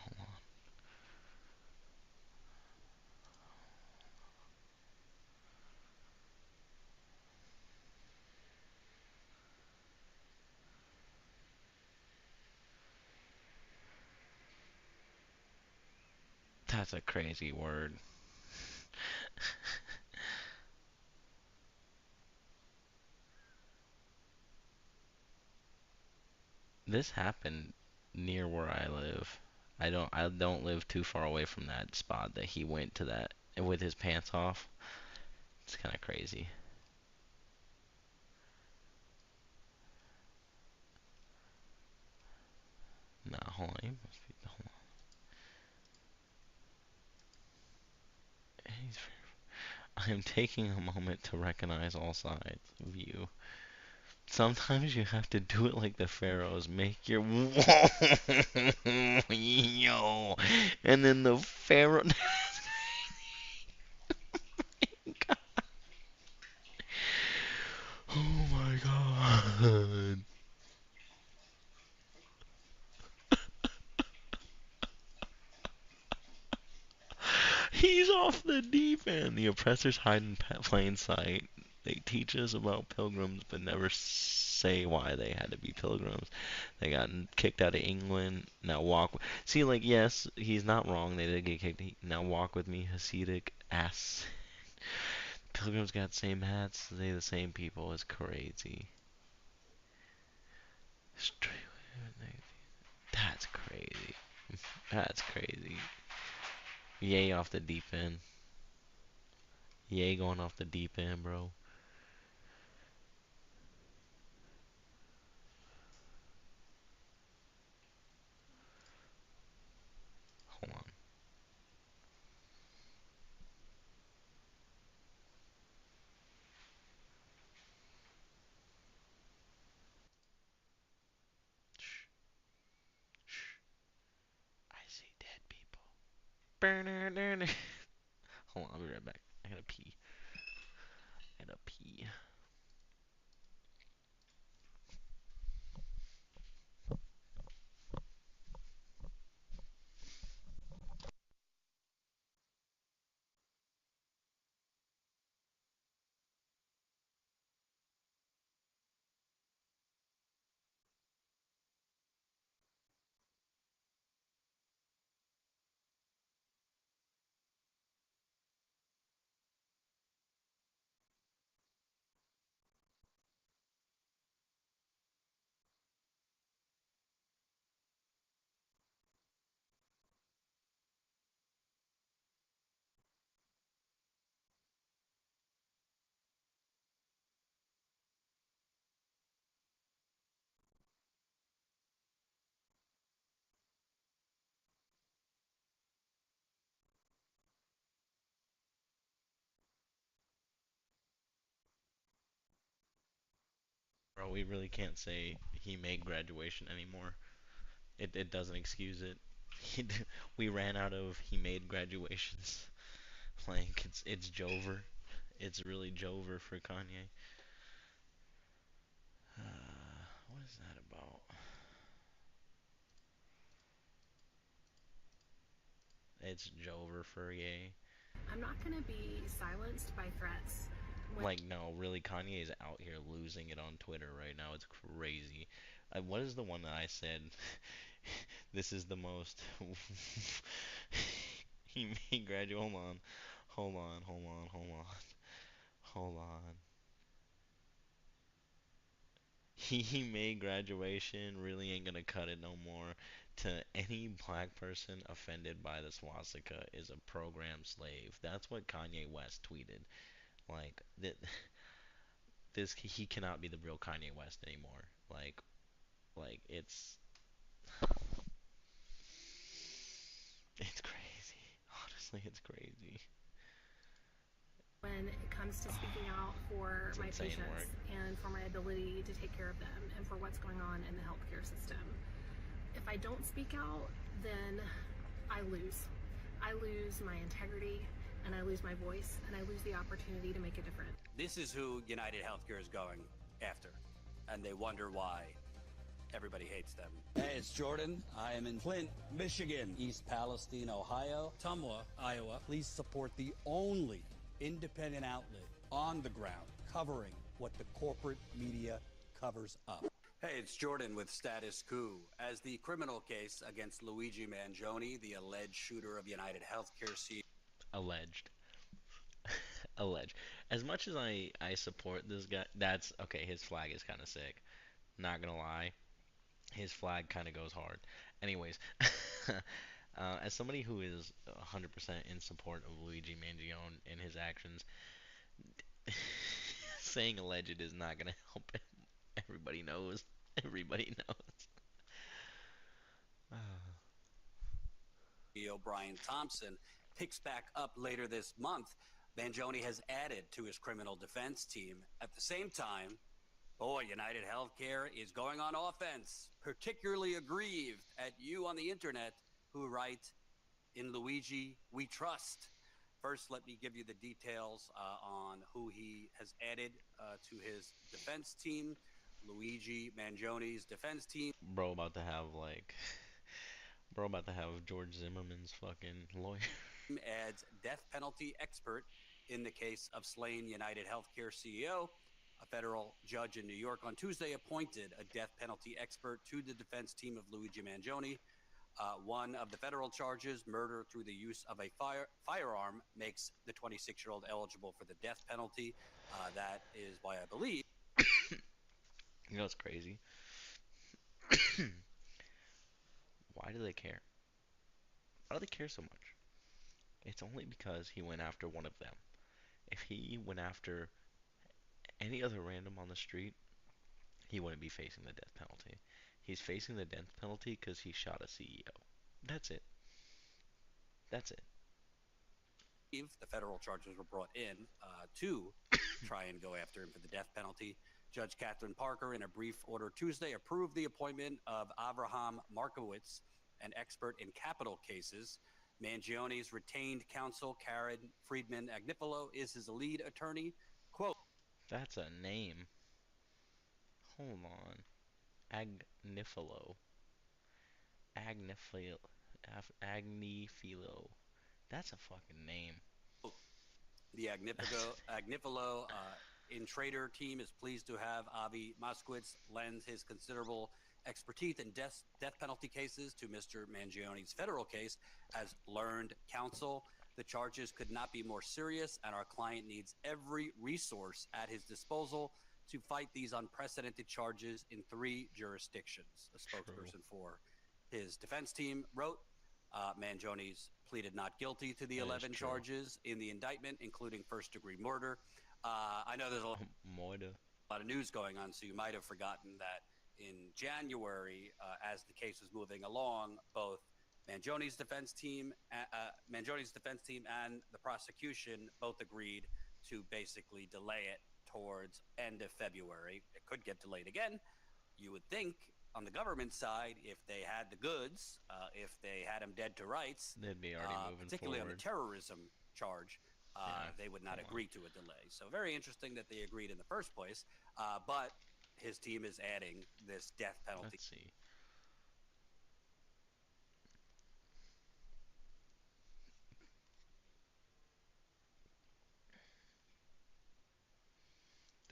S1: That's a crazy word. This happened near where I live. I don't live too far away from that spot that he went to that with his pants off. It's kind of crazy. Nah, hold on. He must be, hold on. I am taking a moment to recognize all sides of you. Sometimes you have to do it like the pharaohs. Make your yo, and then the pharaoh. Oh my god. He's off the deep end. The oppressors hide in plain sight. They teach us about pilgrims, but never say why they had to be pilgrims. They got kicked out of England. Now walk. See, like, yes, he's not wrong. They did get kicked. Now walk with me, Hasidic ass. Pilgrims got same hats. They the same people. It's crazy. That's crazy. That's crazy. Yay off the deep end. Yay going off the deep end, bro. Hold on. I see dead people. Hold on, I'll be right back. I gotta pee. Bro, we really can't say he made graduation anymore. It doesn't excuse it. We ran out of he made graduations. Like it's Jover. It's really Jover for Kanye. What is that about? It's Jover for Ye.
S6: I'm not gonna be silenced by threats.
S1: Like, no, really, Kanye is out here losing it on Twitter right now. It's crazy. What is the one that I said? This is the most. He may graduate. Hold on. Hold on. Hold on. Hold on. Hold on. He made graduation really ain't gonna cut it no more. To any black person offended by the swastika is a program slave. That's what Kanye West tweeted. Like that, this he cannot be the real Kanye West anymore. Like it's crazy. Honestly, it's crazy.
S6: When it comes to speaking out for
S1: It's
S6: my
S1: insane
S6: patients
S1: work.
S6: and for my ability to take care of them and for what's going on in the healthcare system. If I don't speak out, then I lose. I lose my integrity and I lose my voice and I lose the opportunity to make a difference.
S7: This is who United Healthcare is going after, and they wonder why everybody hates them.
S9: Hey, it's Jordan. I am in Flint, Michigan, East Palestine, Ohio, Tumwa, Iowa. Please support the only independent outlet on the ground covering what the corporate media covers up.
S7: Hey, it's Jordan with Status Quo. As the criminal case against Luigi Mangione, the alleged shooter of United Healthcare CEO.
S1: Alleged. Alleged. As much as I support this guy, that's okay. His flag is kind of sick. Not gonna lie, his flag kind of goes hard. Anyways, as somebody who is 100% in support of Luigi Mangione and his actions, saying alleged is not gonna help him. Everybody knows. Everybody knows.
S7: CEO Brian Thompson picks back up later this month. Mangione has added to his criminal defense team. At the same time, boy, United Healthcare is going on offense, particularly aggrieved at you on the internet who write, "In Luigi, we trust." First, let me give you the details on who he has added to his defense team. Luigi Mangione's defense team.
S1: Bro about to have George Zimmerman's fucking lawyer.
S7: Adds death penalty expert in the case of slain United Healthcare CEO. A federal judge in New York on Tuesday appointed a death penalty expert to the defense team of Luigi Mangione. One of the federal charges, murder through the use of a firearm, makes the 26-year-old eligible for the death penalty. That is why I believe.
S1: You know what's crazy? Why do they care? Why do they care so much? It's only because he went after one of them. If he went after any other random on the street, he wouldn't be facing the death penalty. He's facing the death penalty because he shot a CEO. That's it. That's it.
S7: The federal charges were brought in to try and go after him for the death penalty. Judge Catherine Parker, in a brief order Tuesday, approved the appointment of Avraham Markowitz, an expert in capital cases. Mangione's retained counsel, Karen Friedman Agnifilo, is his lead attorney. Quote,
S1: "That's a name. Hold on. Agnifilo. Agnifilo. That's a fucking name."
S7: The Agnifilo in-trader team is pleased to have Avi Moskowitz lend his considerable expertise in death penalty cases to Mr. Mangione's federal case as learned counsel. The charges could not be more serious, and our client needs every resource at his disposal to fight these unprecedented charges in 3 jurisdictions. A spokesperson for his defense team wrote, Mangione's pleaded not guilty to the 11 charges in the indictment, including first-degree murder. I know there's a lot of news going on, so you might have forgotten that in January, as the case was moving along, both Mangione's defense team and the prosecution both agreed to basically delay it towards end of February. It could get delayed again. You would think on the government side, if they had the goods, if they had him dead to rights,
S1: they'd be already moving
S7: particularly
S1: forward.
S7: on the terrorism charge, they would not agree to a delay. So very interesting that they agreed in the first place. But his team is adding this death penalty.
S1: Let's see.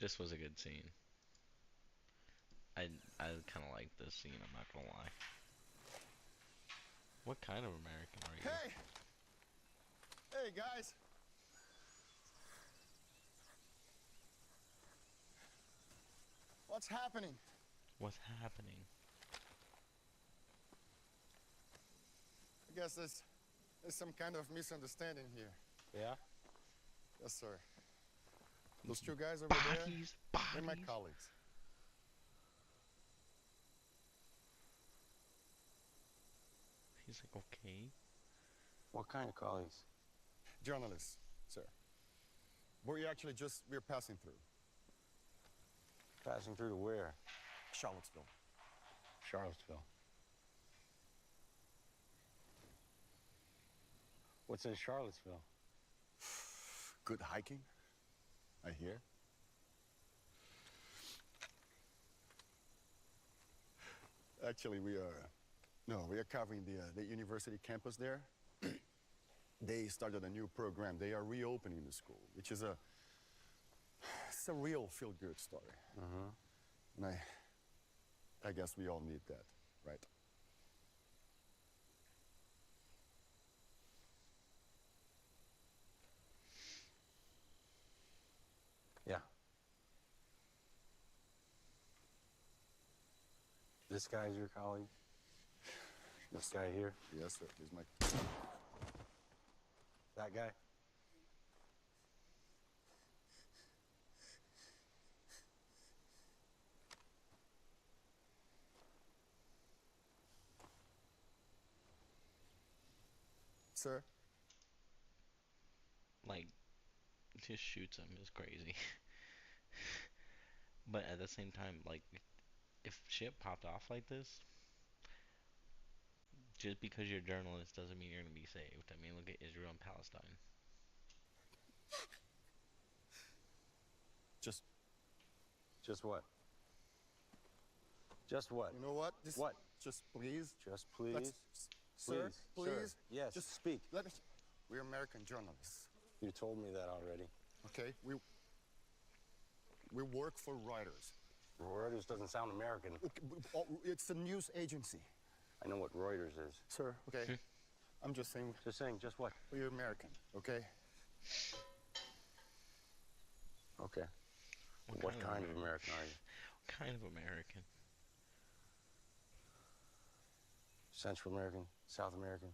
S1: This was a good scene. I kind of like this scene, I'm not gonna lie. What kind of American are you?
S17: Hey!
S10: Hey, guys. What's happening?
S1: What's happening?
S10: I guess there's some kind of misunderstanding here.
S17: Yeah?
S10: Yes, sir. Those two guys over there, they're my colleagues.
S1: He's like, okay.
S17: What kind of colleagues?
S10: Journalists, sir. We're passing through.
S17: Passing through to where?
S10: Charlottesville.
S17: Charlottesville. What's in Charlottesville?
S10: Good hiking, I hear. Actually, we are covering the university campus there. They started a new program. They are reopening the school, which is it's a real feel-good story. And I guess we all need that, right?
S17: Yeah. This guy's your colleague? This guy here?
S10: Yes, sir. He's my...
S17: That guy?
S10: Sir?
S1: Like, just shoots him is crazy. But at the same time, like, if shit popped off like this, just because you're a journalist doesn't mean you're gonna be saved. I mean, look at Israel and Palestine.
S17: Just what? Just what?
S10: You know what?
S17: What?
S10: Just please.
S17: Just please.
S10: Sir, please.
S17: Sir. Yes.
S10: Just
S17: speak.
S10: We're American journalists.
S17: You told me that already.
S10: Okay. We work for Reuters.
S17: Reuters doesn't sound American.
S10: It's a news agency.
S17: I know what Reuters is.
S10: Sir, okay. I'm just saying.
S17: Just saying. Just what?
S10: We're American. Okay.
S17: Okay. What kind of American are you?
S1: What kind of American?
S17: Central American? South American?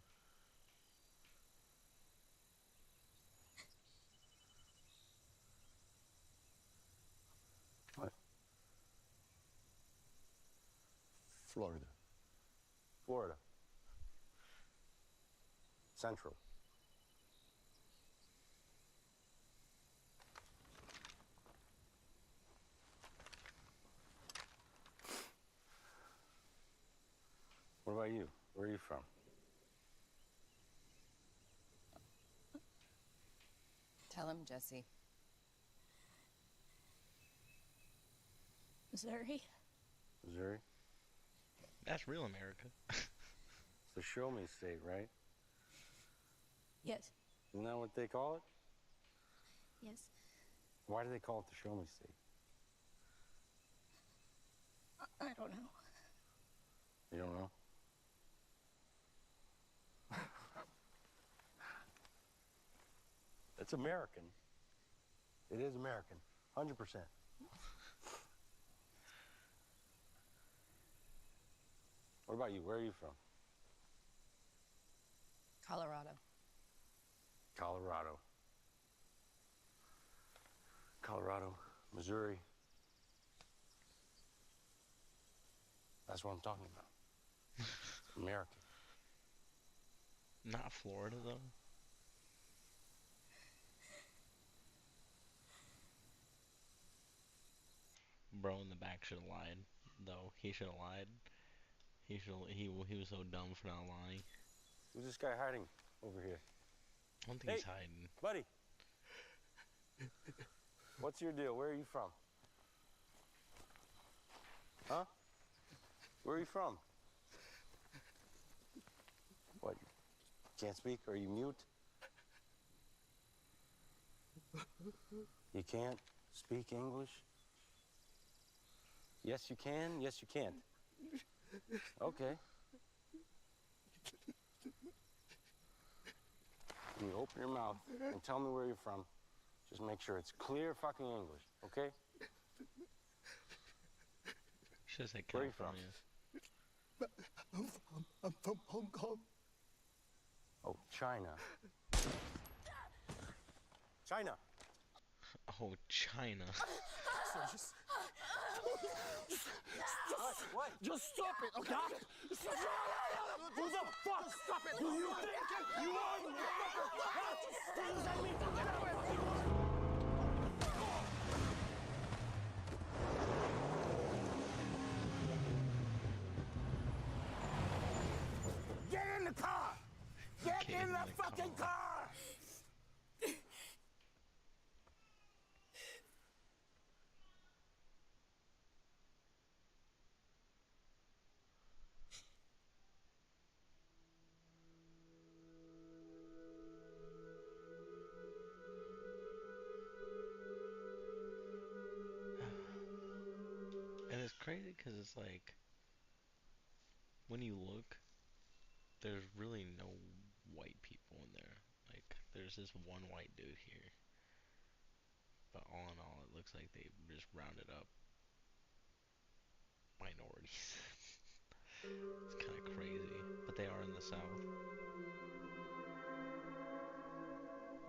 S17: What?
S10: Florida.
S17: Florida. Central. What about you? Where are you from?
S21: Tell him, Jesse.
S6: Missouri?
S17: Missouri?
S1: That's real America.
S17: It's the show me state, right?
S6: Yes.
S17: Isn't that what they call it?
S6: Yes.
S17: Why do they call it the show me state?
S6: I don't know.
S17: You don't know? It's American. It is American. 100%. What about you? Where are you from?
S21: Colorado.
S17: Colorado. Colorado, Missouri. That's what I'm talking about. It's American.
S1: Not Florida, though. Bro in the back should have lied, though. He should have lied. He was so dumb for not lying.
S17: Who's this guy hiding over here?
S1: I don't think he's hiding.
S17: Buddy. What's your deal? Where are you from? Huh? Where are you from? What? Can't speak? Are you mute? You can't speak English? Yes, you can. Yes, you can't. Okay. you open your mouth and tell me where you're from, just make sure it's clear fucking English, okay?
S1: Should say
S17: Where are you from?
S10: I'm from Hong Kong.
S17: Oh, China. China.
S1: Oh, China.
S17: What?
S10: Just stop it, okay? Stop. Who the fuck? Stop it! Do you think you are the motherfucker? Let me get away! Get in the car! Get in the fucking car!
S1: And it's crazy because it's like, when you look, there's really no white people in there. Like, there's this one white dude here. But all in all, it looks like they just rounded up minorities. It's kind of crazy. But they are in the South.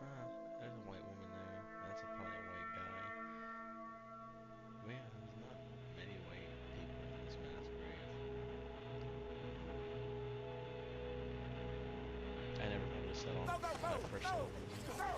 S1: Ah, there's a white woman there. That's probably a white guy. But yeah, there's not many white people in this mass grave. I never noticed that on my personal visit. Damn.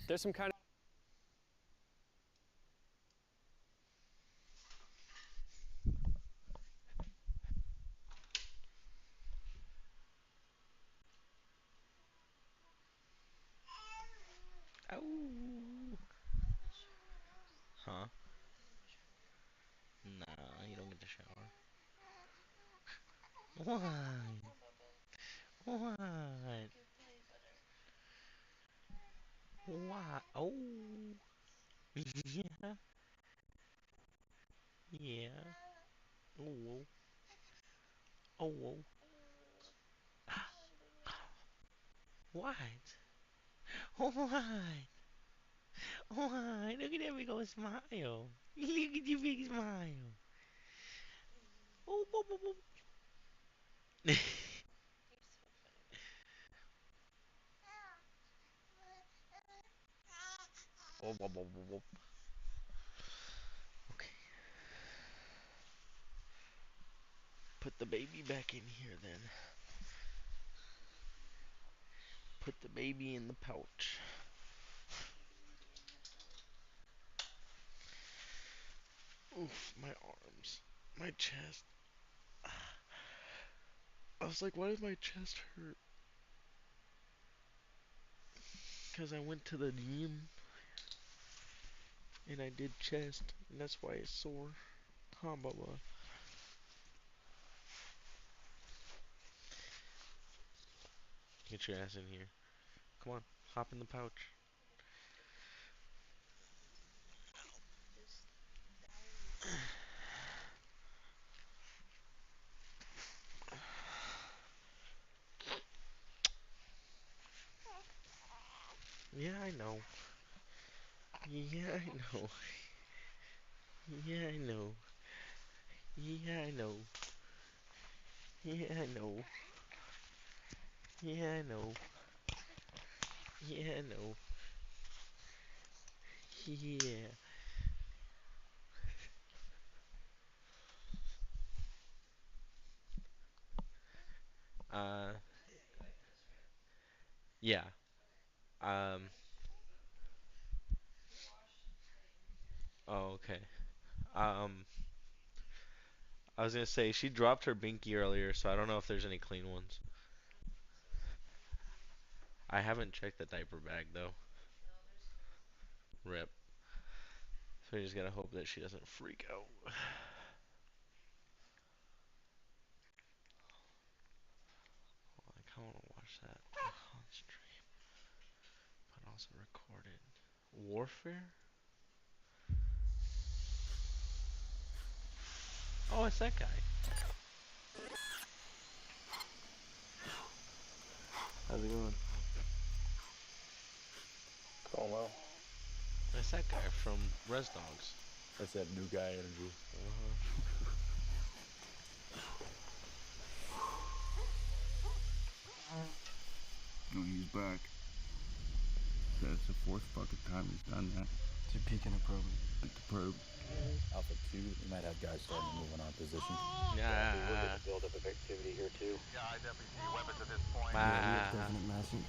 S4: There's some kind of
S1: Oh. Huh? Nah, you don't get to shower. Why? What? Why? Oh. Yeah. Yeah. Oh. Oh. What? What? What? Look at that big old smile. Look at your big smile. Oh, boop, boop, boop. Oh, boop, boop, boop, boop. Okay. Put the baby back in here then. Put the baby in the pouch. Oof, my arms. My chest. I was like, why does my chest hurt? Because I went to the gym and I did chest, and that's why it's sore. Huh, Bubba? Get your ass in here. Come on, hop in the pouch. Yeah, I know. Yeah, I know. Yeah, I know. Yeah, I know. Yeah, I know. Yeah, I know. Yeah, I know. Yeah. Uh, Yeah. Oh, okay. Um, I was gonna say she dropped her binky earlier, so I don't know if there's any clean ones. I haven't checked the diaper bag though. Rip. So we just gotta hope that she doesn't freak out. I kinda wanna watch that on stream, but also recorded. Warfare? Oh, it's that guy.
S4: How's it going?
S12: Going well.
S1: It's that guy from Res Dogs.
S8: That's that new guy energy.
S20: No, he's back. That's the fourth fucking time he's done that.
S4: Is he peeking and probing?
S20: At the probe.
S8: Alpha 2, we might have guys starting to move in our position.
S1: Yeah.
S8: There's a buildup of activity here too.
S19: Yeah, I definitely see weapons at this point.
S4: Definite massing.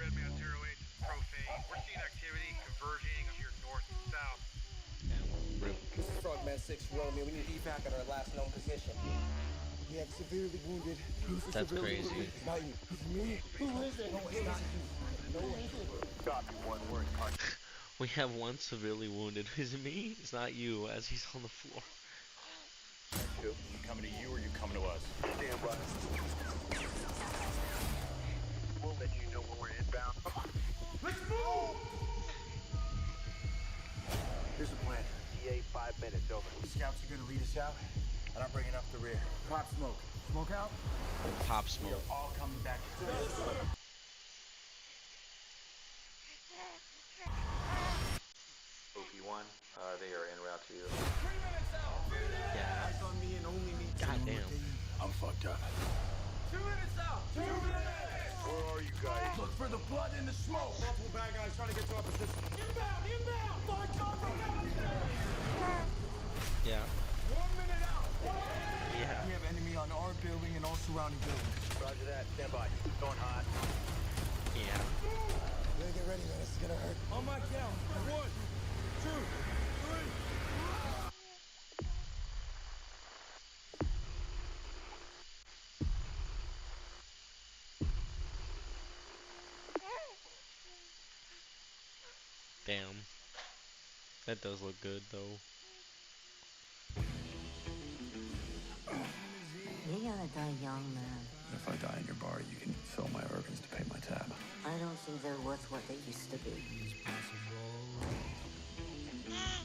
S19: Redman 08, profane. We're seeing activity converging here north and south.
S22: This is Frogman 6 Romeo. We need evac at our last known position.
S14: We have severely wounded.
S1: That's crazy.
S14: It's not you. It's me. Who is it? No, it's not you. No, it's it.
S19: Copy, one word.
S1: We have one severely wounded. Is it me? It's not you, as he's on the floor.
S8: You coming to you or you coming to us?
S19: Stand by. We'll let you know when we're inbound. Let's move!
S22: Here's the plan.
S19: EA 5 minutes, over.
S22: The scouts are gonna lead us out, and I'm bringing up the rear. Pop smoke. Smoke out.
S1: Pop smoke.
S22: We're all coming back.
S4: OP1, they are en route to you.
S22: 3 minutes out.
S1: Yeah.
S22: Eyes on me and only me.
S1: Goddamn.
S8: I'm fucked up.
S22: 2 minutes out. 2 minutes.
S19: Where are you guys?
S22: Look for the blood and the smoke. Multiple bad guys trying to get to our position. Inbound. Inbound. Find cover.
S1: Yeah.
S22: 1 minute out.
S1: Yeah.
S22: We have enemy on our building and all surrounding buildings.
S19: Roger that. Stand by. Going hot.
S1: Yeah.
S22: You gotta get ready, man. This is gonna hurt. On my count. 1, 2, 3.
S1: Damn. That does look good, though.
S24: You're gonna die young, man.
S8: If I die in your bar, you can sell my organs to pay my tab.
S24: I don't think they're worth what they used to be.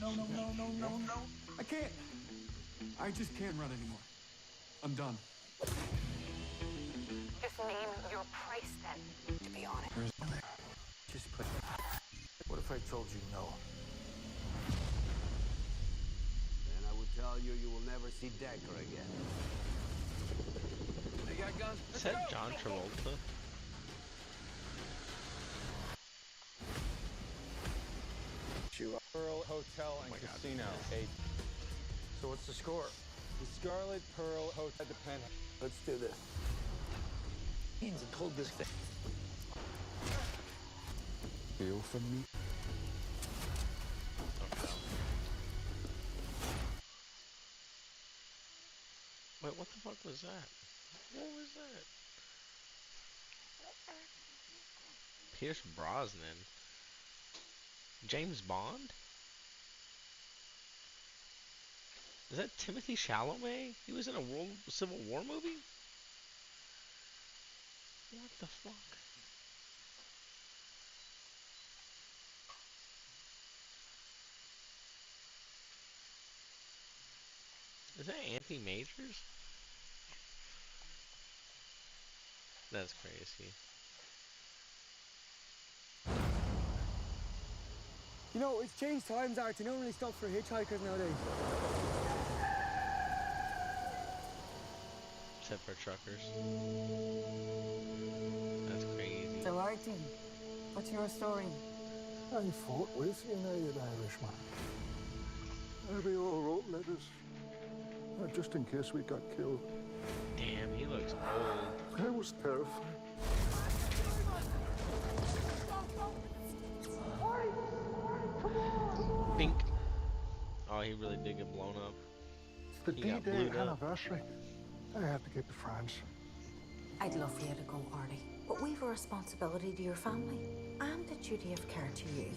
S22: No. I can't. I just can't run anymore. I'm done.
S21: Just name your price then, to be honest.
S22: Just put. What if I told you no?
S25: Then I would tell you you will never see Decker again.
S22: They got guns.
S1: Is that John Travolta?
S2: Pearl Hotel and Casino. Okay. So what's the score? The Scarlet Pearl Hotel at the Penthouse.
S22: Let's do this.
S8: Means and hold this thing.
S22: Feel from me.
S1: Wait, what the fuck was that? What was that? Pierce Brosnan. James Bond? Is that Timothy Chalamet? He was in a Civil War movie? What the fuck? Is that Anthony Majors? That's crazy.
S14: You know, it's changed times, Art. You don't really stop for hitchhikers nowadays.
S1: Except for truckers. That's crazy.
S24: So, Artie, what's your story?
S13: I fought with United Irishman. We all wrote letters, just in case we got killed.
S1: Damn, he looks old.
S13: I was terrified.
S1: Bink. Oh, he really did get blown up.
S13: The
S1: He got
S13: D-Day
S1: blued up.
S13: anniversary. I have to get to France.
S24: I'd love for you to go, Artie. But we've a responsibility to your family and a duty of care to you.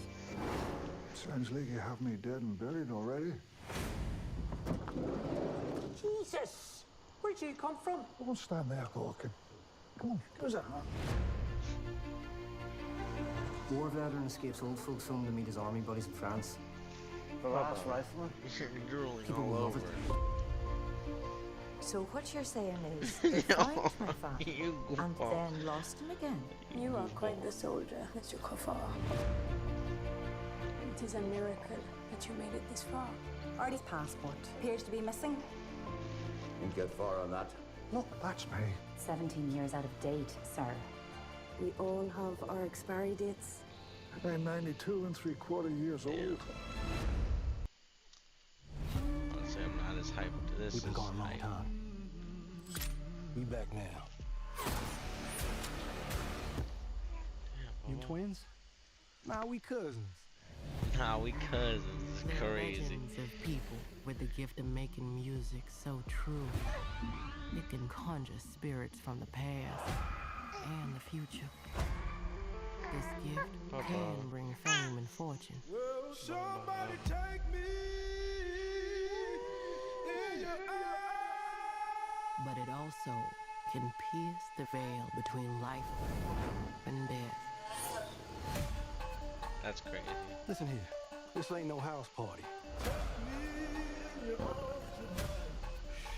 S13: Sounds like you have me dead and buried already.
S22: Jesus! Where'd you come from?
S13: Don't stand there gawking. Come on, give us a hand.
S15: War veteran escapes old folks home to meet his army buddies in France. The last rifleman.
S1: You're drooling
S15: People
S1: all
S15: will love
S1: over.
S15: it.
S24: So what you're saying is, they found my father
S1: You
S24: and
S1: goofball.
S24: then lost him again.
S16: You are quite the soldier, Mr. Kofar. It is a miracle that you made it this far.
S24: Artie's passport appears to be missing.
S15: Didn't get far on that.
S13: Look, that's me.
S24: 17 years out of date, sir.
S16: We all have our expiry dates.
S13: I'm 92 3/4 years old.
S1: I'd say I'm not as hyped to this.
S15: We've been
S1: as
S15: gone a long
S1: hype.
S15: time. We back now. You twins? Nah, we cousins.
S1: Nah, we cousins. It's
S18: They're
S1: crazy.
S18: legends of people with the gift of making music so true. It can conjure spirits from the past and the future. This gift can bring fame and fortune.
S22: Will somebody take me in your
S18: But it also can pierce the veil between life and death.
S1: That's crazy.
S15: Listen here. This ain't no house party.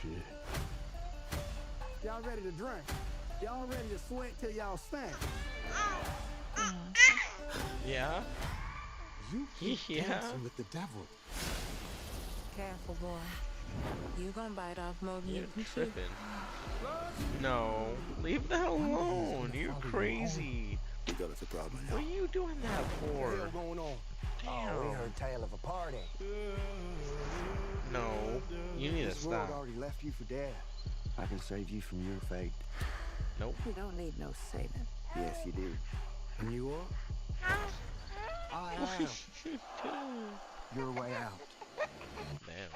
S15: Shit. Y'all ready to drink? Y'all ready to sweat till y'all stank?
S1: Yeah?
S15: You keep
S1: Yeah.
S15: dancing with the devil.
S18: Careful, boy. You gonna bite off more than
S1: You're
S18: you can chew.
S1: tripping. No, leave that alone. You're crazy.
S15: We got us a problem now.
S1: What are you doing that
S15: What the hell
S1: for?
S15: going on?
S1: Damn.
S15: Oh, we heard tale of a party.
S1: No, you need to
S15: This world
S1: stop.
S15: already left you for dead. I can save you from your fate.
S1: Nope.
S18: You don't need no saving.
S15: Yes, you do. And you are? I am. Your way out.
S1: Damn.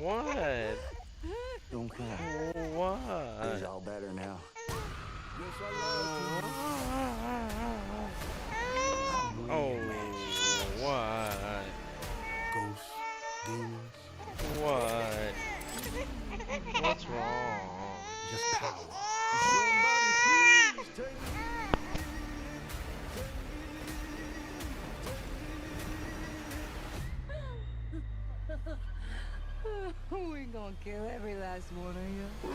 S1: What?
S15: Don't cry.
S1: What?
S15: He's all better now.
S1: Oh, what?
S15: Ghosts, demons,
S1: What? What's wrong?
S15: just power.
S22: Somebody please take me.
S18: We gonna kill every last one of you.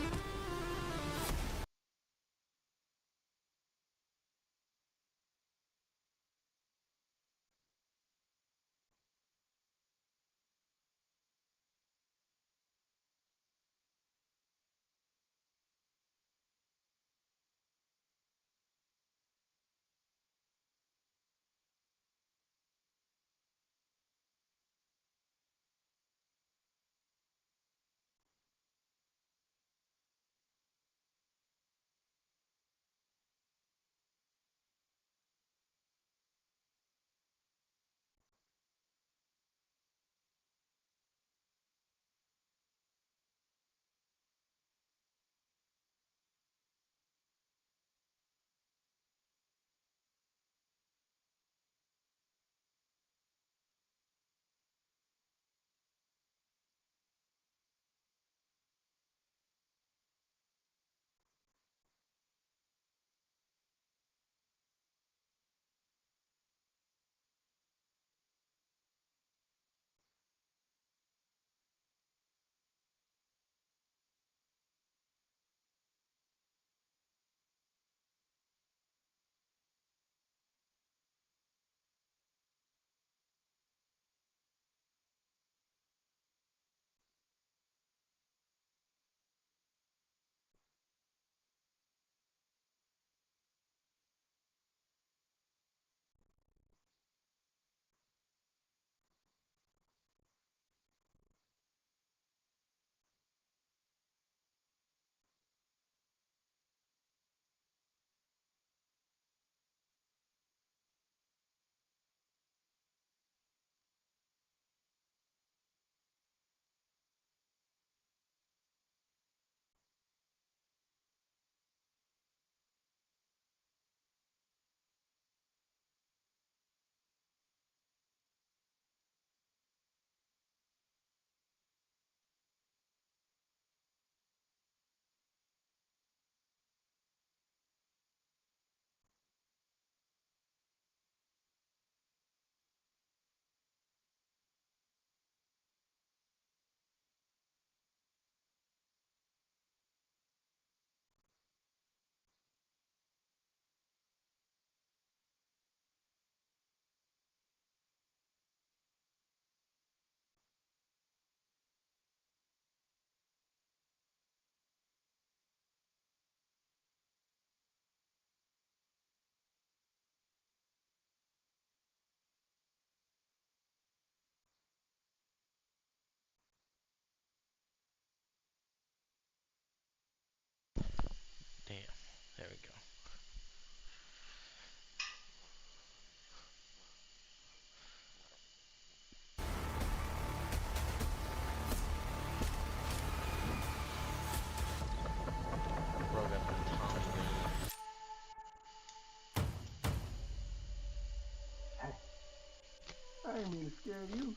S13: I ain't mean to scare you.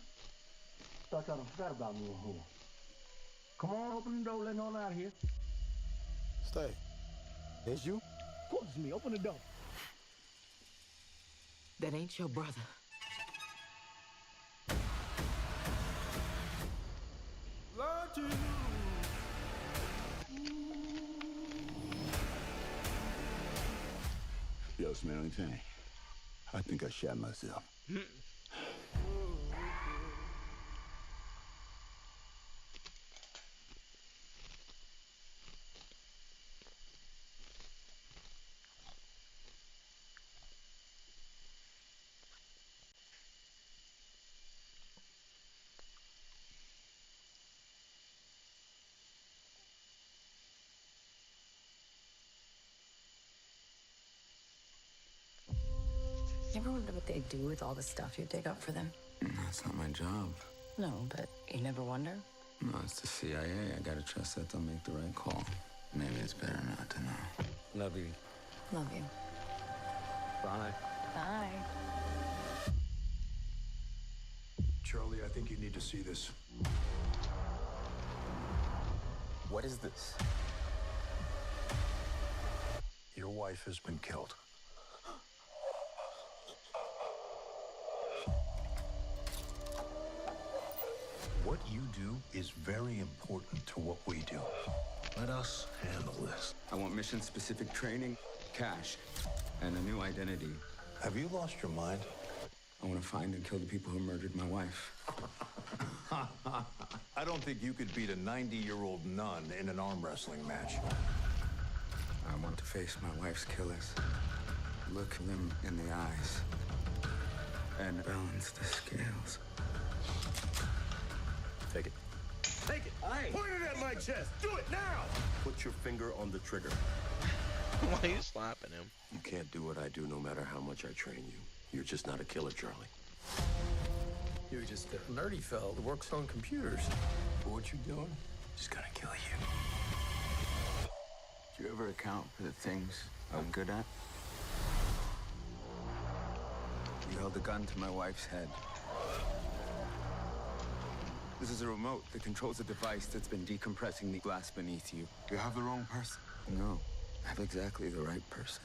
S13: Thought y'all done forgot about me in here. Come on, open the door, letting on out of here.
S10: Stay. It's you?
S13: Of course it's me. Open the door.
S18: That ain't your brother.
S13: Yo, smelling thing. I think I shot myself.
S21: You ever wonder what they do with all the stuff you dig up for them?
S17: That's not my job.
S21: No, but you never wonder?
S17: No, it's the CIA. I gotta trust that they'll make the right call. Maybe it's better not to know.
S7: Love you.
S21: Love you.
S7: Bye.
S21: Bye.
S13: Charlie, I think you need to see this.
S17: What is this?
S13: Your wife has been killed. What you do is very important to what we do. Let us handle this.
S17: I want mission-specific training, cash, and a new identity.
S13: Have you lost your mind?
S17: I want to find and kill the people who murdered my wife.
S13: I don't think you could beat a 90-year-old nun in an arm wrestling match.
S17: I want to face my wife's killers, look them in the eyes, and balance the scales.
S13: Take it. Take it!
S7: Hey!
S13: Point it at my chest! Do it now! Put your finger on the trigger.
S1: Why are you slapping him?
S13: You can't do what I do no matter how much I train you. You're just not a killer, Charlie.
S17: You're just a nerdy fellow that works on computers. For what you're doing, just gonna kill you. Do you ever account for the things I'm good at? You held a gun to my wife's head. This is a remote that controls a device that's been decompressing the glass beneath you.
S13: You have the wrong person.
S17: No, I have exactly the right person.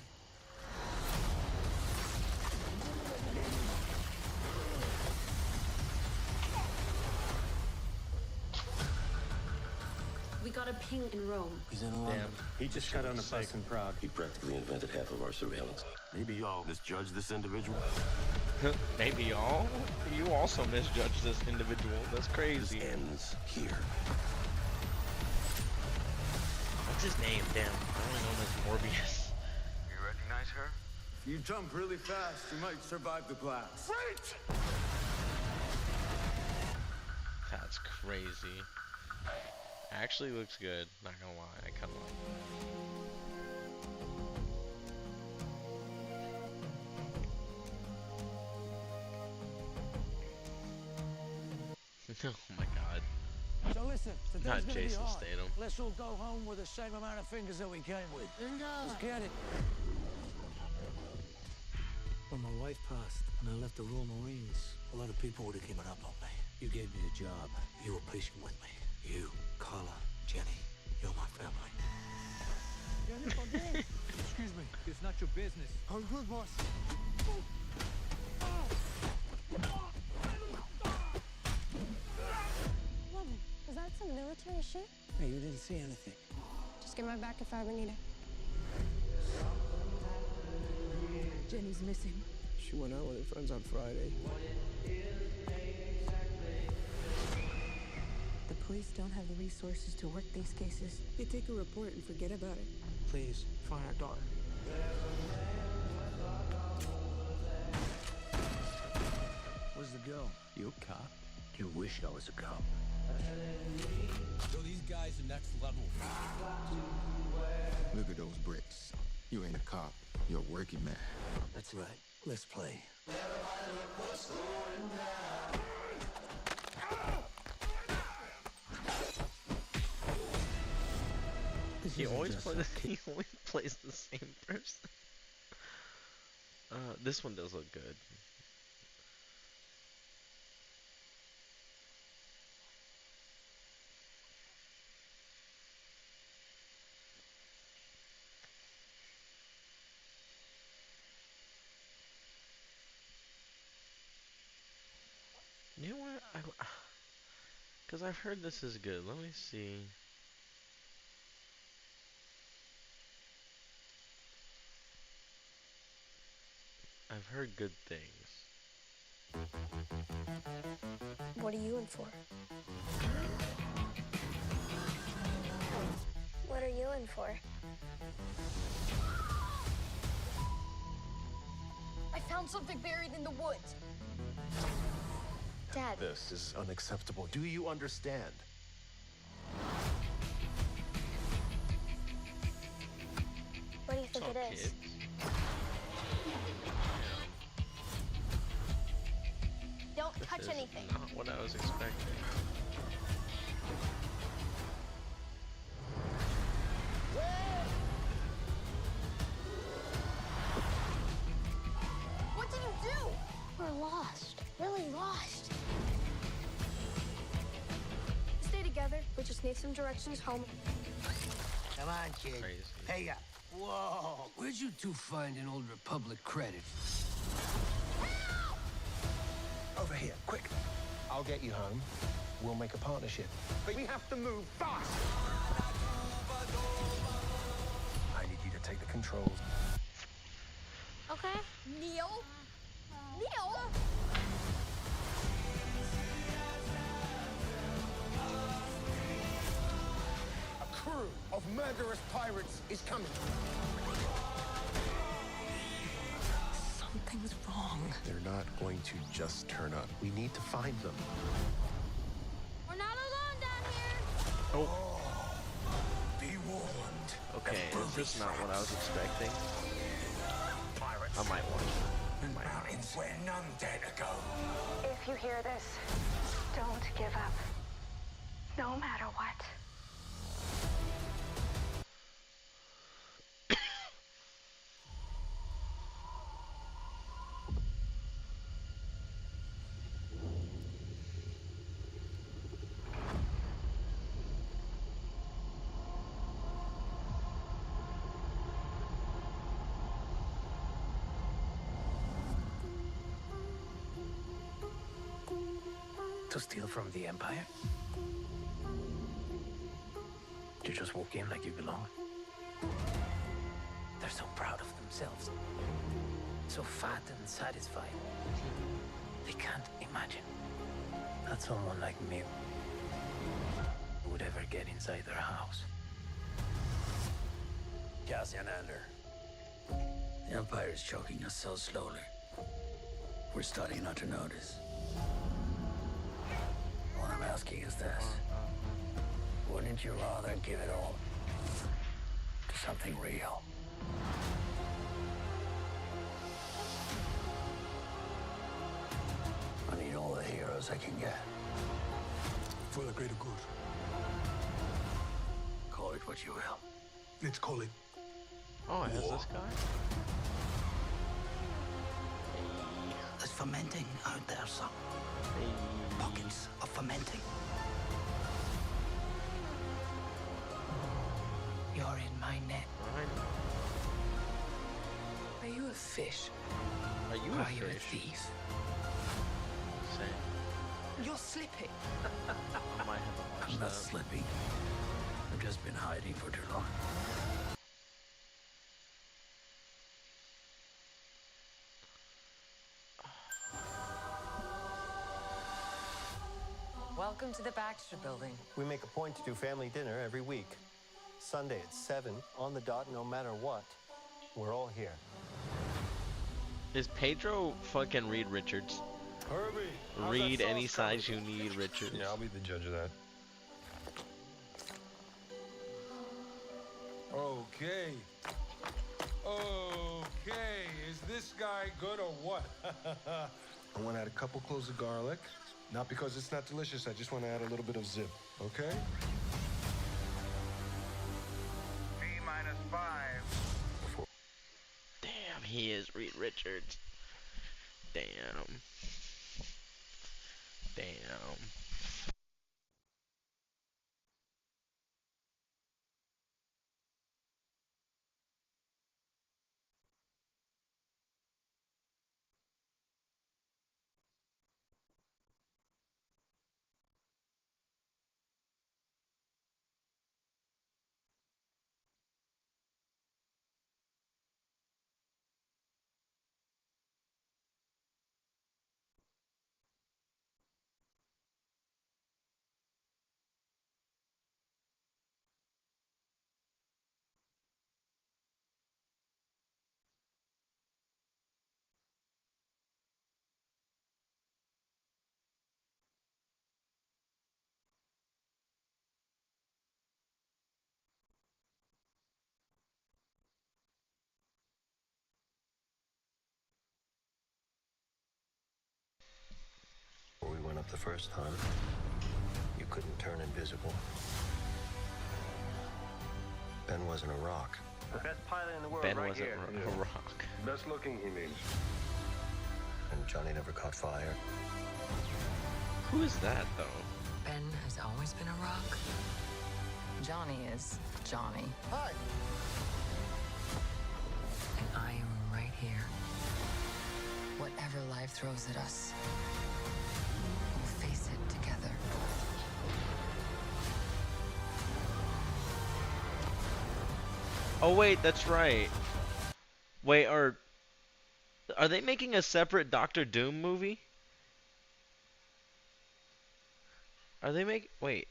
S6: We got a ping in Rome.
S17: He's in London.
S8: He just got on a bus in Prague.
S13: He practically invented half of our surveillance. Maybe y'all misjudge this individual.
S1: Maybe y'all? You also misjudged this individual. That's crazy.
S13: This ends here.
S1: What's his name? Damn. I only know him as Morbius.
S17: You recognize her? If you jump really fast, you might survive the blast.
S13: Wait!
S1: That's crazy. Actually looks good. Not gonna lie. I kinda like it. Oh my god.
S15: So listen, today's
S1: Not
S15: gonna be
S1: Jason
S15: hard.
S1: Statham.
S15: Let's all go home with the same amount of fingers that we came with. Let's get it. When my wife passed and I left the Royal Marines, a lot of people would have given up on me. You gave me a job. You were patient with me. You, Carla, Jenny, you're my family.
S22: Excuse me, it's not your business.
S15: I'm good, boss.
S21: Lovely. Is that some military shit?
S15: Hey, you didn't see anything.
S21: Just get my back if I ever need it.
S24: Jenny's missing.
S14: She went out with her friends on Friday.
S24: The police don't have the resources to work these cases. They take a report and forget about it.
S15: Please, find our daughter. Where's the girl?
S17: You a cop?
S15: You wish I was a cop.
S17: So these guys are next level. Look at those bricks. You ain't a cop. You're a working man.
S15: That's right. Let's play.
S1: He always plays the same person. This one does look good. Because I've heard this is good. Let me see. I've heard good things.
S3: What are you in for? What are you in for?
S5: I found something buried in the woods.
S3: Dad.
S9: This is unacceptable. Do you understand?
S3: What do you think it is? Don't touch
S1: This is
S3: anything.
S1: not what I was expecting.
S5: What did you do?
S3: We're lost. Really lost.
S5: Stay together. We just need some directions home.
S15: Come on, kid. Pay up. Whoa. Where'd you two find an old Republic credit?
S9: Over here, quick. I'll get you home. We'll make a partnership. But we have to move fast. I need you to take the controls.
S3: Okay.
S5: Neil? Neil?
S9: A crew of murderous pirates is coming.
S15: Something's wrong.
S9: They're not going to just turn up. We need to find them.
S3: We're not alone down here.
S1: Oh.
S9: Be warned.
S1: Okay, is this not what I was expecting? I might watch it. I might
S9: Mountains where none dare to go.
S24: If you hear this, don't give up. No matter what.
S15: To steal from the Empire? You just walk in like you belong. They're so proud of themselves. So fat and satisfied. They can't imagine that someone like me would ever get inside their house. Cassian Ander. The Empire is choking us so slowly. We're starting not to notice. What I'm asking is this. Wouldn't you rather give it all to something real? I need all the heroes I can get.
S13: For the greater good.
S15: Call it what you will.
S13: Let's call it.
S1: Oh, it has this guy?
S15: There's fermenting out there, son. Pockets of fermenting. You're in my net. Are you a fish?
S1: Are you
S15: or
S1: a
S15: are you a
S1: fish?
S15: thief?
S1: Same.
S15: You're slipping.
S1: I might have to watch
S15: I'm not
S1: that.
S15: slipping. I've just been hiding for too long.
S18: Welcome to the Baxter Building.
S11: We make a point to do family dinner every week. Sunday at 7, on the dot, no matter what. We're all here.
S1: Is Pedro fucking Reed Richards?
S23: Herbie,
S1: Read any size you need, Richards.
S23: Yeah, I'll be the judge of that. Okay. Okay, is this guy good or what?
S13: I want to add a couple cloves of garlic. Not because it's not delicious, I just want to add a little bit of zip, okay?
S19: T-5.
S1: Damn, he is Reed Richards. Damn. Damn.
S11: up the first time. You couldn't turn invisible. Ben wasn't a rock.
S2: The best pilot in the world
S1: Ben
S2: right
S1: wasn't
S2: here.
S1: a rock.
S2: Best looking, he means.
S11: And Johnny never caught fire.
S1: Who is that, though?
S21: Ben has always been a rock. Johnny is Johnny.
S9: Hi.
S21: And I am right here. Whatever life throws at us, we'll face it together.
S1: Oh wait, that's right. Wait, are they making a separate Doctor Doom movie? Are they wait.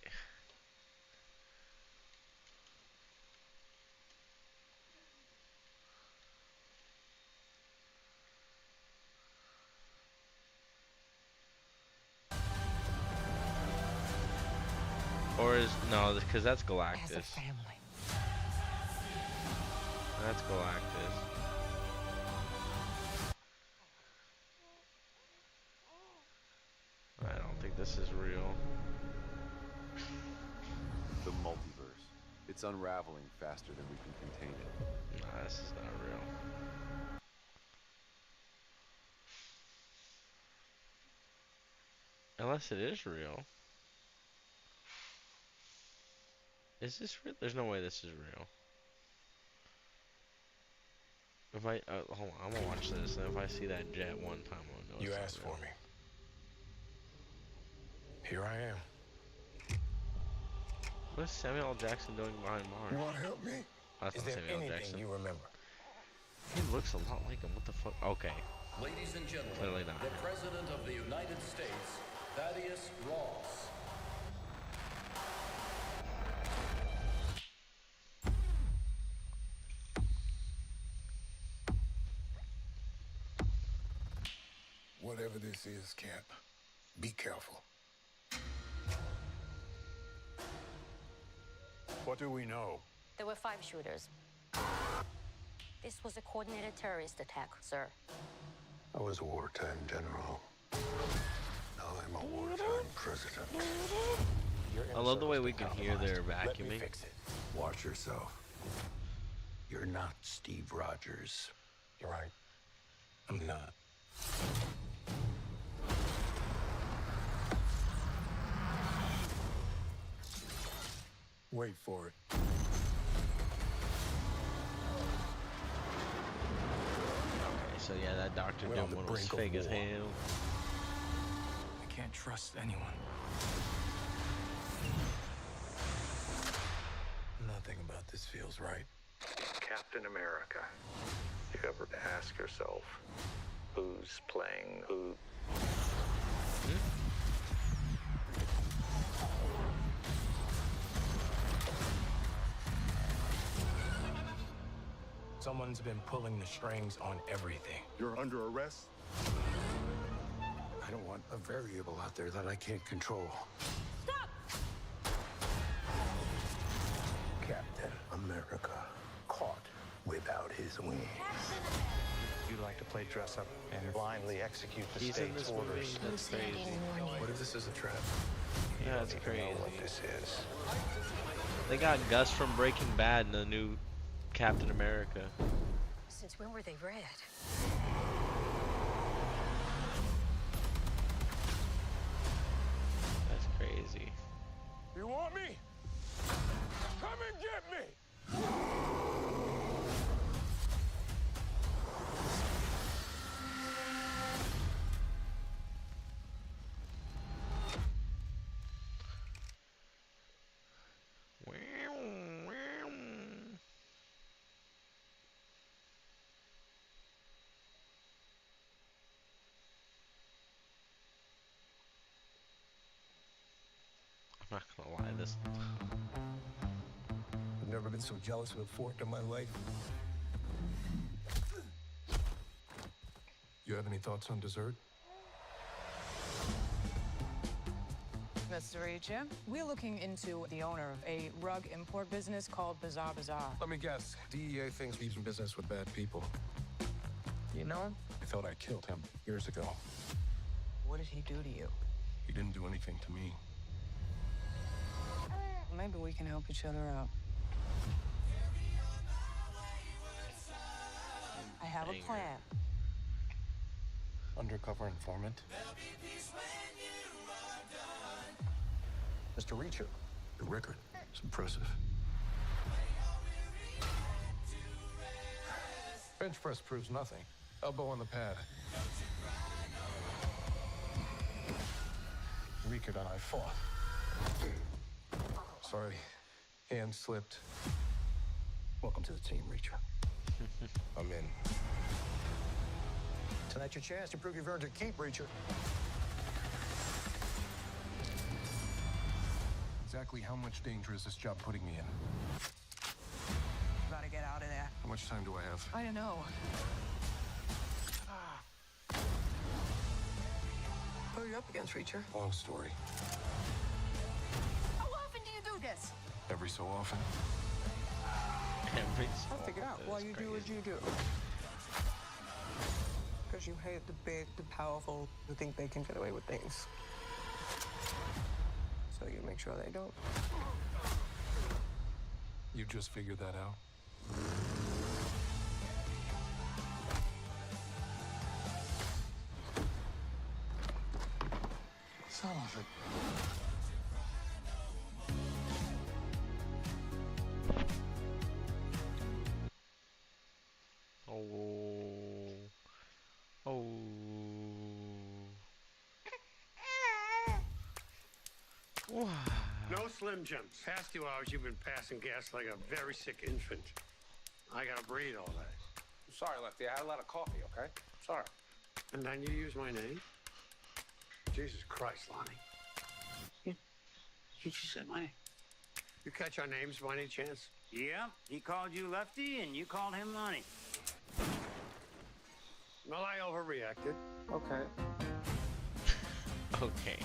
S1: Or is no, because that's Galactus.
S21: As a family.
S1: That's Galactus. I don't think this is real.
S4: The multiverse. It's unraveling faster than we can contain it.
S1: Nah, this is not real. Unless it is real. Is this real? There's no way this is real. If I hold on, I'm gonna watch this, and if I see that jet one time, I'll know.
S9: You asked for me. Here I am.
S1: What's Samuel L. Jackson doing behind Mars?
S9: You want to help me?
S1: That's
S9: Is
S1: not
S9: there
S1: Samuel L.
S9: anything
S1: Jackson.
S9: you remember?
S1: He looks a lot like him. What the fuck? Okay.
S12: Ladies and gentlemen,
S1: Clearly not.
S12: the President of the United States, Thaddeus Ross.
S9: Whatever this is, Cap, be careful. What do we know?
S20: There were 5 shooters. This was a coordinated terrorist attack, sir.
S9: I was a wartime general. Now I'm a wartime president.
S1: I love the way we can hear their
S9: Let me
S1: vacuuming.
S9: fix it. Watch yourself. You're not Steve Rogers. You're right. I'm not. Wait for it.
S1: Okay, so yeah, that Doctor
S9: We're on
S1: Doom
S9: the
S1: one was
S9: brink of
S1: fake as
S9: war.
S1: hell.
S9: I can't trust anyone. Nothing about this feels right.
S2: Captain America. You ever ask yourself, who's playing who?
S9: Someone's been pulling the strings on everything. You're under arrest? I don't want a variable out there that I can't control.
S20: Stop!
S9: Captain America, caught without his wings. You like to play dress up and blindly execute the
S1: He's in
S9: state's
S1: this movie.
S9: orders.
S1: That's crazy.
S9: What if this is a trap?
S1: Yeah, that's
S9: You
S1: crazy.
S9: know what this is.
S1: They got Gus from Breaking Bad in the new Captain America.
S20: Since when were they red?
S1: That's crazy.
S9: You want me? Come and get me!
S1: I'm not gonna lie, this.
S9: I've never been so jealous of a fork in my life. You have any thoughts on dessert?
S25: Nice to meet you. We're looking into the owner of a rug import business called Bazaar Bazaar.
S9: Let me guess. DEA thinks he's in business with bad people.
S25: You know him?
S9: I thought I killed him years ago.
S25: What did he do to you?
S9: He didn't do anything to me.
S25: Maybe we can help each other out. I have a plan.
S9: Undercover informant. Mr. Reacher, the record is impressive. Bench press proves nothing. Elbow on the pad. Reacher and I fought. Sorry, hand slipped. Welcome to the team, Reacher. I'm in.
S22: Tonight's your chance to prove you've earned your keep, Reacher.
S9: Exactly how much danger is this job putting me in?
S25: Gotta get out of there.
S9: How much time do I have?
S25: I don't know. Who are you up against, Reacher?
S9: Long story.
S25: How often do you do this?
S9: Every so often.
S25: I'll figure out why you do what you do. Because you hate the big, the powerful, who think they can get away with things. So you make sure they don't.
S9: You just figured that out? Son of it.
S6: No Slim Jims. Past 2 hours, you've been passing gas like a very sick infant. I gotta breathe all day.
S22: I'm sorry, Lefty. I had a lot of coffee, okay? Sorry.
S6: And then you use my name? Jesus Christ, Lonnie. You just said my name. You catch our names by any chance?
S7: Yeah, he called you Lefty and you called him Lonnie.
S6: Well, I overreacted.
S22: Okay.
S1: Okay.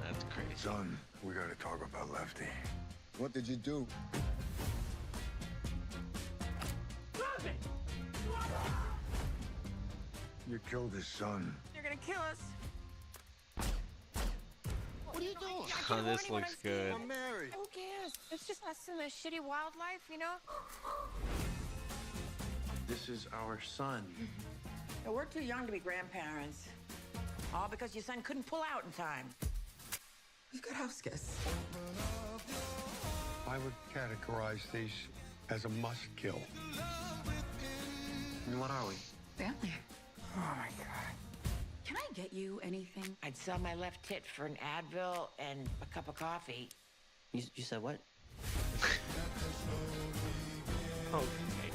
S1: That's crazy.
S13: Son, we gotta talk about Lefty. What did you do? You killed his son.
S25: You're gonna kill us.
S5: What are you doing?
S1: Oh, this looks good.
S13: I'm married.
S25: Who cares? It's just us and the shitty wildlife, you know?
S6: This is our son.
S8: Now, we're too young to be grandparents. All because your son couldn't pull out in time. We've got house guests.
S6: I would categorize these as a must kill. And what are we?
S8: Family. Oh, my God. Can I get you anything? I'd sell my left tit for an Advil and a cup of coffee.
S10: You said what?
S1: Okay.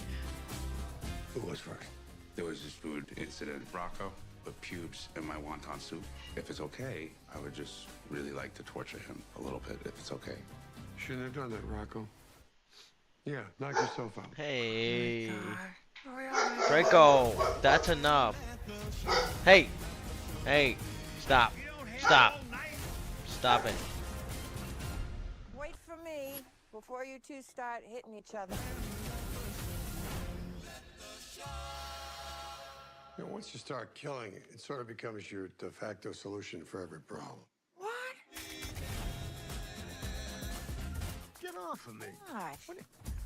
S6: Who was first?
S16: There was this food incident, Rocco, with pubes in my wonton soup. If it's okay, I would just really like to torture him a little bit, if it's okay.
S6: Shouldn't have done that, Rocco. Yeah, knock yourself out.
S1: Hey.
S8: Oh,
S1: Draco, that's enough. Hey. Hey. Stop. Stop. Stop it.
S25: Wait for me before you two start hitting each other.
S6: You know, once you start killing, it sort of becomes your de facto solution for every problem.
S8: What?
S13: Get off of me.
S8: What?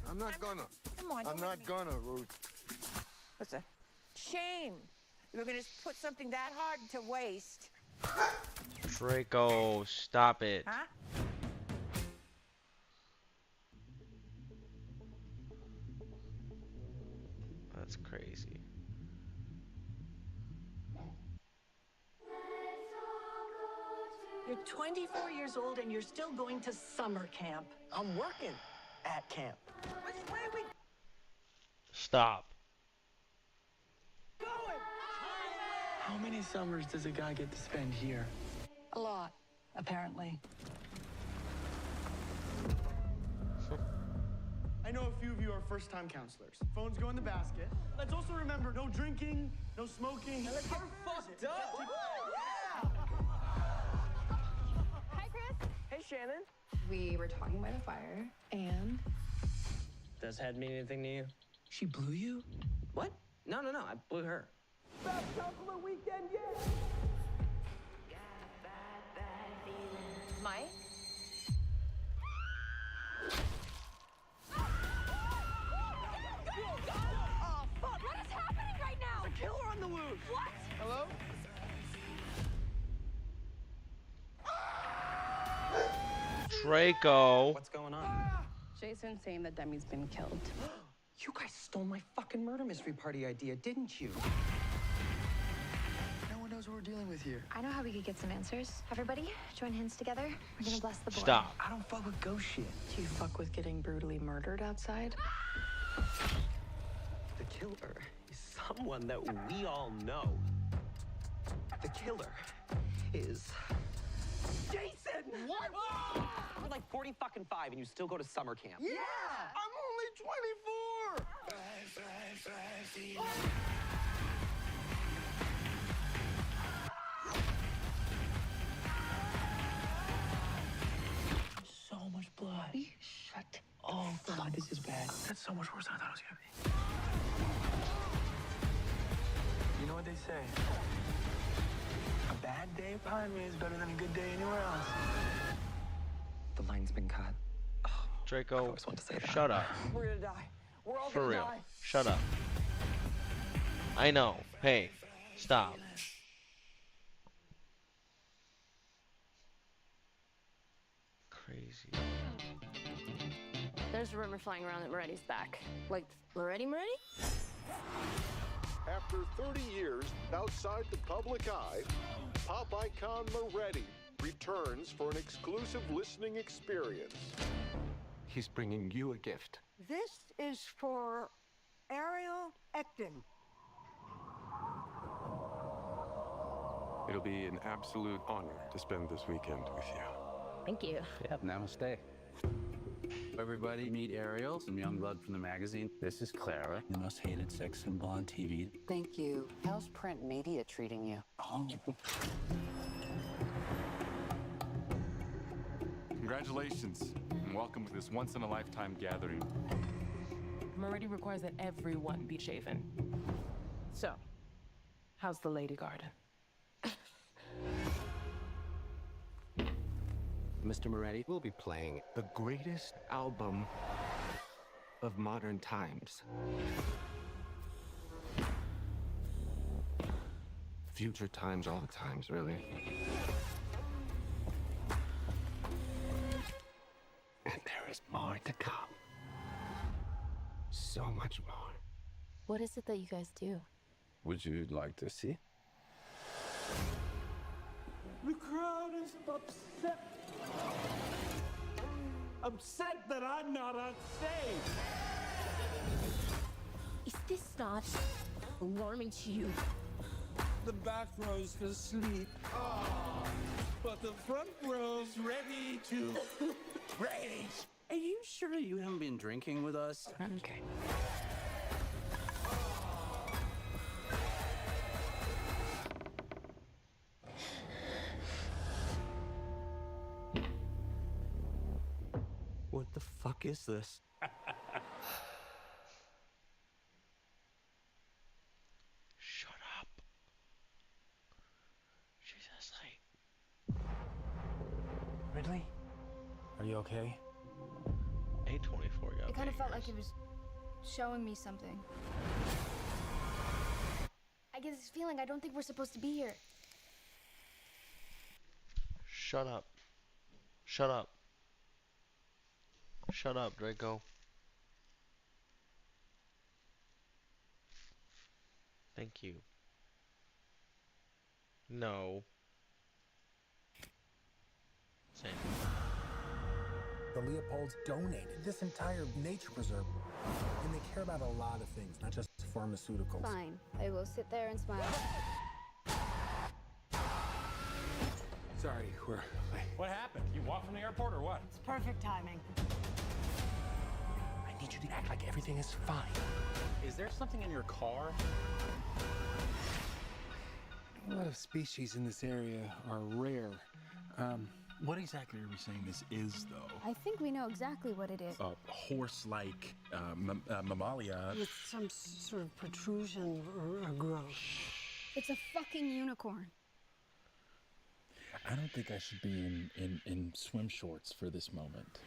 S13: I'm not gonna.
S25: Come on.
S13: I'm not gonna, Ruth.
S25: It's a shame. You were gonna put something that hard to waste.
S1: Draco, stop it.
S25: Huh?
S1: That's crazy.
S26: You're 24 years old and you're still going to summer camp.
S14: I'm working at camp.
S26: Which way are we
S1: Stop.
S26: going?
S14: How many summers does a guy get to spend here?
S26: A lot, apparently.
S22: I know a few of you are first-time counselors. Phones go in the basket. Let's also remember, no drinking, no smoking. Let's get fucked up.
S25: Hi, Chris.
S14: Hey, Shannon.
S27: We were talking by the fire, and
S14: Does head mean anything to you? She blew you? What? No, I blew her.
S22: Best counselor weekend yet.
S27: Mike? Oh, fuck! What is happening right now?
S22: There's a killer on the loose!
S27: What?
S22: Hello?
S1: Draco.
S3: What's going on?
S27: Jason's saying that Demi's been killed.
S3: You guys stole my fucking murder mystery party idea, didn't you? No one knows what we're dealing with here.
S5: I know how we could get some answers. Everybody, join hands together. We're gonna bless the boy.
S1: Stop.
S3: I don't fuck with ghost shit.
S27: Do you fuck with getting brutally murdered outside?
S3: The killer is someone that we all know. The killer is Jason! What? You're like 40 fucking 5 and you still go to summer camp.
S22: Yeah! I'm only 24!
S3: So much blood. Shut. Oh, God, this is bad. That's so much worse than I thought it was gonna be.
S22: You know what they say? A bad day at Pinewood is better than a good day anywhere else.
S3: The line's been cut.
S1: Draco,
S3: always wanted to say that.
S1: shut up.
S22: We're gonna die. We're all
S1: For
S22: gonna
S1: real.
S22: die.
S1: Shut up. I know. Hey, stop. Crazy.
S20: There's a rumor flying around that Moretti's back. Like, Moretti?
S13: After 30 years outside the public eye, pop icon Moretti returns for an exclusive listening experience.
S9: He's bringing you a gift.
S26: This is for Ariel Ecton.
S4: It'll be an absolute honor to spend this weekend with you.
S20: Thank you.
S7: Yeah, namaste. Everybody meet Ariel, some young blood from the magazine. This is Clara, the most hated sex symbol on TV.
S8: Thank you. How's print media treating you?
S7: Oh.
S4: Congratulations, and welcome to this once-in-a-lifetime gathering.
S25: Moretti requires that everyone be shaven. So, how's the lady garden?
S9: Mr. Moretti will be playing the greatest album of modern times. Future times, all the times, really. And there is more to come. So much more.
S20: What is it that you guys do?
S4: Would you like to see?
S22: The crowd is upset. Upset that I'm not on stage.
S20: Is this not alarming to you?
S22: The back row's asleep. But the front row's ready to rage.
S7: Are you sure you haven't been drinking with us?
S25: Okay.
S9: What the fuck is this?
S1: Shut up. Jesus,
S22: Ridley, are you okay?
S1: A24 got
S5: It kind of felt
S1: bangers.
S5: like it was showing me something. I get this feeling I don't think we're supposed to be here.
S1: Shut up. Shut up. Shut up, Draco. Thank you. No. Same.
S10: The Leopolds donated this entire nature preserve. And they care about a lot of things, not just pharmaceuticals.
S5: Fine. I will sit there and smile.
S9: Sorry, we're late.
S22: What happened? You walked from the airport or what?
S26: It's perfect timing.
S10: I need you to act like everything is fine.
S7: Is there something in your car?
S10: A lot of species in this area are rare. What exactly are we saying this is, though?
S5: I think we know exactly what it is.
S10: A horse-like mammalia.
S26: With some sort of protrusion or a growth.
S5: It's a fucking unicorn.
S7: I don't think I should be in swim shorts for this moment.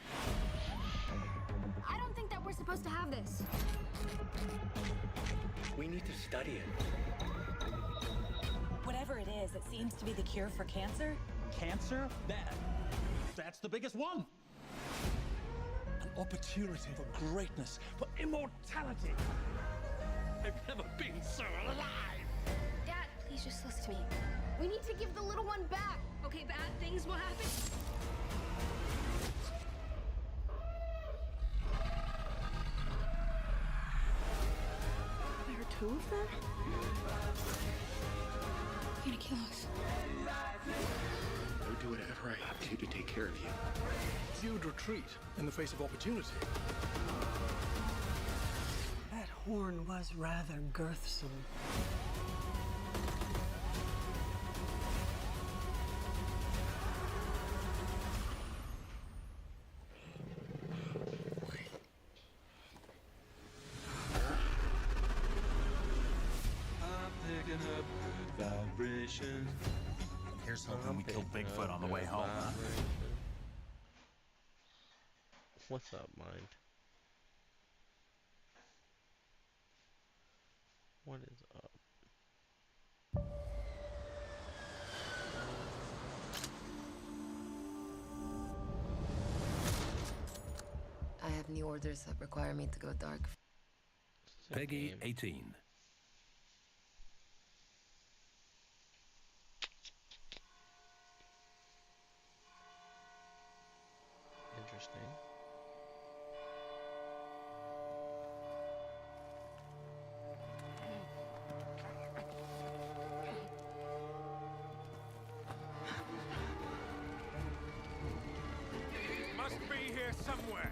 S5: I don't think that we're supposed to have this.
S9: We need to study it.
S11: Whatever it is, it seems to be the cure for cancer.
S15: Cancer? That's the biggest one. An opportunity for greatness, for immortality. I've never been so alive.
S5: Dad, please just listen to me. We need to give the little one back. Okay, bad things will happen. There are two of them? They're gonna kill us.
S9: I would do whatever I have to take care of you.
S10: You'd retreat in the face of opportunity.
S26: That horn was rather girthsome.
S7: Here's hoping we kill Bigfoot on the way home, huh?
S1: What's up, mind? What is up?
S21: I have new orders that require me to go dark.
S12: Peggy 18.
S1: Interesting.
S17: Must be here somewhere.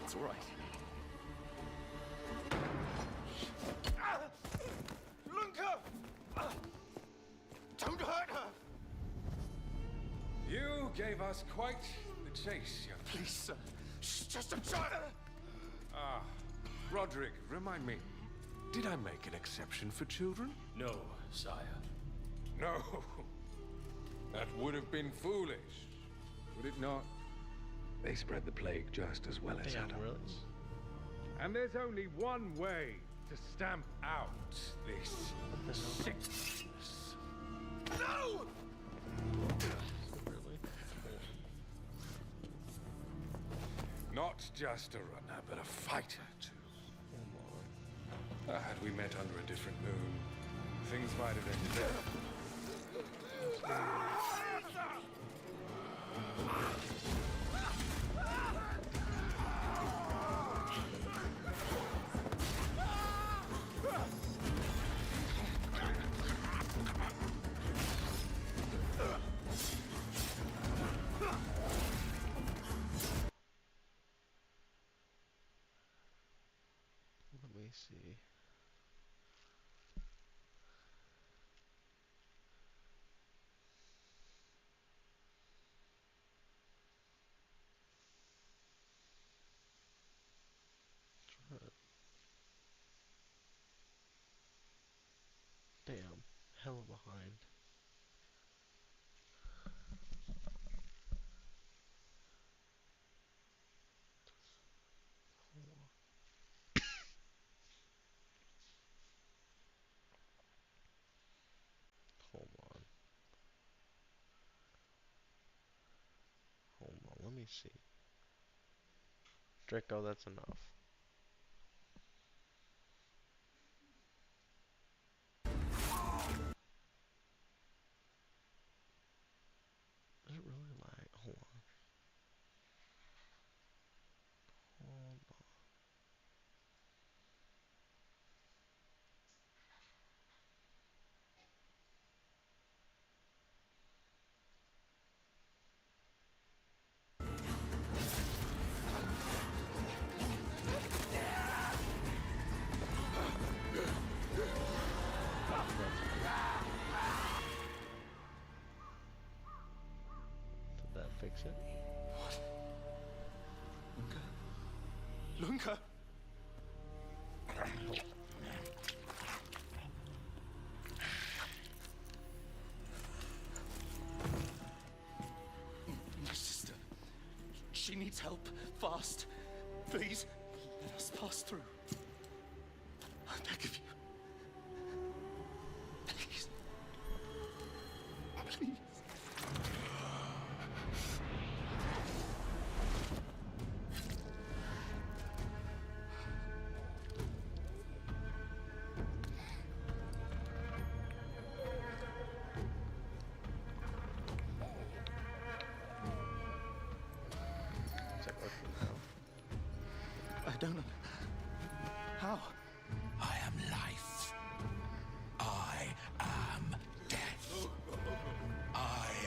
S9: It's all right.
S17: Lunka! Don't hurt her! You gave us quite the chase, young.
S9: Please, sir. She's just a child.
S17: Ah, Roderick, remind me, did I make an exception for children?
S12: No, sire.
S17: No. That would have been foolish, would it not? They spread the plague just as well as
S1: Damn,
S17: adults.
S1: really?
S17: And there's only one way to stamp out this sickness. No!
S1: Really?
S17: Not just a runner, but a fighter, too. Had we met under a different moon, things might have ended there.
S1: Let me see. Damn, hella behind. Hold on. Hold on, let me see. Draco, that's enough. Is it really lag? Hold on. Hold on. fix it.
S15: What? Lunka? My sister. She needs help. Fast. Please, let us pass through. I beg of you. Please. Please.
S1: Is that working now?
S15: I don't know.